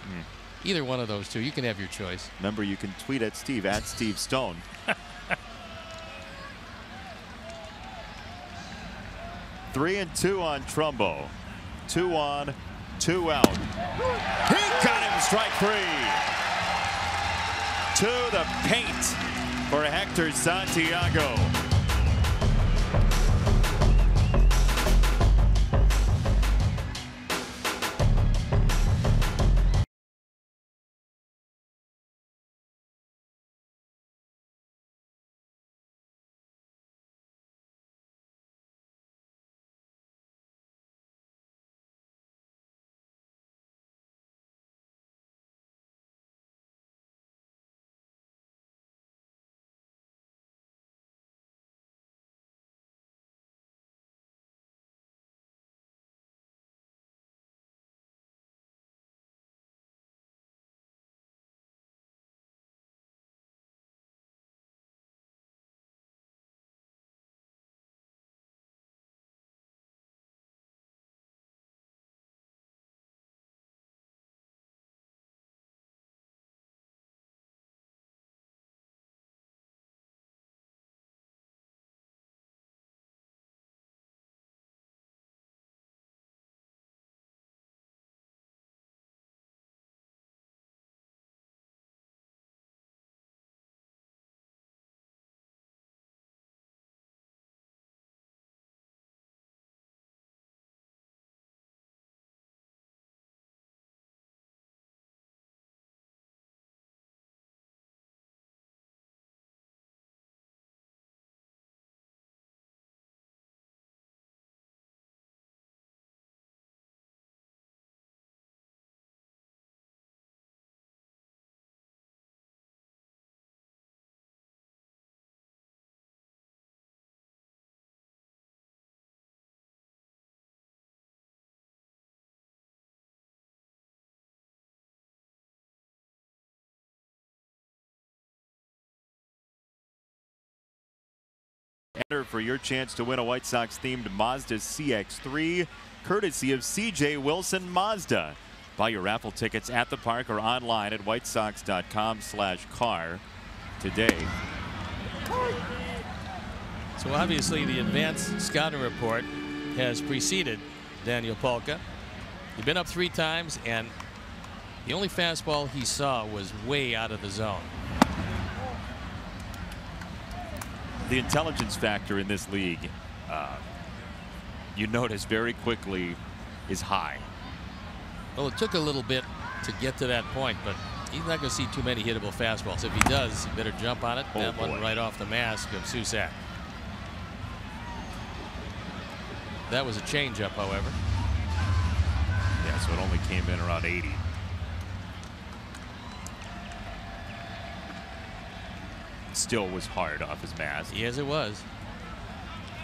Either one of those two. You can have your choice. Remember, you can tweet at Steve, at Steve Stone. 3 and 2 on Trumbo. 2 on, 2 out. He got him strike 3. To the paint for Hector Santiago. for your chance to win a White Sox-themed Mazda CX-3, courtesy of C.J. Wilson Mazda. Buy your raffle tickets at the park or online at whitesox.com/car today. So obviously the advanced scouting report has preceded Daniel Palka. He's been up 3 times, and the only fastball he saw was way out of the zone. The intelligence factor in this league, you notice very quickly, is high. Well, it took a little bit to get to that point, but he's not going to see too many hittable fastballs. If he does, he better jump on it. Oh, that boy. one right off the mask of Susak. That was a changeup, however. Yeah, so it only came in around 80. Still was hard off his mask. Yes, it was.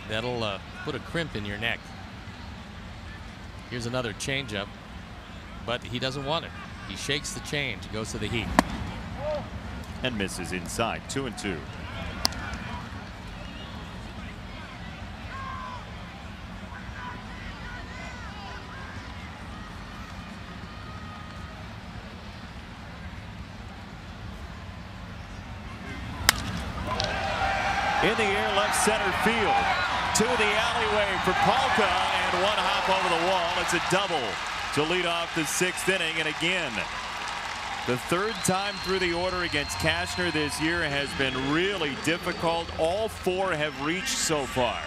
That'll put a crimp in your neck. Here's another changeup, but he doesn't want it. He shakes the change, goes to the heat. And misses inside, 2-2. In the air, left center field. To the alleyway for Palka, and one hop over the wall. It's a double to lead off the 6th inning. And again, the 3rd time through the order against Cashner this year has been really difficult. All 4 have reached so far.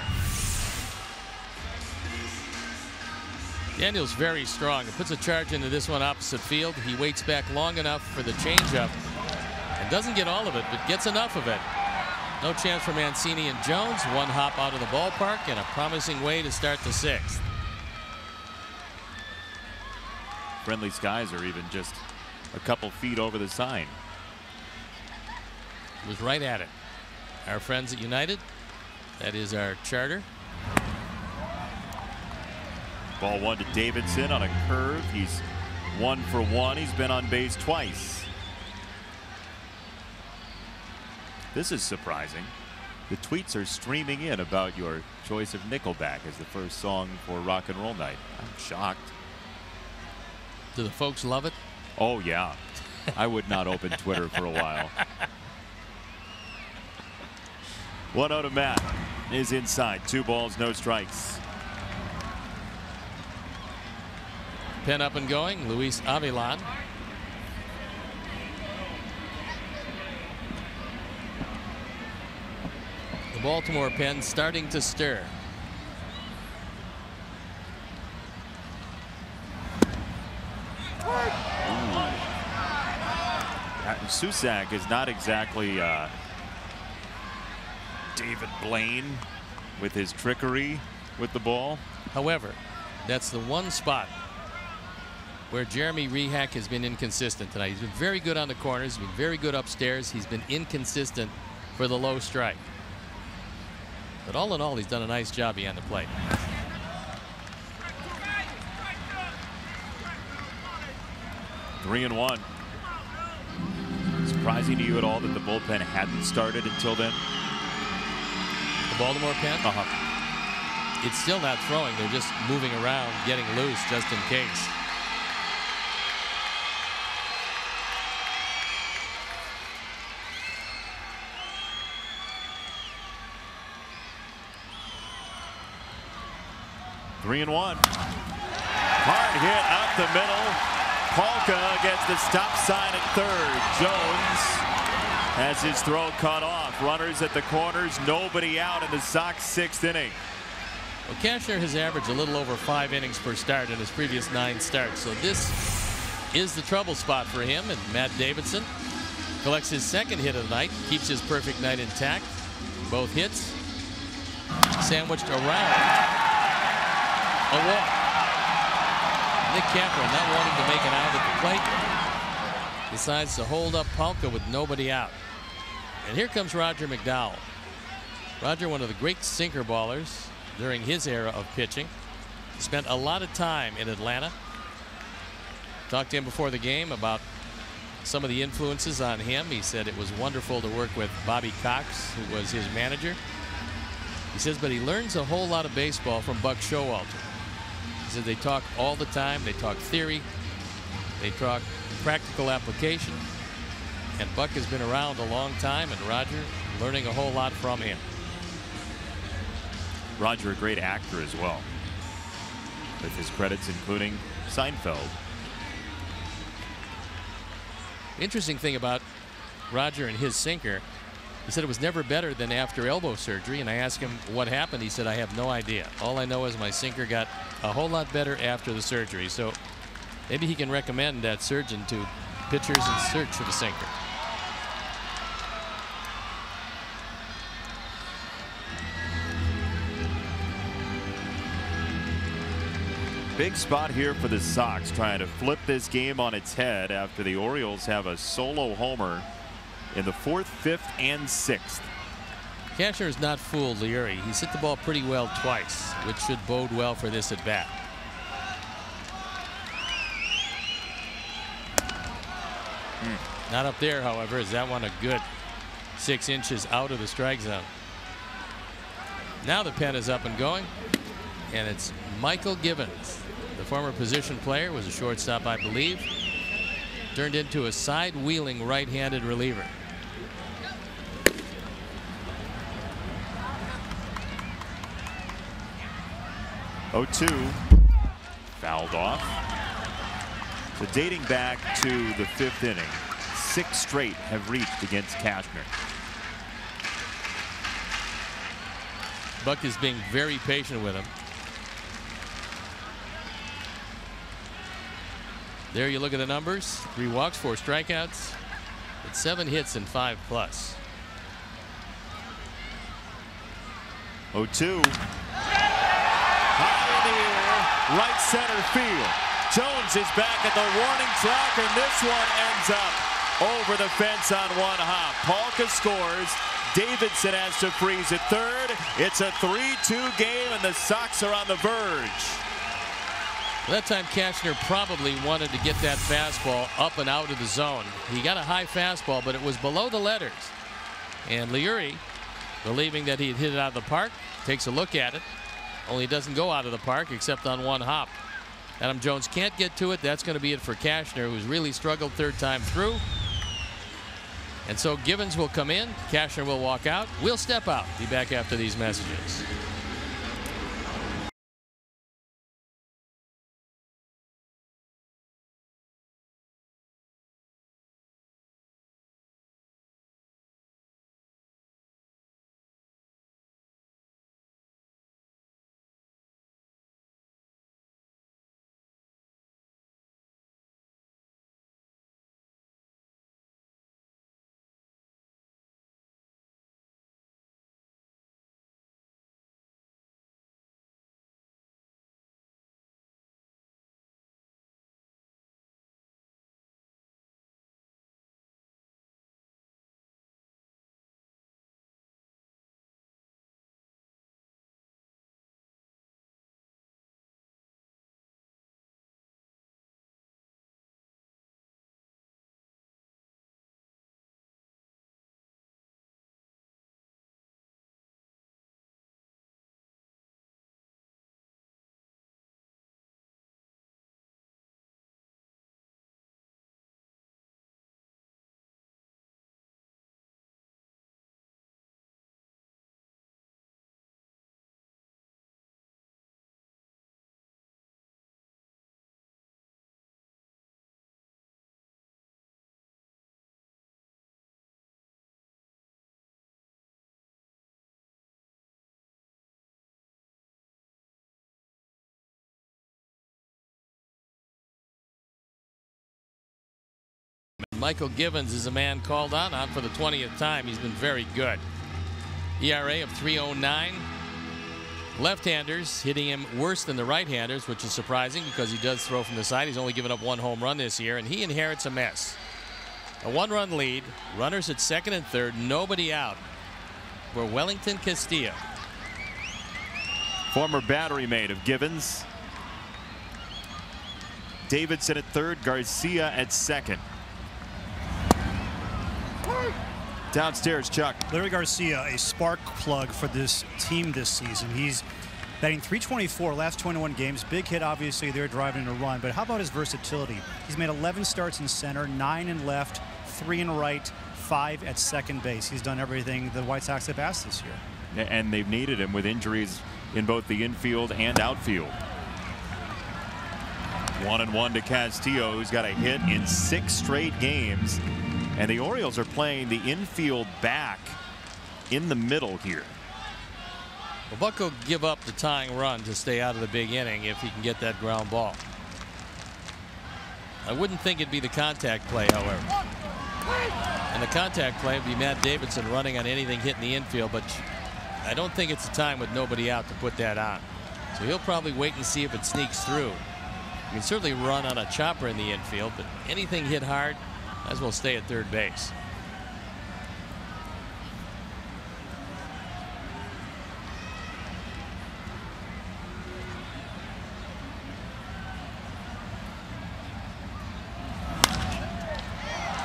Daniel's very strong. He puts a charge into this one opposite field. He waits back long enough for the changeup and doesn't get all of it, but gets enough of it. No chance for Mancini and Jones. One hop out of the ballpark and a promising way to start the 6th. Friendly skies are even just a couple feet over the sign. He was right at it. Our friends at United, that is our charter. Ball 1 to Davidson on a curve. He's 1 for 1. He's been on base twice. This is surprising. The tweets are streaming in about your choice of Nickelback as the first song for Rock and Roll Night. I'm shocked. Do the folks love it? Oh, yeah. I would not open Twitter for a while. 1-0 to Matt is inside. 2 balls, no strikes. Pen up and going. Luis Avilan. The Baltimore pen starting to stir. Susak is not exactly David Blaine with his trickery with the ball. However, that's the one spot where Jeremy Rehak has been inconsistent tonight. He's been very good on the corners. He's been very good upstairs. He's been inconsistent for the low strike. But all in all, he's done a nice job behind the plate. Three and 1. Surprising to you at all that the bullpen hadn't started until then? The Baltimore pen? It's still not throwing. They're just moving around, getting loose just in case. Three and 1. Hard hit up the middle. Palka gets the stop sign at third. Jones has his throw cut off. Runners at the corners. Nobody out in the Sox 6th inning. Well, Cashner has averaged a little over 5 innings per start in his previous 9 starts. So this is the trouble spot for him. And Matt Davidson collects his 2nd hit of the night. Keeps his perfect night intact. Both hits sandwiched around a walk. Nick Kaplan, not wanting to make it out at the plate, decides to hold up Palka with nobody out. And here comes Roger McDowell. Roger, one of the great sinker ballers during his era of pitching. Spent a lot of time in Atlanta. Talked to him before the game about some of the influences on him. He said it was wonderful to work with Bobby Cox, who was his manager. He says, but he learns a whole lot of baseball from Buck Showalter. He says they talk all the time. They talk theory. They talk practical application. And Buck has been around a long time, and Roger learning a whole lot from him. Roger, a great actor as well, with his credits including Seinfeld. Interesting thing about Roger and his sinker, he said it was never better than after elbow surgery, and I asked him what happened. He said, I have no idea. All I know is my sinker got a whole lot better after the surgery. So maybe he can recommend that surgeon to pitchers in search of a sinker. Big spot here for the Sox, trying to flip this game on its head after the Orioles have a solo homer in the 4th, 5th, and 6th. Cashner has not fooled Leury. He's hit the ball pretty well twice, which should bode well for this at bat. Not up there, however, is that one a good 6 inches out of the strike zone. Now the pen is up and going, and it's Michael Givens, the former position player, was a shortstop, I believe, turned into a side-wheeling right-handed reliever. Oh, 2 fouled off. So dating back to the 5th inning, 6 straight have reached against Cashner. Buck is being very patient with him. There you look at the numbers. 3 walks, 4 strikeouts. It's 7 hits and 5+. 0-2. High in the air, right center field. Jones is back at the warning track, and this one ends up over the fence on 1 hop. Palka scores. Davidson has to freeze at 3rd. It's a 3-2 game, and the Sox are on the verge. That time Cashner probably wanted to get that fastball up and out of the zone. He got a high fastball, but it was below the letters. And Leury, believing that he had hit it out of the park, takes a look at it. Only doesn't go out of the park except on 1 hop. Adam Jones can't get to it. That's going to be it for Cashner, who's really struggled 3rd time through. And so Givens will come in. Cashner will walk out. We'll step out. Be back after these messages. Michael Givens is a man called on for the 20th time. He's been very good. ERA of 3.09. Left-handers hitting him worse than the right-handers, which is surprising because he does throw from the side. He's only given up 1 home run this year, and he inherits a mess. A 1-run lead, runners at 2nd and 3rd, nobody out for Wellington Castillo. Former battery mate of Givens. Davidson at 3rd, Garcia at 2nd. Downstairs, Chuck. Larry Garcia, a spark plug for this team this season. He's batting .324 last 21 games. Big hit, obviously, they're driving a run. But how about his versatility? He's made 11 starts in center, 9 in left, 3 in right, 5 at second base. He's done everything the White Sox have asked this year. And they've needed him with injuries in both the infield and outfield. 1-1 to Castillo, who's got a hit in 6 straight games. And the Orioles are playing the infield back in the middle here. Well, Buck will give up the tying run to stay out of the big inning if he can get that ground ball. I wouldn't think it'd be the contact play, however. And the contact play would be Matt Davidson running on anything hitting the infield, but I don't think it's a time with nobody out to put that on. So he'll probably wait and see if it sneaks through. You can certainly run on a chopper in the infield, but anything hit hard, might as well stay at third base.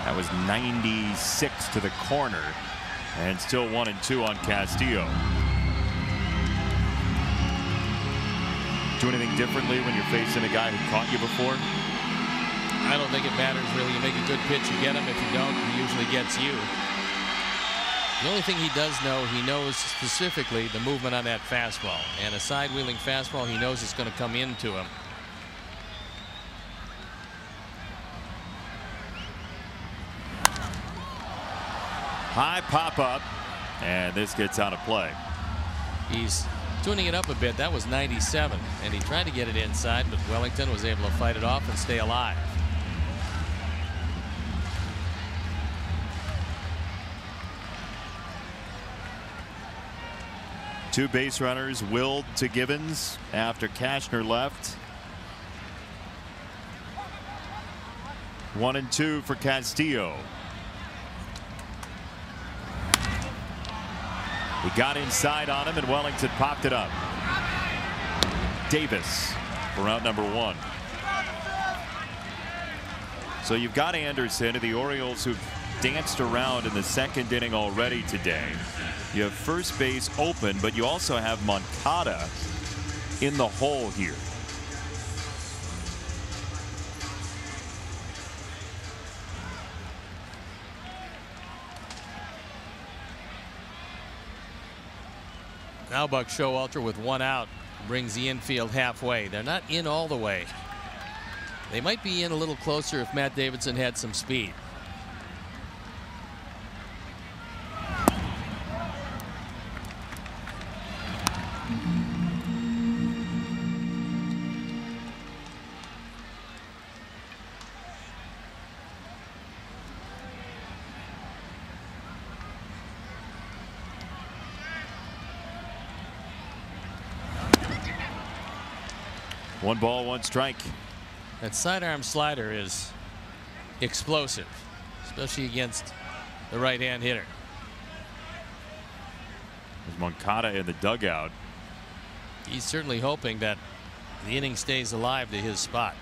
That was 96 to the corner, and still 1-2 on Castillo. Do anything differently when you're facing a guy who caught you before? I don't think it matters really. You make a good pitch, you get him. If you don't, he usually gets you. The only thing he does know, he knows specifically the movement on that fastball. And a side-wheeling fastball, he knows it's going to come into him. High pop-up, and this gets out of play. He's tuning it up a bit. That was 97, and he tried to get it inside, but Wellington was able to fight it off and stay alive. Two base runners willed to Gibbons after Cashner left. 1-2 for Castillo. He got inside on him, and Wellington popped it up. Davis for out number 1. So you've got Anderson and the Orioles who've danced around in the second inning already today. You have first base open, but you also have Moncada in the hole here. Now Buck Showalter with 1 out brings the infield halfway. They're not in all the way. They might be in a little closer if Matt Davidson had some speed. One ball, one strike. That sidearm slider is explosive, especially against the right-hand hitter. There's Moncada in the dugout. He's certainly hoping that the inning stays alive to his spot.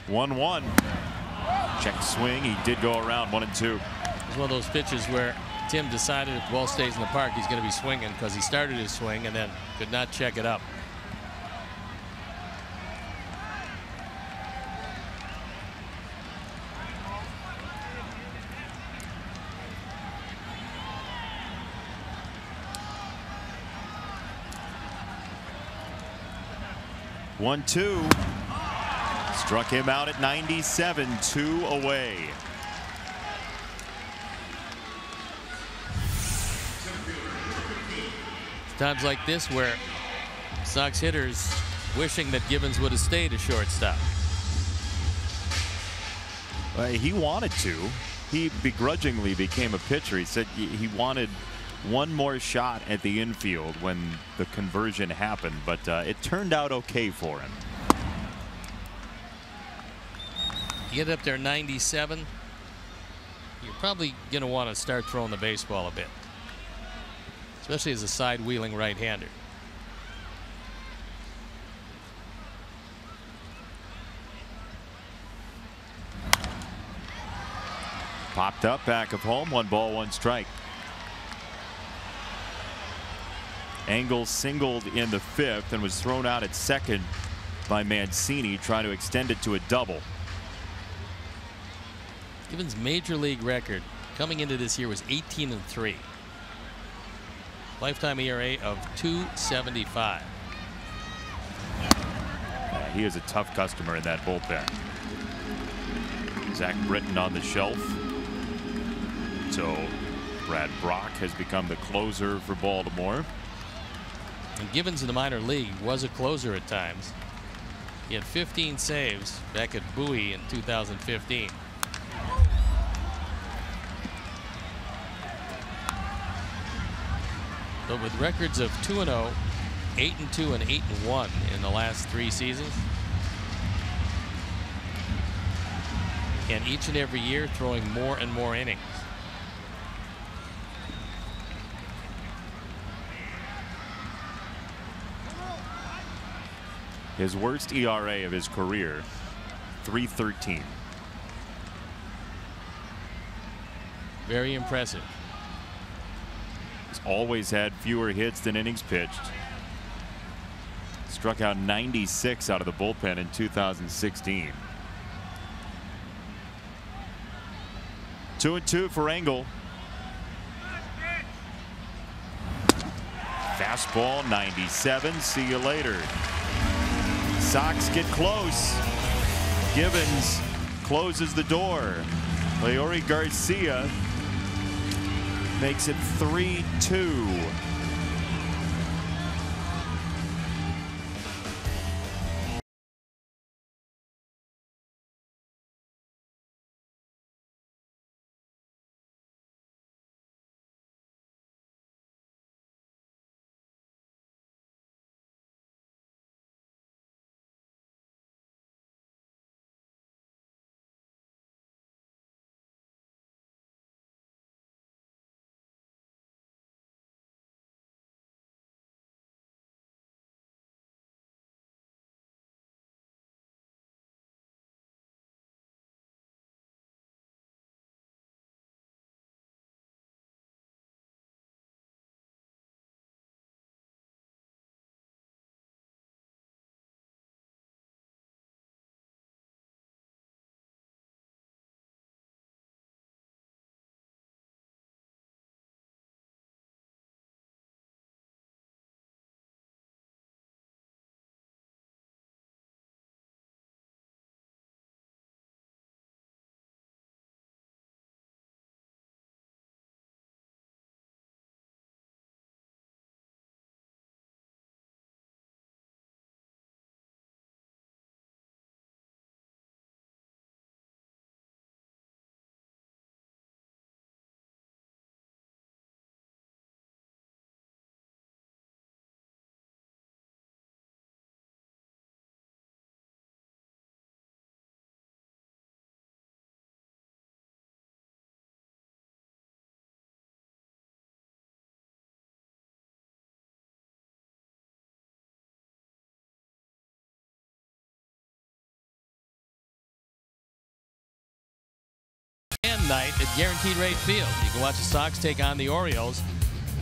One. Check swing. He did go around 1-2. It's one of those pitches where Tim decided if the ball stays in the park, he's going to be swinging because he started his swing and then could not check it up. One-two. Struck him out at 97, 2 away. Times like this where Sox hitters wishing that Gibbons would have stayed a shortstop. He wanted to. He begrudgingly became a pitcher. He said he wanted one more shot at the infield when the conversion happened, but it turned out okay for him. You get up there 97, you're probably going to want to start throwing the baseball a bit, especially as a side-wheeling right-hander. Popped up back of home. 1 ball, 1 strike. Engel singled in the 5th and was thrown out at second by Mancini, trying to extend it to a double. Gibbons' major league record coming into this year was 18-3. Lifetime ERA of 2.75. He is a tough customer in that bullpen. Zach Britton on the shelf. So Brad Brock has become the closer for Baltimore. And Gibbons in the minor league was a closer at times. He had 15 saves back at Bowie in 2015. But with records of 2-0, 8-2, and 8-1 in the last 3 seasons, and each and every year throwing more and more innings. His worst ERA of his career, 3.13. Very impressive. He's always had fewer hits than innings pitched. Struck out 96 out of the bullpen in 2016. 2-2 for Engel. Fastball 97. See you later. Sox get close. Gibbons closes the door. Leori Garcia makes it 3-2. Night at Guaranteed Rate Field. You can watch the Sox take on the Orioles.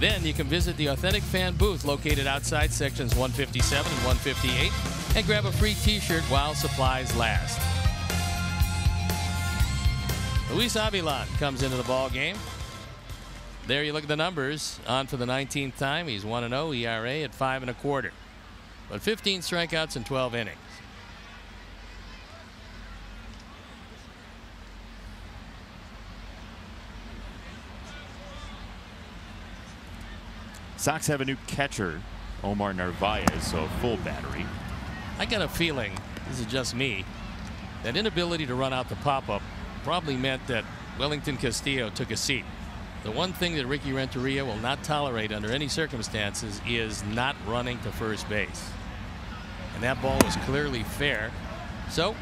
Then you can visit the Authentic Fan booth located outside sections 157 and 158 and grab a free t-shirt while supplies last. Luis Avilan comes into the ball game. There you look at the numbers. On for the 19th time. He's 1-0, ERA at 5.25. But 15 strikeouts in 12 innings. Sox have a new catcher, Omar Narvaez, so full battery. I got a feeling, this is just me, that inability to run out the pop-up probably meant that Wellington Castillo took a seat. The one thing that Ricky Renteria will not tolerate under any circumstances is not running to first base. And that ball was clearly fair. So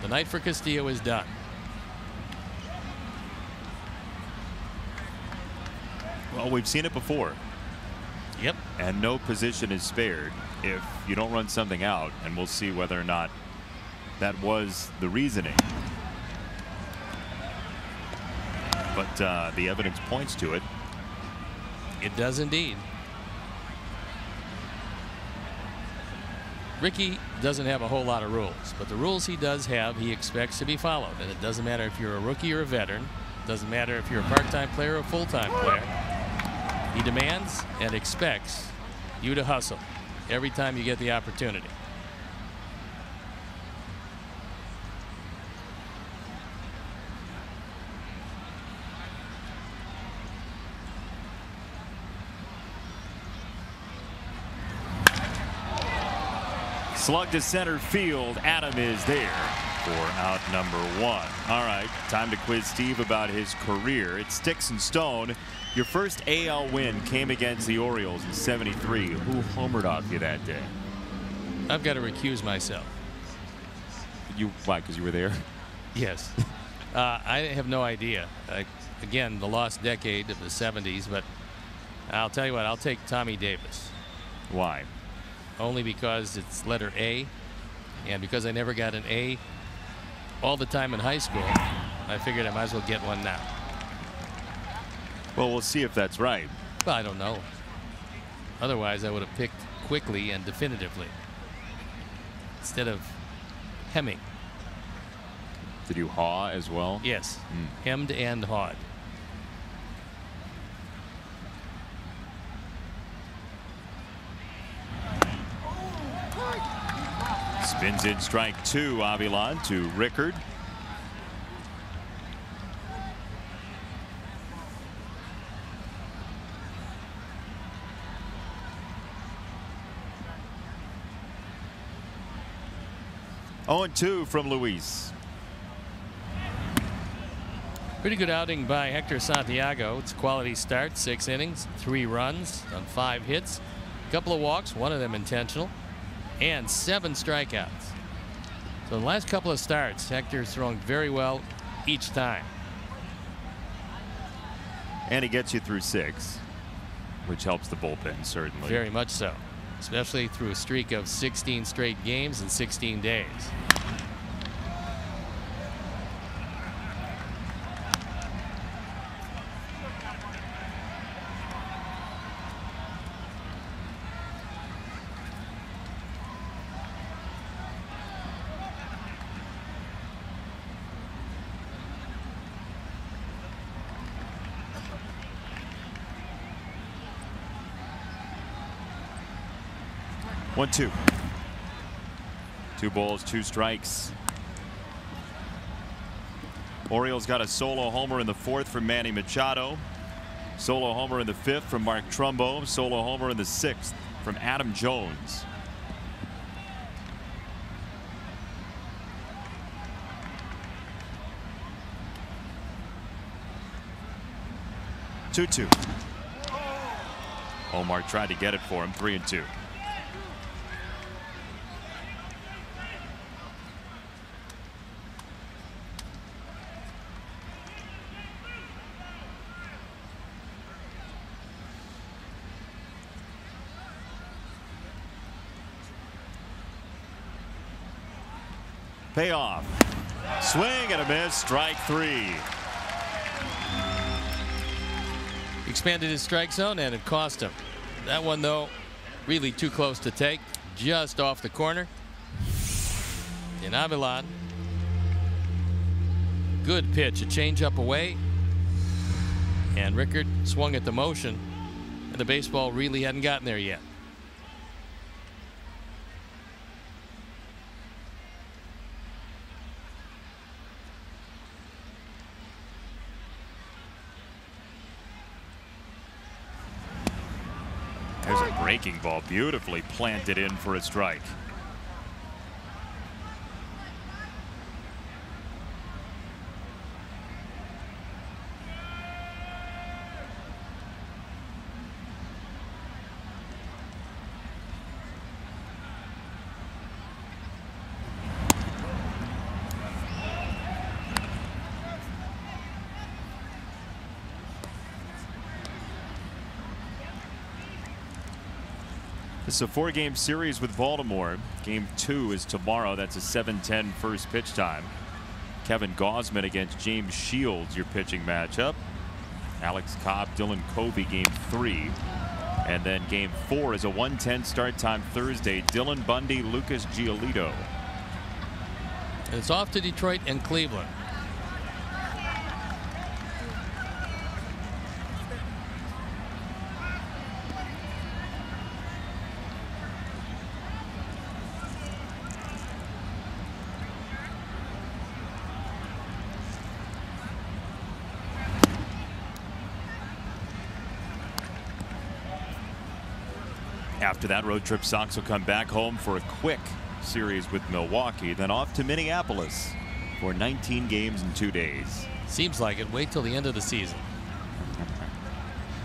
the night for Castillo is done. Well, we've seen it before. Yep. And no position is spared if you don't run something out, and we'll see whether or not that was the reasoning. but the evidence points to it. It does indeed. Ricky doesn't have a whole lot of rules, but the rules he does have, he expects to be followed. And it doesn't matter if you're a rookie or a veteran. It doesn't matter if you're a part-time player or a full-time player. He demands and expects you to hustle every time you get the opportunity. Slug to center field. Adam is there for out number 1. All right, time to quiz Steve about his career. It's sticks and stone. Your first AL win came against the Orioles in '73. Who homered off you that day? I've got to recuse myself. Why? Because you were there? Yes. I have no idea. Again, the lost decade of the '70s, but I'll tell you what, I'll take Tommy Davis. Why? Only because it's letter A, and because I never got an A all the time in high school, I figured I might as well get one now. Well, we'll see if that's right. Well, I don't know. Otherwise, I would have picked quickly and definitively instead of hemming. Did you haw as well? Yes, hemmed and hawed. Spins in strike 2. Avilan to Rickard. Oh, 2 from Luis. Pretty good outing by Hector Santiago. It's a quality start, 6 innings, 3 runs on 5 hits, a couple of walks, one of them intentional, and 7 strikeouts. So the last couple of starts, Hector's throwing very well each time. And he gets you through 6, which helps the bullpen, certainly. Very much so, especially through a streak of 16 straight games in 16 days. One, 2. 2 balls, 2 strikes. Orioles got a solo homer in the 4th from Manny Machado. Solo homer in the 5th from Mark Trumbo. Solo homer in the 6th from Adam Jones. Two. Omar tried to get it for him. 3-2. Payoff. Swing and a miss. Strike 3. Expanded his strike zone and it cost him. That one, though, really too close to take. Just off the corner. In Avilan. Good pitch. A changeup away. And Rickard swung at the motion. And the baseball really hadn't gotten there yet. There's a breaking ball, beautifully planted in for a strike. It's a 4-game series with Baltimore. Game 2 is tomorrow. That's a 7:10 first pitch time. Kevin Gausman against James Shields, your pitching matchup. Alex Cobb, Dylan Covey, game 3. And then game 4 is a 1:10 start time Thursday. Dylan Bundy, Lucas Giolito. And it's off to Detroit and Cleveland. After that road trip, Sox will come back home for a quick series with Milwaukee, then off to Minneapolis for 19 games in 2 days. Seems like it. Wait till the end of the season,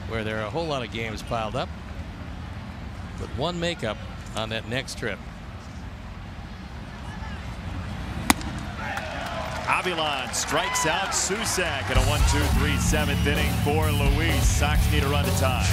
where there are a whole lot of games piled up, with one makeup on that next trip. Avilan strikes out Susak in a 1-2-3 7th inning for Luis. Sox need a run to tie.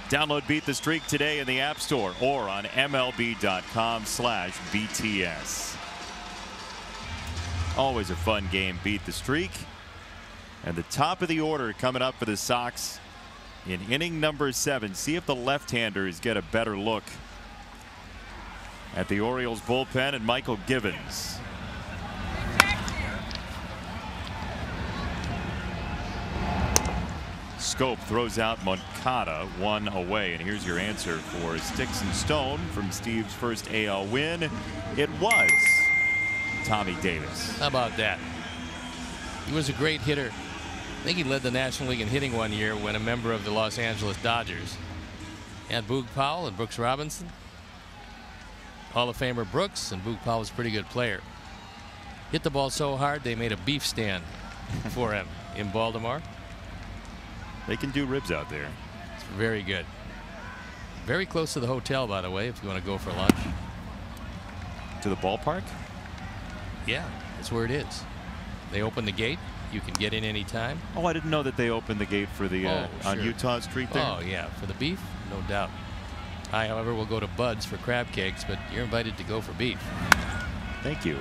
Download Beat the Streak today in the App Store or on MLB.com/BTS. Always a fun game, Beat the Streak. And the top of the order coming up for the Sox in inning number 7. See if the left-handers get a better look at the Orioles bullpen and Michael Givens. Scope throws out Moncada, 1 away. And here's your answer for Sticks and Stone from Steve's first AL win. It was Tommy Davis. How about that? He was a great hitter. I think he led the National League in hitting one year when a member of the Los Angeles Dodgers. And Boog Powell and Brooks Robinson. Hall of Famer Brooks, and Boog Powell was a pretty good player. Hit the ball so hard they made a beef stand for him in Baltimore. They can do ribs out there. It's very good. Very close to the hotel, by the way, if you want to go for lunch. To the ballpark? Yeah, that's where it is. They open the gate. You can get in any time. Oh, I didn't know that they opened the gate for the on Utah Street there. Oh, yeah, for the beef, no doubt. I, however, will go to Bud's for crab cakes, but you're invited to go for beef. Thank you.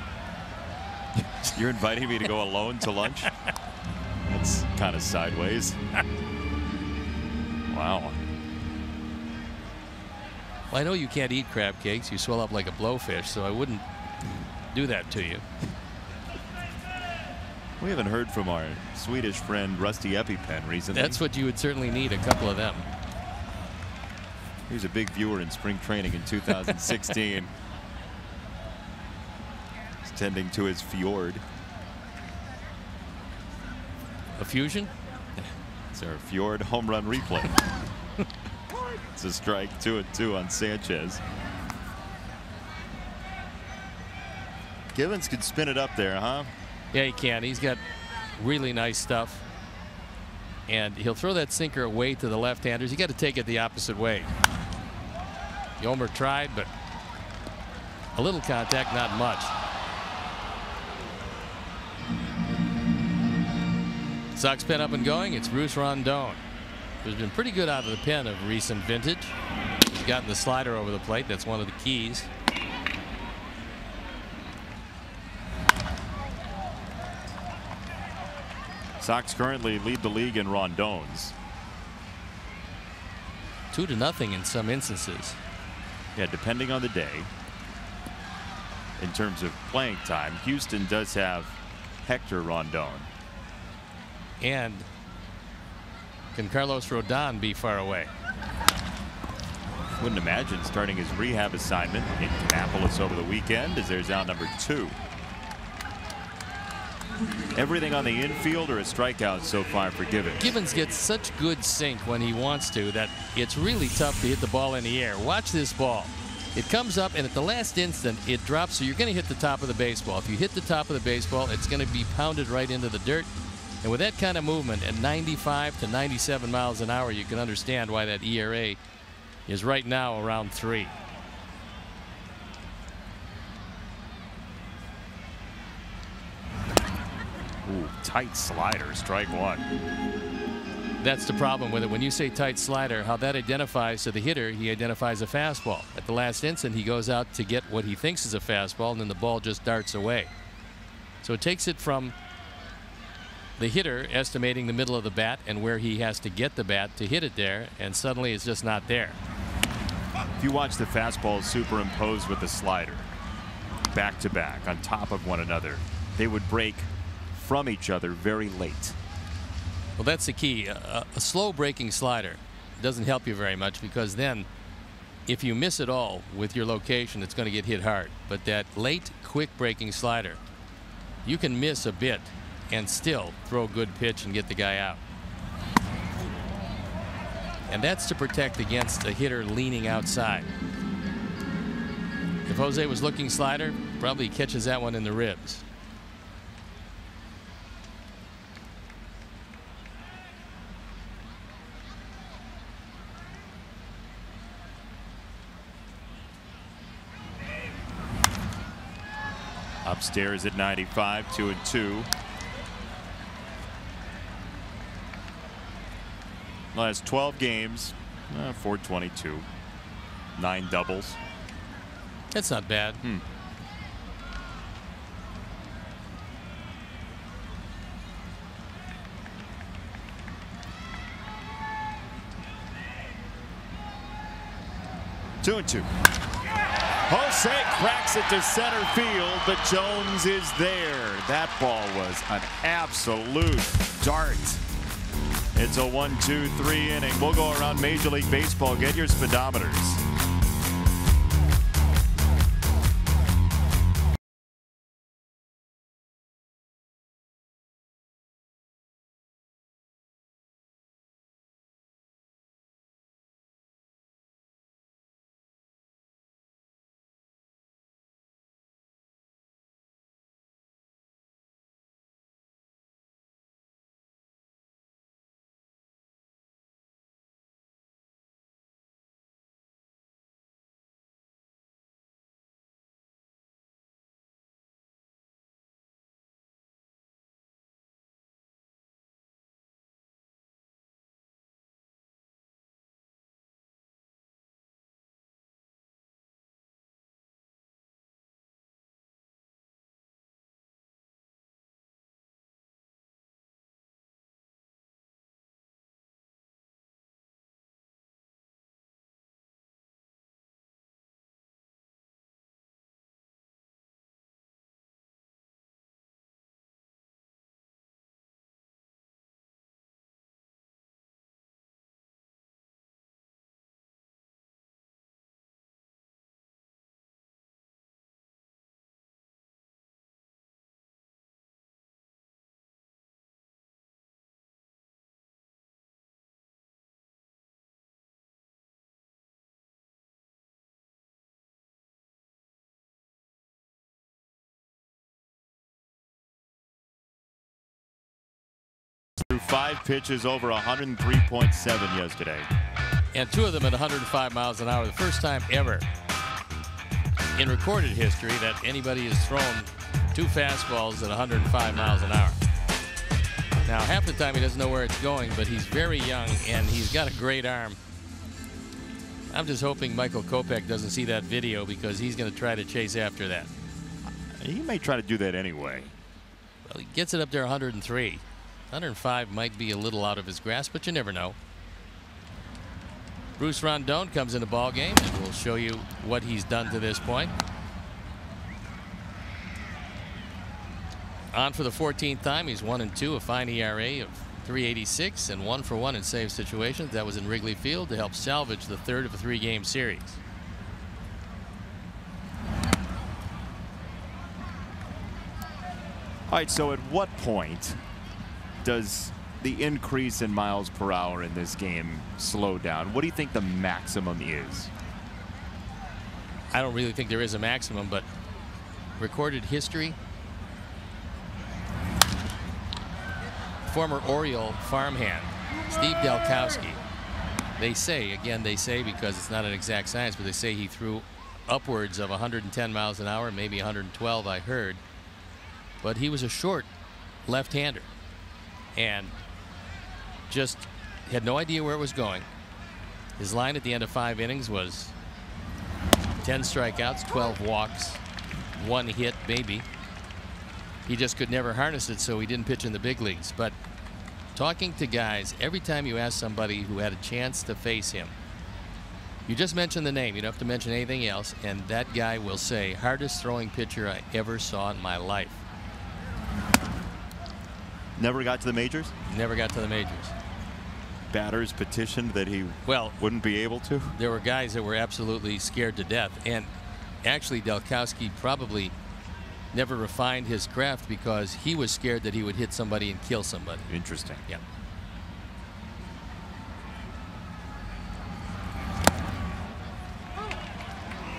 You're inviting me to go alone to lunch? That's kind of sideways. Wow. Well, I know you can't eat crab cakes. You swell up like a blowfish, so I wouldn't do that to you. We haven't heard from our Swedish friend Rusty EpiPen recently. That's what you would certainly need, a couple of them. He was a big viewer in spring training in 2016. He's tending to his fjord. A fusion? It's our Fjord home run replay. It's a strike, 2-2 on Sanchez. Givens could spin it up there, huh? Yeah, he can. He's got really nice stuff. And he'll throw that sinker away to the left-handers. You got to take it the opposite way. Yomer tried, but a little contact, not much. Sox pen up and going. It's Bruce Rondon, who's been pretty good out of the pen of recent vintage. He's gotten the slider over the plate. That's one of the keys. Sox currently lead the league in Rondons. 2-0 in some instances. Yeah, depending on the day. In terms of playing time, Houston does have Hector Rondon. And can Carlos Rodon be far away? Wouldn't imagine starting his rehab assignment in Kannapolis over the weekend as there's out number 2. Everything on the infield or a strikeout so far for Givens. Givens gets such good sink when he wants to that it's really tough to hit the ball in the air. Watch this ball. It comes up and at the last instant it drops, so you're going to hit the top of the baseball. If you hit the top of the baseball, it's going to be pounded right into the dirt. And with that kind of movement at 95 to 97 miles an hour, you can understand why that ERA is right now around 3. Ooh, tight slider, strike 1. That's the problem with it. When you say tight slider, how that identifies to the hitter, he identifies a fastball. At the last instant, he goes out to get what he thinks is a fastball, and then the ball just darts away. So it takes it from the hitter estimating the middle of the bat and where he has to get the bat to hit it there, and suddenly it's just not there. If you watch the fastballs superimposed with the slider back to back on top of one another, they would break from each other very late. Well, that's the key. A slow breaking slider doesn't help you very much, because then if you miss it all with your location, it's going to get hit hard. But that late quick breaking slider, you can miss a bit and still throw a good pitch and get the guy out. And that's to protect against a hitter leaning outside. If Jose was looking slider, probably catches that one in the ribs. Upstairs at 95, 2-2. Last 12 games, 422, 9 doubles. That's not bad. 2-2. Jose cracks it to center field, but Jones is there. That ball was an absolute dart. It's a 1-2-3 inning. We'll go around Major League Baseball. Get your speedometers. 5 pitches over 103.7 yesterday. And 2 of them at 105 miles an hour. The first time ever in recorded history that anybody has thrown 2 fastballs at 105 miles an hour. Now, half the time he doesn't know where it's going, but he's very young and he's got a great arm. I'm just hoping Michael Kopech doesn't see that video, because he's going to try to chase after that. He may try to do that anyway. Well, he gets it up there 103. 105 might be a little out of his grasp, but you never know. Bruce Rondon comes in the ball game, and we'll show you what he's done to this point. On for the 14th time. He's 1-2, a fine ERA of .386, and 1-for-1 in save situations. That was in Wrigley Field to help salvage the 3rd of a 3-game series. All right, so at what point does the increase in miles per hour in this game slow down? What do you think the maximum is? I don't really think there is a maximum, but recorded history. Former Oriole farmhand Steve Delkowski. They say, again, they say because it's not an exact science, but they say he threw upwards of 110 miles an hour, maybe 112, I heard. But he was a short left-hander and just had no idea where it was going. His line at the end of 5 innings was 10 strikeouts, 12 walks, 1 hit, maybe. He just could never harness it, so he didn't pitch in the big leagues. But talking to guys, every time you ask somebody who had a chance to face him, you just mention the name. You don't have to mention anything else, and that guy will say, hardest throwing pitcher I ever saw in my life. Never got to the majors? Never got to the majors. Batters petitioned that he wouldn't be able to? There were guys that were absolutely scared to death. And actually, Delkowski probably never refined his craft because he was scared that he would hit somebody and kill somebody. Interesting. Yeah.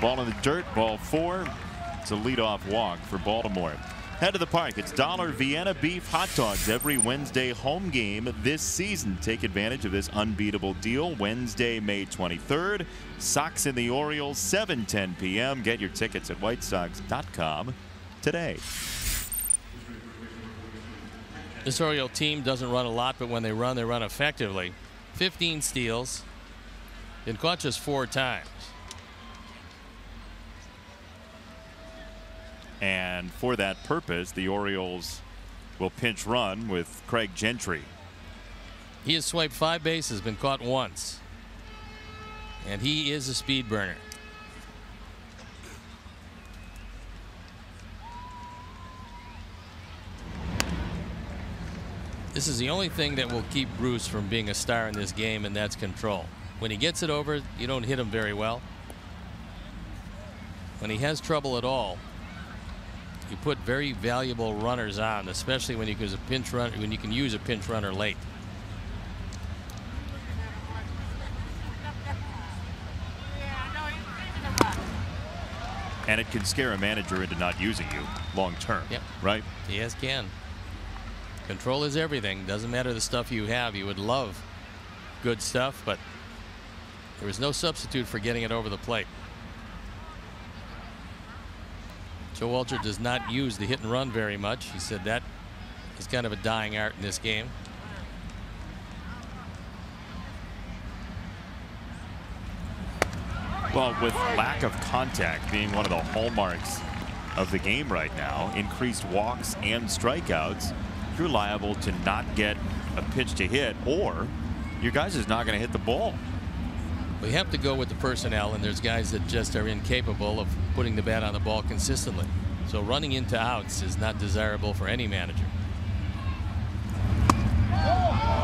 Ball in the dirt, ball 4. It's a leadoff walk for Baltimore. Head to the park. It's $1 Vienna beef hot dogs every Wednesday home game this season. Take advantage of this unbeatable deal. Wednesday, May 23rd. Sox and the Orioles, 7:10 p.m. Get your tickets at whitesox.com today. This Oriole team doesn't run a lot, but when they run effectively. 15 steals. Been caught just 4 times. And for that purpose, the Orioles will pinch run with Craig Gentry. He has swiped 5 bases, been caught once. And he is a speed burner. This is the only thing that will keep Bruce from being a star in this game, and that's control. When he gets it over, you don't hit him very well. When he has trouble at all, you put very valuable runners on, especially when you can use a pinch runner late. And it can scare a manager into not using you long term. Yep. Right? Yes, can. Control is everything. Doesn't matter the stuff you have. You would love good stuff, but there is no substitute for getting it over the plate. Joe Walter does not use the hit and run very much. He said that is kind of a dying art in this game. Well, with lack of contact being one of the hallmarks of the game right now, increased walks and strikeouts, you're liable to not get a pitch to hit, or your guy's just not going to hit the ball. We have to go with the personnel, and there's guys that just are incapable of putting the bat on the ball consistently. So running into outs is not desirable for any manager.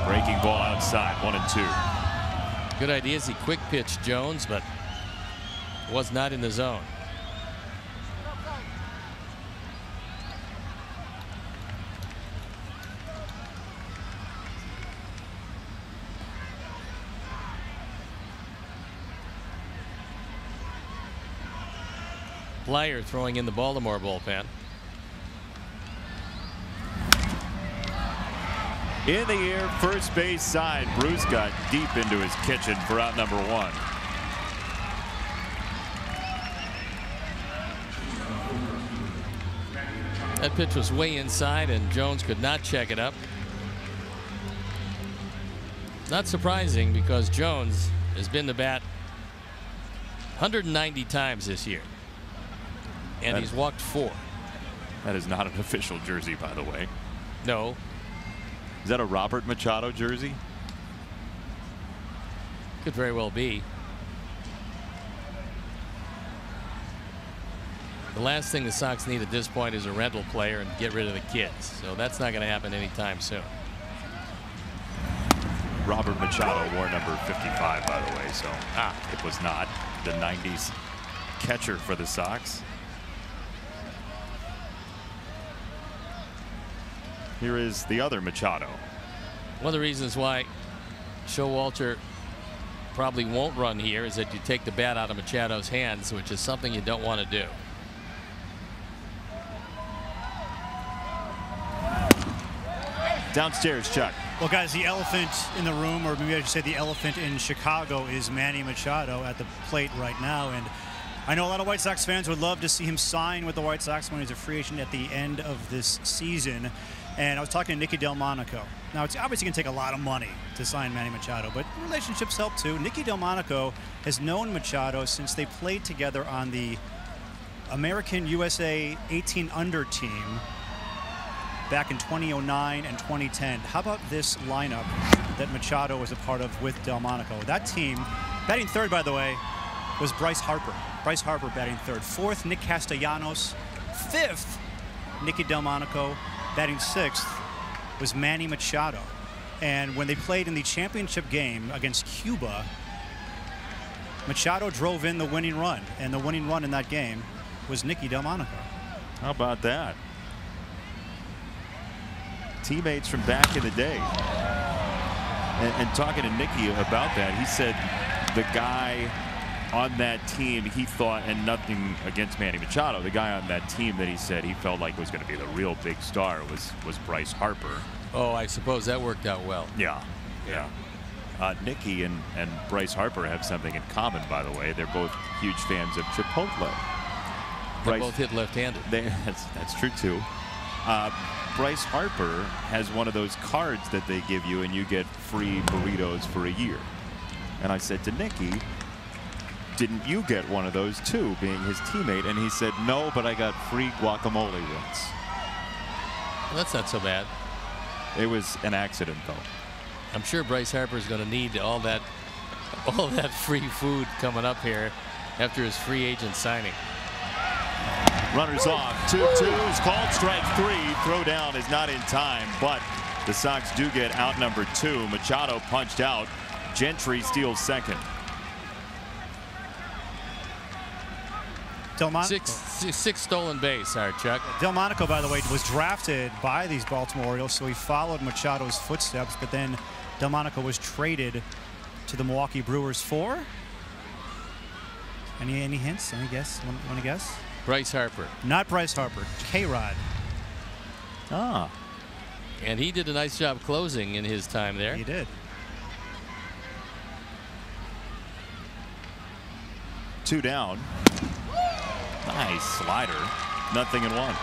Breaking ball outside, 1-2. Good idea as he quick pitched Jones, but was not in the zone. Plyer throwing in the Baltimore bullpen. In the air, first base side. Bruce got deep into his kitchen for out number 1. That pitch was way inside, and Jones could not check it up. Not surprising, because Jones has been to bat 190 times this year, and he's walked 4. That is not an official jersey, by the way. No. Is that a Robert Machado jersey? Could very well be. The last thing the Sox need at this point is a rental player and get rid of the kids. So that's not going to happen anytime soon. Robert Machado wore number 55, by the way, so it was not the 90s catcher for the Sox. Here is the other Machado. One of the reasons why Showalter probably won't run here is that you take the bat out of Machado's hands, which is something you don't want to do. Downstairs, Chuck. Well, guys, the elephant in the room, or maybe I should say the elephant in Chicago, is Manny Machado at the plate right now. And I know a lot of White Sox fans would love to see him sign with the White Sox when he's a free agent at the end of this season. And I was talking to Nicky Delmonico. Now, it's obviously going to take a lot of money to sign Manny Machado, but relationships help too. Nicky Delmonico has known Machado since they played together on the American USA 18 under team back in 2009 and 2010. How about this lineup that Machado was a part of with Delmonico? That team, batting third, by the way, was Bryce Harper. Bryce Harper batting third. Fourth, Nick Castellanos. Fifth, Nicky Delmonico. Batting sixth was Manny Machado. And when they played in the championship game against Cuba, Machado drove in the winning run. And the winning run in that game was Nicky Delmonico. How about that? Teammates from back in the day. And talking to Nicky about that, he said the guy on that team he thought, and nothing against Manny Machado, the guy on that team that he said he felt like was going to be the real big star was Bryce Harper. Oh, I suppose that worked out well. Yeah. Nicky and Bryce Harper have something in common, by the way. They're both huge fans of Chipotle. They both hit left-handed. That's true too. Bryce Harper has one of those cards that they give you and you get free burritos for a year. And I said to Nicky, didn't you get one of those too, being his teammate? And he said, no, but I got free guacamole once. Well, that's not so bad. It was an accident, though. I'm sure Bryce Harper is going to need all that free food coming up here after his free agent signing. Runners off. 2-2 is called. Strike 3. Throw down is not in time, but the Sox do get out number 2. Machado punched out. Gentry steals second. Delmonico. Six stolen base, Chuck. Delmonico, by the way, was drafted by these Baltimore Orioles, so he followed Machado's footsteps, but then Delmonico was traded to the Milwaukee Brewers for? Any hints? Any guess? Want to guess? Bryce Harper. Not Bryce Harper. K-Rod. Ah. And he did a nice job closing in his time there. He did. 2 down. Nice slider. 0-1.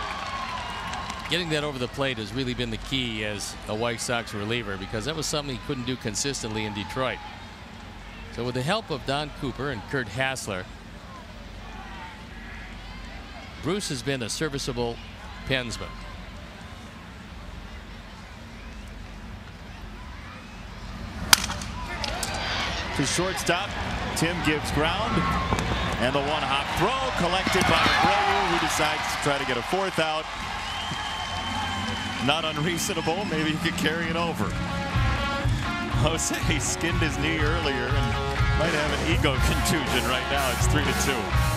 Getting that over the plate has really been the key as a White Sox reliever, because that was something he couldn't do consistently in Detroit. So with the help of Don Cooper and Kurt Hassler, Bruce has been a serviceable pensman. To shortstop, Tim gives ground, and the one-hop throw collected by Abreu, who decides to try to get a 4th out. Not unreasonable. Maybe he could carry it over. Jose skinned his knee earlier and might have an ego contusion right now. It's 3-2.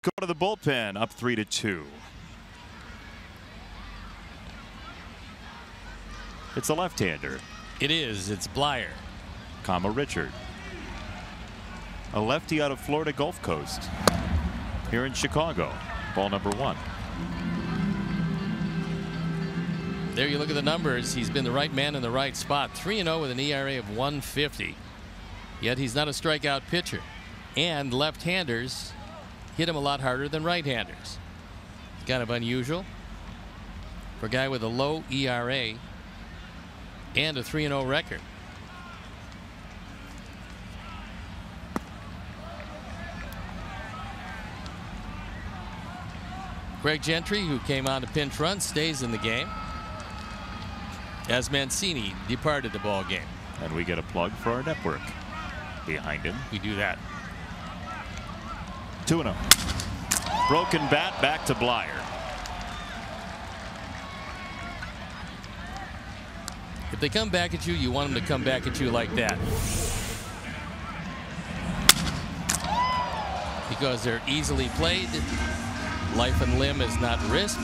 Go to the bullpen, up 3-2. It's a left-hander. It is. It's Blyer. Richard. A lefty out of Florida Gulf Coast. Here in Chicago. Ball number 1. There you look at the numbers. He's been the right man in the right spot. 3-0 with an ERA of 1.50. Yet he's not a strikeout pitcher. And left-handers hit him a lot harder than right-handers. Kind of unusual for a guy with a low ERA and a 3-0 record. Greg Gentry, who came on to pinch run, stays in the game as Mancini departed the ball game. And we get a plug for our network behind him. We do that. 2-0. Broken bat, back to Blyer. If they come back at you, you want them to come back at you like that. Because they're easily played. Life and limb is not risked.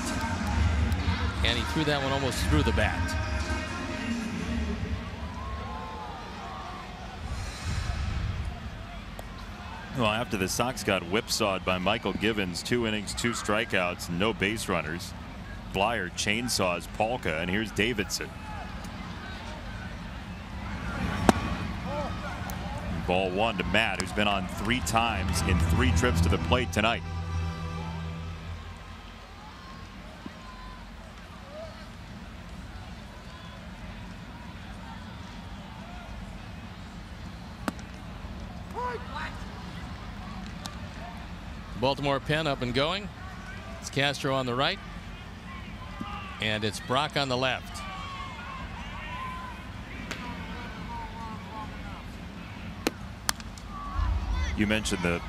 And he threw that one almost through the bat. Well, after the Sox got whipsawed by Michael Givens, 2 innings, 2 strikeouts, no base runners, Blyer chainsaws Polka, and here's Davidson. Ball 1 to Matt, who's been on 3 times in 3 trips to the plate tonight. Baltimore pen up and going. It's Castro on the right. And it's Brock on the left. You mentioned the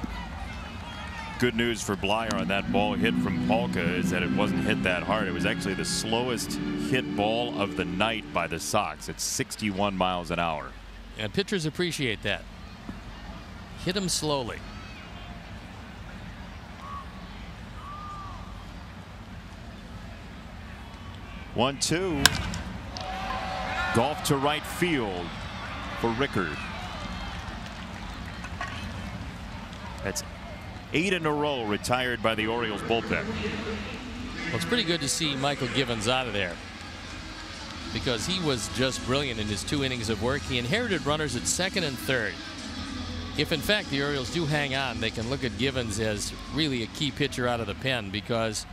good news for Blyer on that ball hit from Polka is that it wasn't hit that hard. It was actually the slowest hit ball of the night by the Sox. It's 61 miles an hour. And pitchers appreciate that. Hit them slowly. One, 2. Golf to right field for Rickard. That's 8 in a row retired by the Orioles bullpen. Well, it's pretty good to see Michael Givens out of there because he was just brilliant in his 2 innings of work. He inherited runners at 2nd and 3rd. If in fact the Orioles do hang on, they can look at Givens as really a key pitcher out of the pen because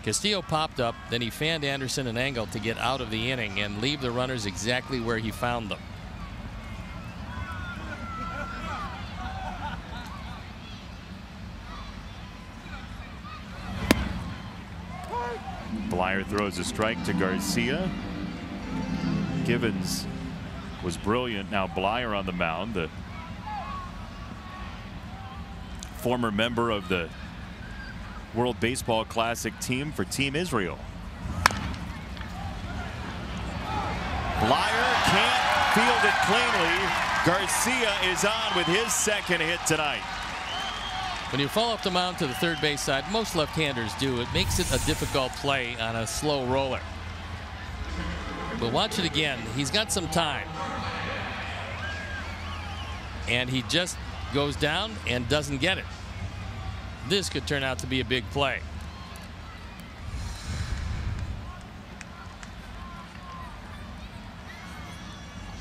Castillo popped up, then he fanned Anderson and Engel to get out of the inning and leave the runners exactly where he found them. Blyer throws a strike to Garcia. Givens was brilliant. Now Blyer on the mound, the former member of the World Baseball Classic team for Team Israel. Blyer can't field it cleanly. Garcia is on with his 2nd hit tonight. When you fall off the mound to the third base side, most left-handers do. It makes it a difficult play on a slow roller. But watch it again. He's got some time. And he just goes down and doesn't get it. This could turn out to be a big play.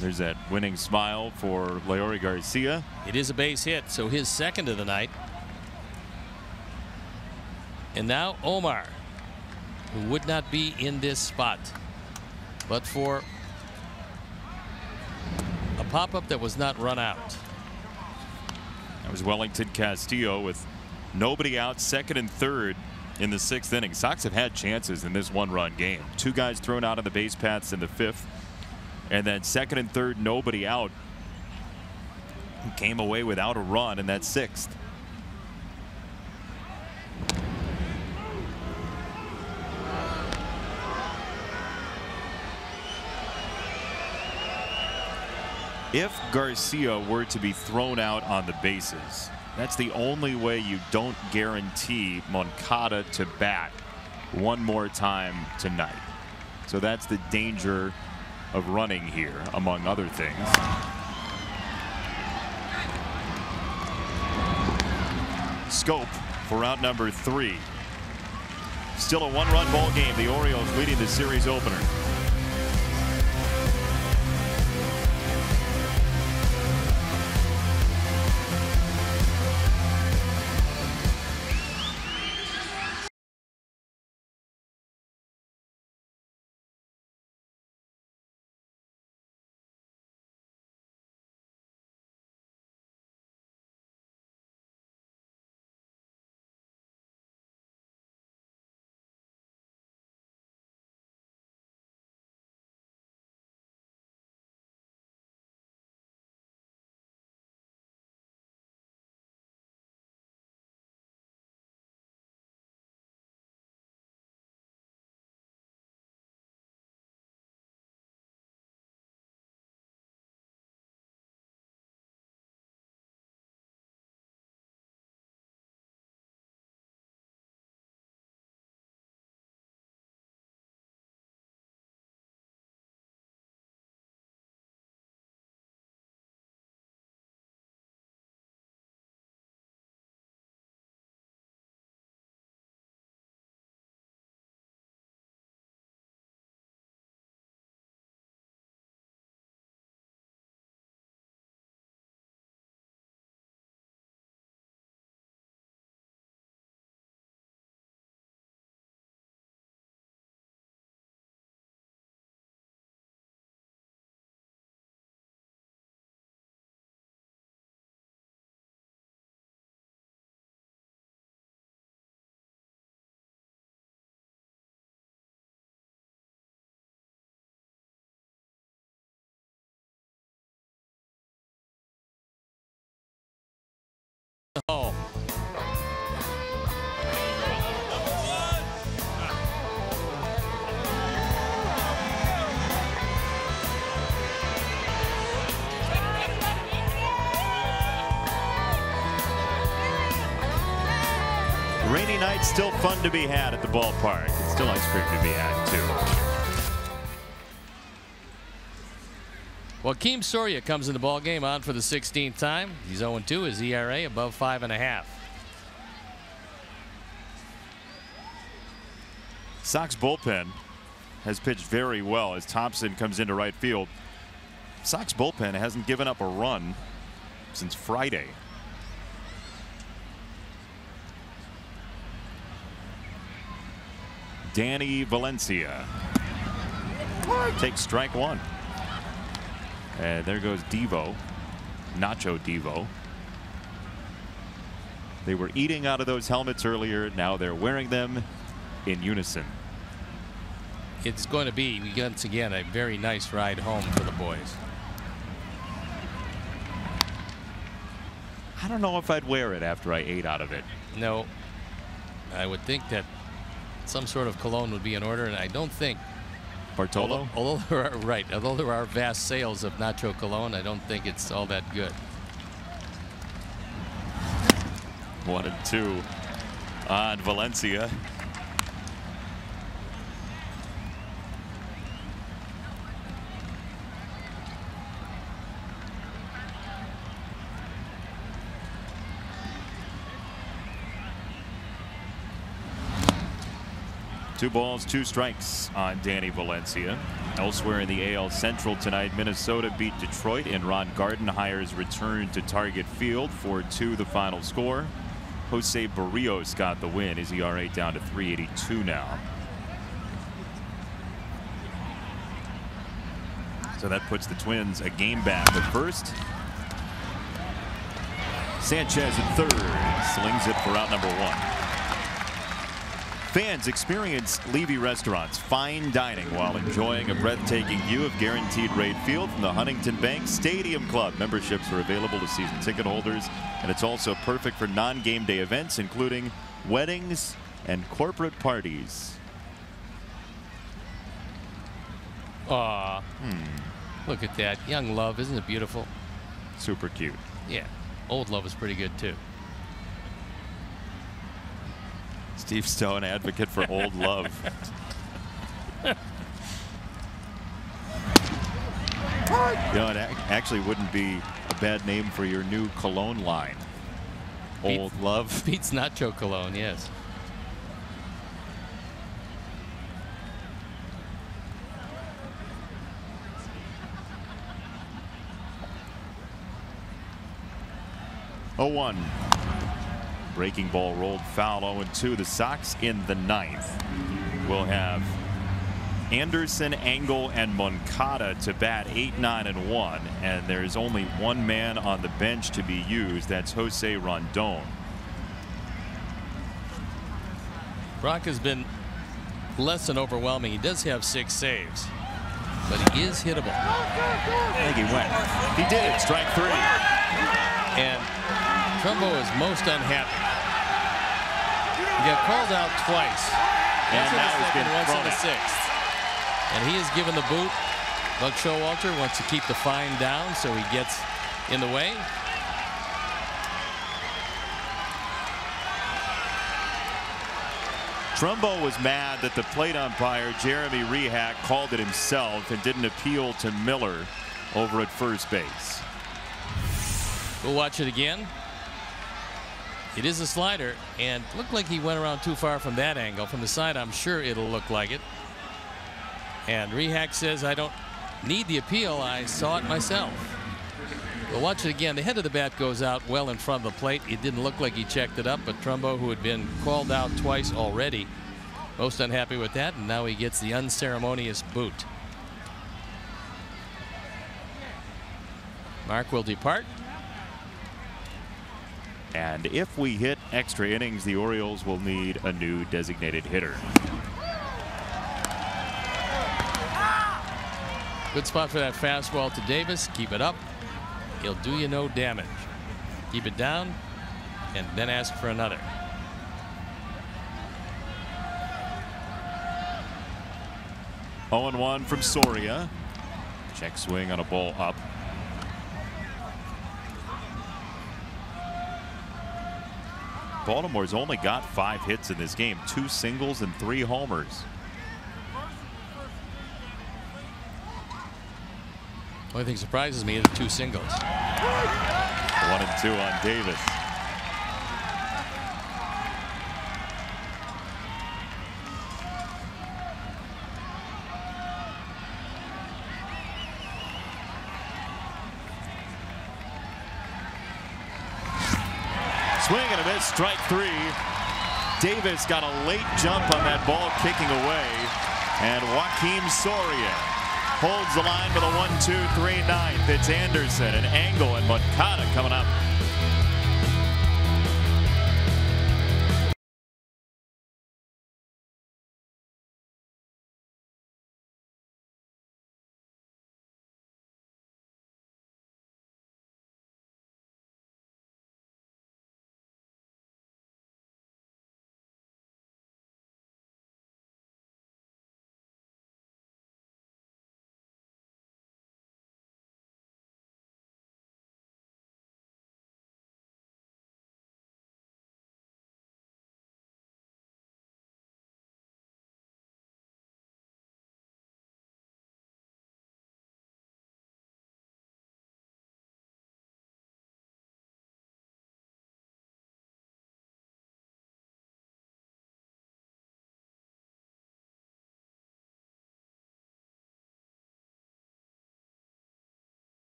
There's that winning smile for Leury Garcia. It is a base hit, so his 2nd of the night. And now Omar, who would not be in this spot but for a pop-up that was not run out. That was Wellington Castillo with nobody out, 2nd and 3rd in the 6th inning. Sox have had chances in this 1-run game. 2 guys thrown out of the base paths in the 5th, and then 2nd and 3rd, nobody out. Came away without a run in that 6th. If Garcia were to be thrown out on the bases, That's the only way you don't guarantee Moncada to bat one more time tonight. So that's the danger of running here, among other things. Scope for out number 3. Still a 1-run ball game. The Orioles leading the series opener. Oh. Rainy night, still fun to be had at the ballpark. It's still ice cream to be had, too. Well, Keem Soria comes in the ball game on for the 16th time. He's 0-2. His ERA above 5.5. Sox bullpen has pitched very well as Thompson comes into right field. Sox bullpen hasn't given up a run since Friday. Danny Valencia takes strike 1. And there goes Devo, Nacho Devo. They were eating out of those helmets earlier. Now they're wearing them in unison. It's going to be, once again, a very nice ride home for the boys. I don't know if I'd wear it after I ate out of it. No, I would think that some sort of cologne would be in order, and I don't think Bartolo? Although there are vast sales of Nacho Cologne, I don't think it's all that good. 1-2 on Valencia. Two balls, 2 strikes on Danny Valencia. Elsewhere in the AL Central tonight, Minnesota beat Detroit in Ron Gardenhire's return to Target Field. 4-2 the final score. Jose Barrios got the win. His ERA down to 3.82 now. So that puts the Twins a game back. But first, Sanchez at third. Slings it for out number 1. Fans experience Levy Restaurant's fine dining while enjoying a breathtaking view of Guaranteed Rate Field from the Huntington Bank Stadium Club. Memberships are available to season ticket holders, and it's also perfect for non-game day events, including weddings and corporate parties. Aw, look at that. Young Love, isn't it beautiful? Super cute. Yeah, Old Love is pretty good, too. Steve Stone, advocate for old love. You know, it actually wouldn't be a bad name for your new cologne line. Old love. Pete's Nacho Cologne, yes. Oh-1. Breaking ball rolled foul. 0-2. The Sox in the 9th will have Anderson, Engel, and Moncada to bat 8, 9, and 1. And there's only one man on the bench to be used. That's Jose Rondon. Brock has been less than overwhelming. He does have 6 saves, but he is hittable. I think he went. He did. Strike 3. And Trumbo is most unhappy. He got called out twice. And once in now the he's second, been once in thrown the out. 6th. And he is given the boot. Buck Showalter wants to keep the fine down, so he gets in the way. Trumbo was mad that the plate umpire, Jeremy Rehack, called it himself and didn't appeal to Miller over at first base. We'll watch it again. It is a slider, and looked like he went around too far from that angle. From the side, I'm sure it'll look like it. And Rehack says, I don't need the appeal. I saw it myself. We'll watch it again. The head of the bat goes out well in front of the plate. It didn't look like he checked it up, but Trumbo, who had been called out twice already, most unhappy with that, and now he gets the unceremonious boot. Mark will depart. And if we hit extra innings, the Orioles will need a new designated hitter. Good spot for that fastball to Davis. Keep it up. He'll do you no damage. Keep it down and then ask for another. Oh, 0-1 from Soria. Check swing on a ball up. Baltimore's only got 5 hits in this game, 2 singles and 3 homers. Only thing surprises me is the 2 singles. 1 and 2 on Davis. Swing and a miss, strike 3. Davis got a late jump on that ball kicking away, and Joaquim Soria holds the line with a 1-2-3 ninth. It's Anderson and Engel and Moncada coming up.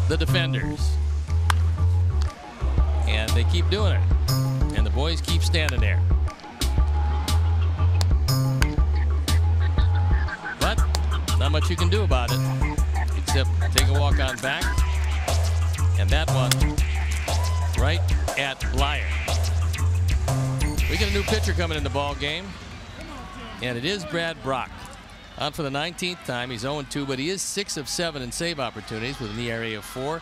The defenders. And they keep doing it. And the boys keep standing there. not much you can do about it, except take a walk on back. And that one right at Blyer. We get a new pitcher coming in the ball game, and it is Brad Brock. On for the 19th time. He's 0-2, but he is 6 of 7 in save opportunities with an ERA of 4.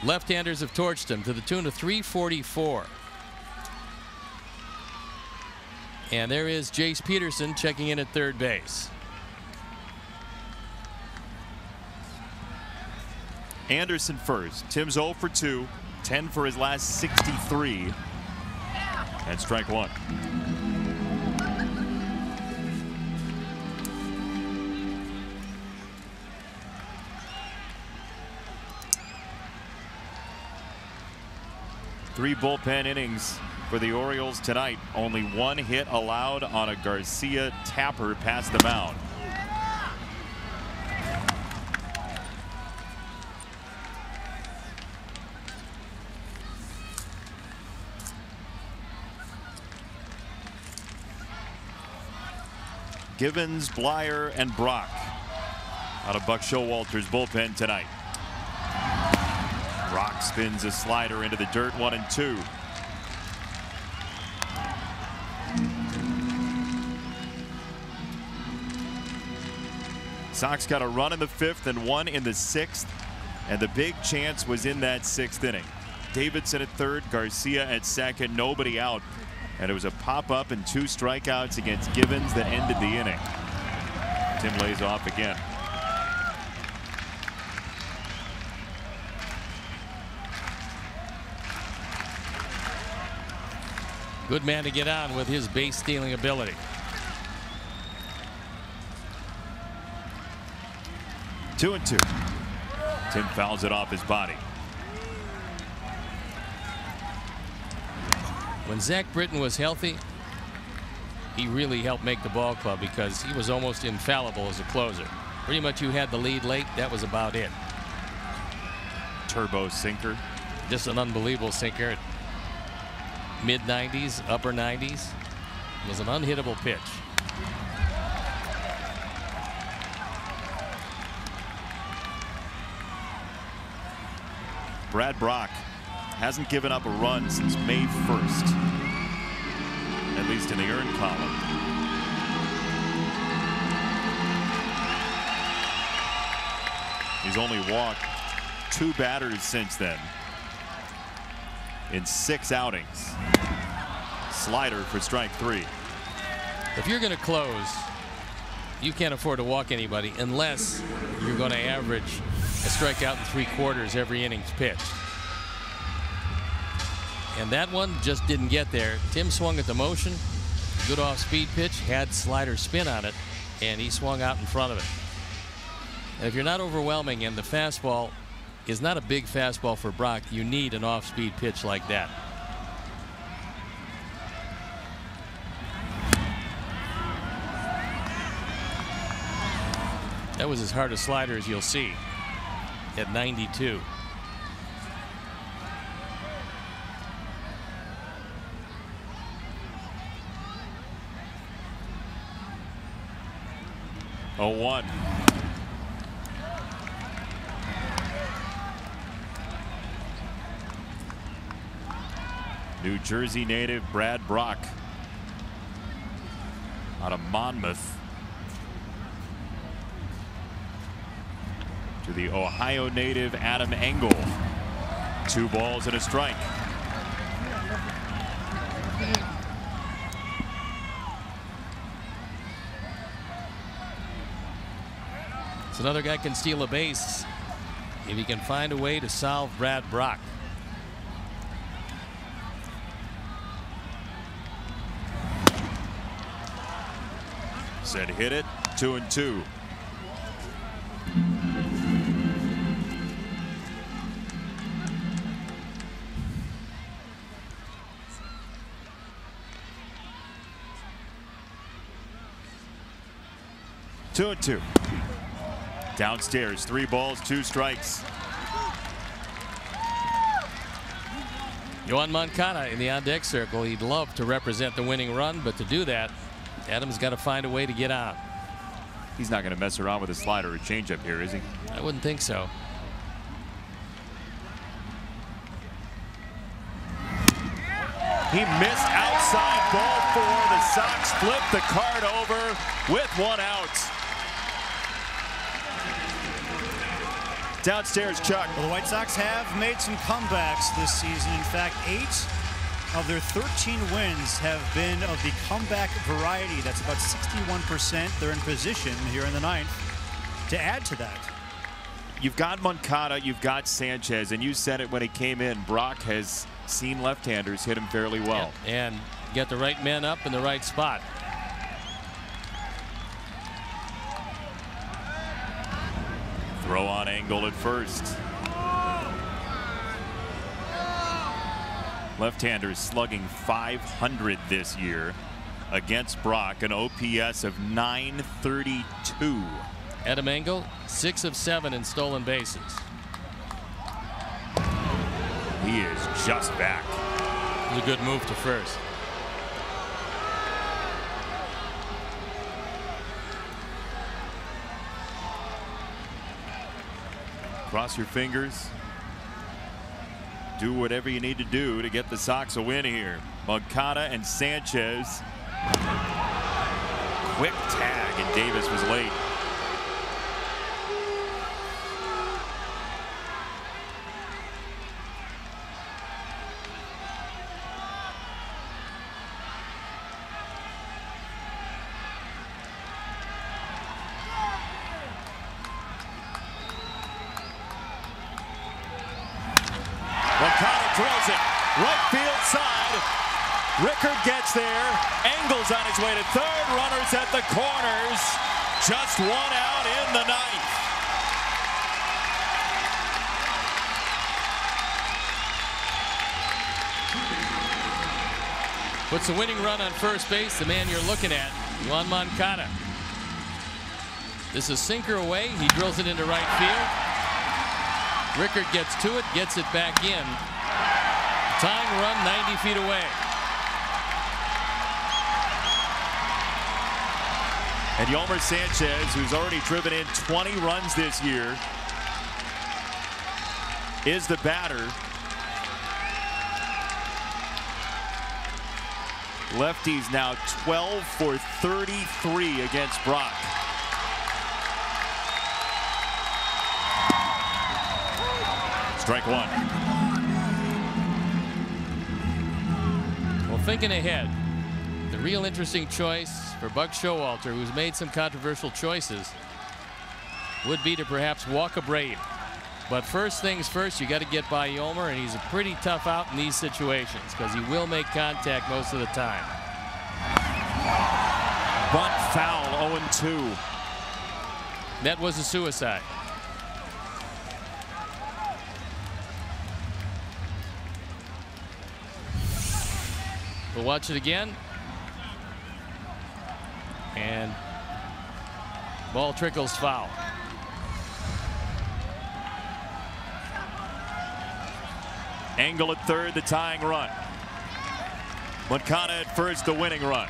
Left-handers have torched him to the tune of 344. And there is Jace Peterson checking in at third base. Anderson first. Tim's 0 for 2, 10 for his last 63. And strike one. Three bullpen innings for the Orioles tonight. Only 1 hit allowed on a Garcia tapper past the mound. Givens, Blyer, and Brock out of Buck Showalter's bullpen tonight. Brock spins a slider into the dirt, 1-2. Sox got a run in the 5th and 1 in the 6th, and the big chance was in that 6th inning. Davidson at third, Garcia at second, nobody out, and it was a pop-up and 2 strikeouts against Givens that ended the inning. Tim lays off again. Good man to get on with his base stealing ability. 2-2. Tim fouls it off his body. When Zach Britton was healthy, he really helped make the ball club because he was almost infallible as a closer. Pretty much you had the lead late, that was about it. Turbo sinker. Just an unbelievable sinker. Mid-90s, upper 90s. It was an unhittable pitch. Brad Brock hasn't given up a run since May 1st, at least in the earned column. He's only walked 2 batters since then in 6 outings. Slider for strike 3. If you're going to close, you can't afford to walk anybody unless you're going to average a strikeout in 3/4 every innings pitched. And that one just didn't get there. Tim swung at the motion. Good off-speed pitch, had slider spin on it, and he swung out in front of it. And if you're not overwhelming and the fastball is not a big fastball for Brock, you need an off-speed pitch like that. That was as hard a slider as you'll see at 92. Oh, 1. New Jersey native Brad Brock out of Monmouth to the Ohio native Adam Engel. 2 balls and a strike. So another guy can steal a base if he can find a way to solve Brad Brock. Said hit it. 2-2. Downstairs, 3 balls, 2 strikes. Yohan Moncada in the on-deck circle. He'd love to represent the winning run, but to do that, Adams got to find a way to get out. He's not going to mess around with a slider or changeup here, is he? I wouldn't think so. He missed outside ball 4. The Sox flip the card over with 1 out. Downstairs, Chuck. Well, the White Sox have made some comebacks this season. In fact, 8 of their 13 wins have been of the comeback variety. That's about 61%. They're in position here in the 9th to add to that. You've got Moncada, you've got Sanchez, and you said it when he came in. Brock has seen left-handers hit him fairly well. Yep. And get the right men up in the right spot. Throw on angle at first. Left-handers slugging .500 this year against Brock, an OPS of .932. Adam Engel, 6 of 7 in stolen bases. He is just back. It was a good move to first. Cross your fingers. Do whatever you need to do to get the Sox a win here. Moncada and Sanchez. Quick tag, and Davis was late. Moncada throws it right field side. Rickard gets there. Engel's on his way to third. Runners at the corners. Just 1 out in the 9th. Puts a winning run on first base. The man you're looking at, Juan Moncada. This is sinker away. He drills it into right field. Rickard gets to it, gets it back in. Tying run 90 feet away. And Yolmer Sanchez, who's already driven in 20 runs this year, is the batter. Lefties now 12 for 33 against Brock. Strike 1. Well, thinking ahead, the real interesting choice for Buck Showalter, who's made some controversial choices, would be to perhaps walk Abreu. But first things first, you got to get by Yolmer, and he's a pretty tough out in these situations because he will make contact most of the time. Bunt foul, 0-2. That was a suicide. We'll watch it again. And ball trickles foul. Engel at third, the tying run. Moncada at first, the winning run.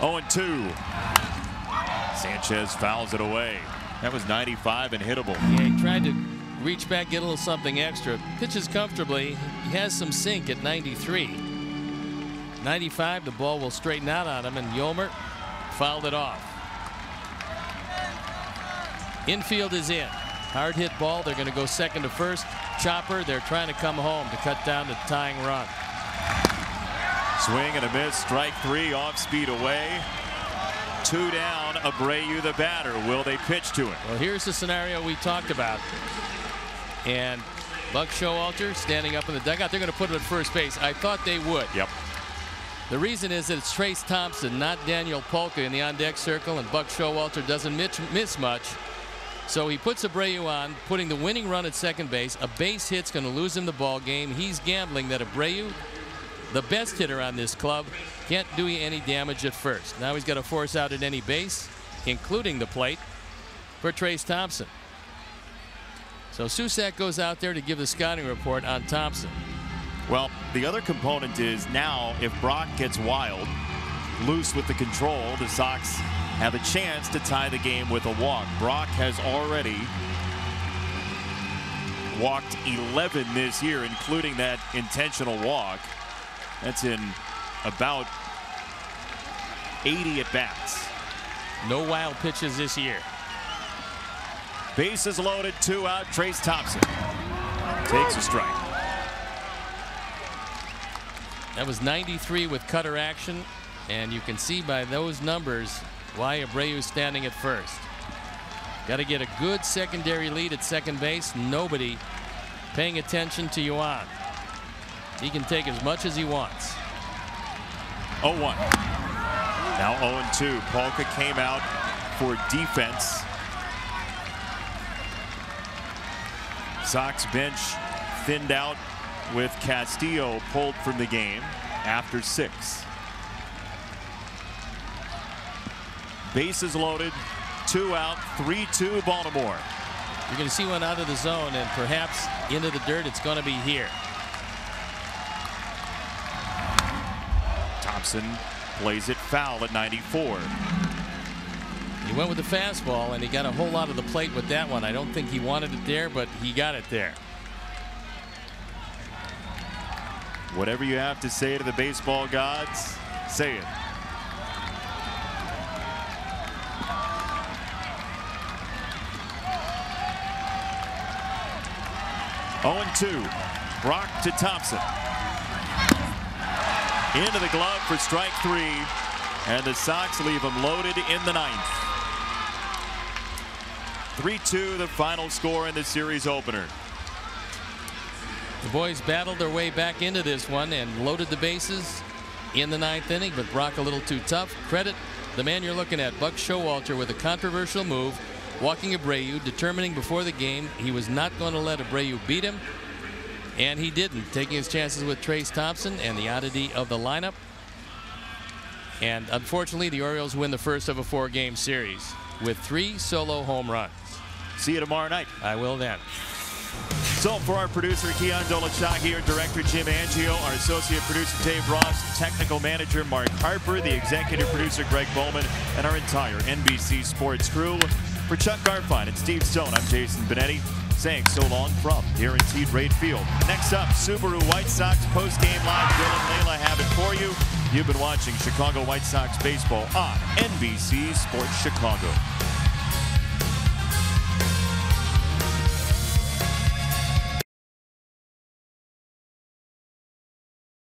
0-2. Sanchez fouls it away. That was 95 and hittable. Yeah, he tried to reach back, get a little something extra. Pitches comfortably. He has some sink at 93. 95, the ball will straighten out on him, and Yolmer fouled it off. Infield is in. Hard hit ball. They're going to go second to first. Chopper, they're trying to come home to cut down the tying run. Swing and a miss. Strike 3, off speed away. 2 down. Abreu the batter. Will they pitch to him? Well, here's the scenario we talked about. And Buck Showalter standing up in the dugout. They're going to put him at first base. I thought they would. Yep. The reason is that it's Trace Thompson, not Daniel Polka, in the on-deck circle, and Buck Showalter doesn't miss much. So he puts Abreu on, putting the winning run at second base. A base hit's going to lose him the ball game. He's gambling that Abreu, the best hitter on this club, can't do any damage at first. Now he's got to force out at any base, including the plate, for Trace Thompson. So Susak goes out there to give the scouting report on Thompson. Well, the other component is now if Brock gets wild, loose with the control, the Sox have a chance to tie the game with a walk. Brock has already walked 11 this year, including that intentional walk. That's in about 80 at bats. No wild pitches this year. Bases loaded, 2 out. Trace Thompson takes a strike. That was 93 with cutter action, and you can see by those numbers why Abreu's standing at first. Got to get a good secondary lead at second base. Nobody paying attention to Yuan. He can take as much as he wants. 0-1. Now 0-2. Polka came out for defense. Sox bench thinned out with Castillo pulled from the game after 6. Bases loaded, 2 out, 3-2 Baltimore. You're going to see one out of the zone and perhaps into the dirt. It's going to be here. Thompson plays it foul at 94. He went with the fastball and he got a whole lot of the plate with that one. I don't think he wanted it there, but he got it there. Whatever you have to say to the baseball gods, say it. Oh, 2. Brock to Thompson. Into the glove for strike 3. And the Sox leave him loaded in the 9th. 3-2 the final score in the series opener. The boys battled their way back into this one and loaded the bases in the 9th inning, but Brock a little too tough. Credit the man you're looking at, Buck Showalter, with a controversial move, walking Abreu, determining before the game he was not going to let Abreu beat him, and he didn't, taking his chances with Trace Thompson and the oddity of the lineup. And unfortunately, the Orioles win the first of a 4-game series with 3 solo home runs. See you tomorrow night. I will then. So for our producer Keon Dolachaki, our director Jim Angio, our associate producer Dave Ross, technical manager Mark Harper, the executive producer Greg Bowman, and our entire NBC Sports crew. For Chuck Garfine and Steve Stone, I'm Jason Benetti, saying so long from Guaranteed Rate Field. Next up, Subaru White Sox post-game live. Bill and Layla have it for you. You've been watching Chicago White Sox baseball on NBC Sports Chicago.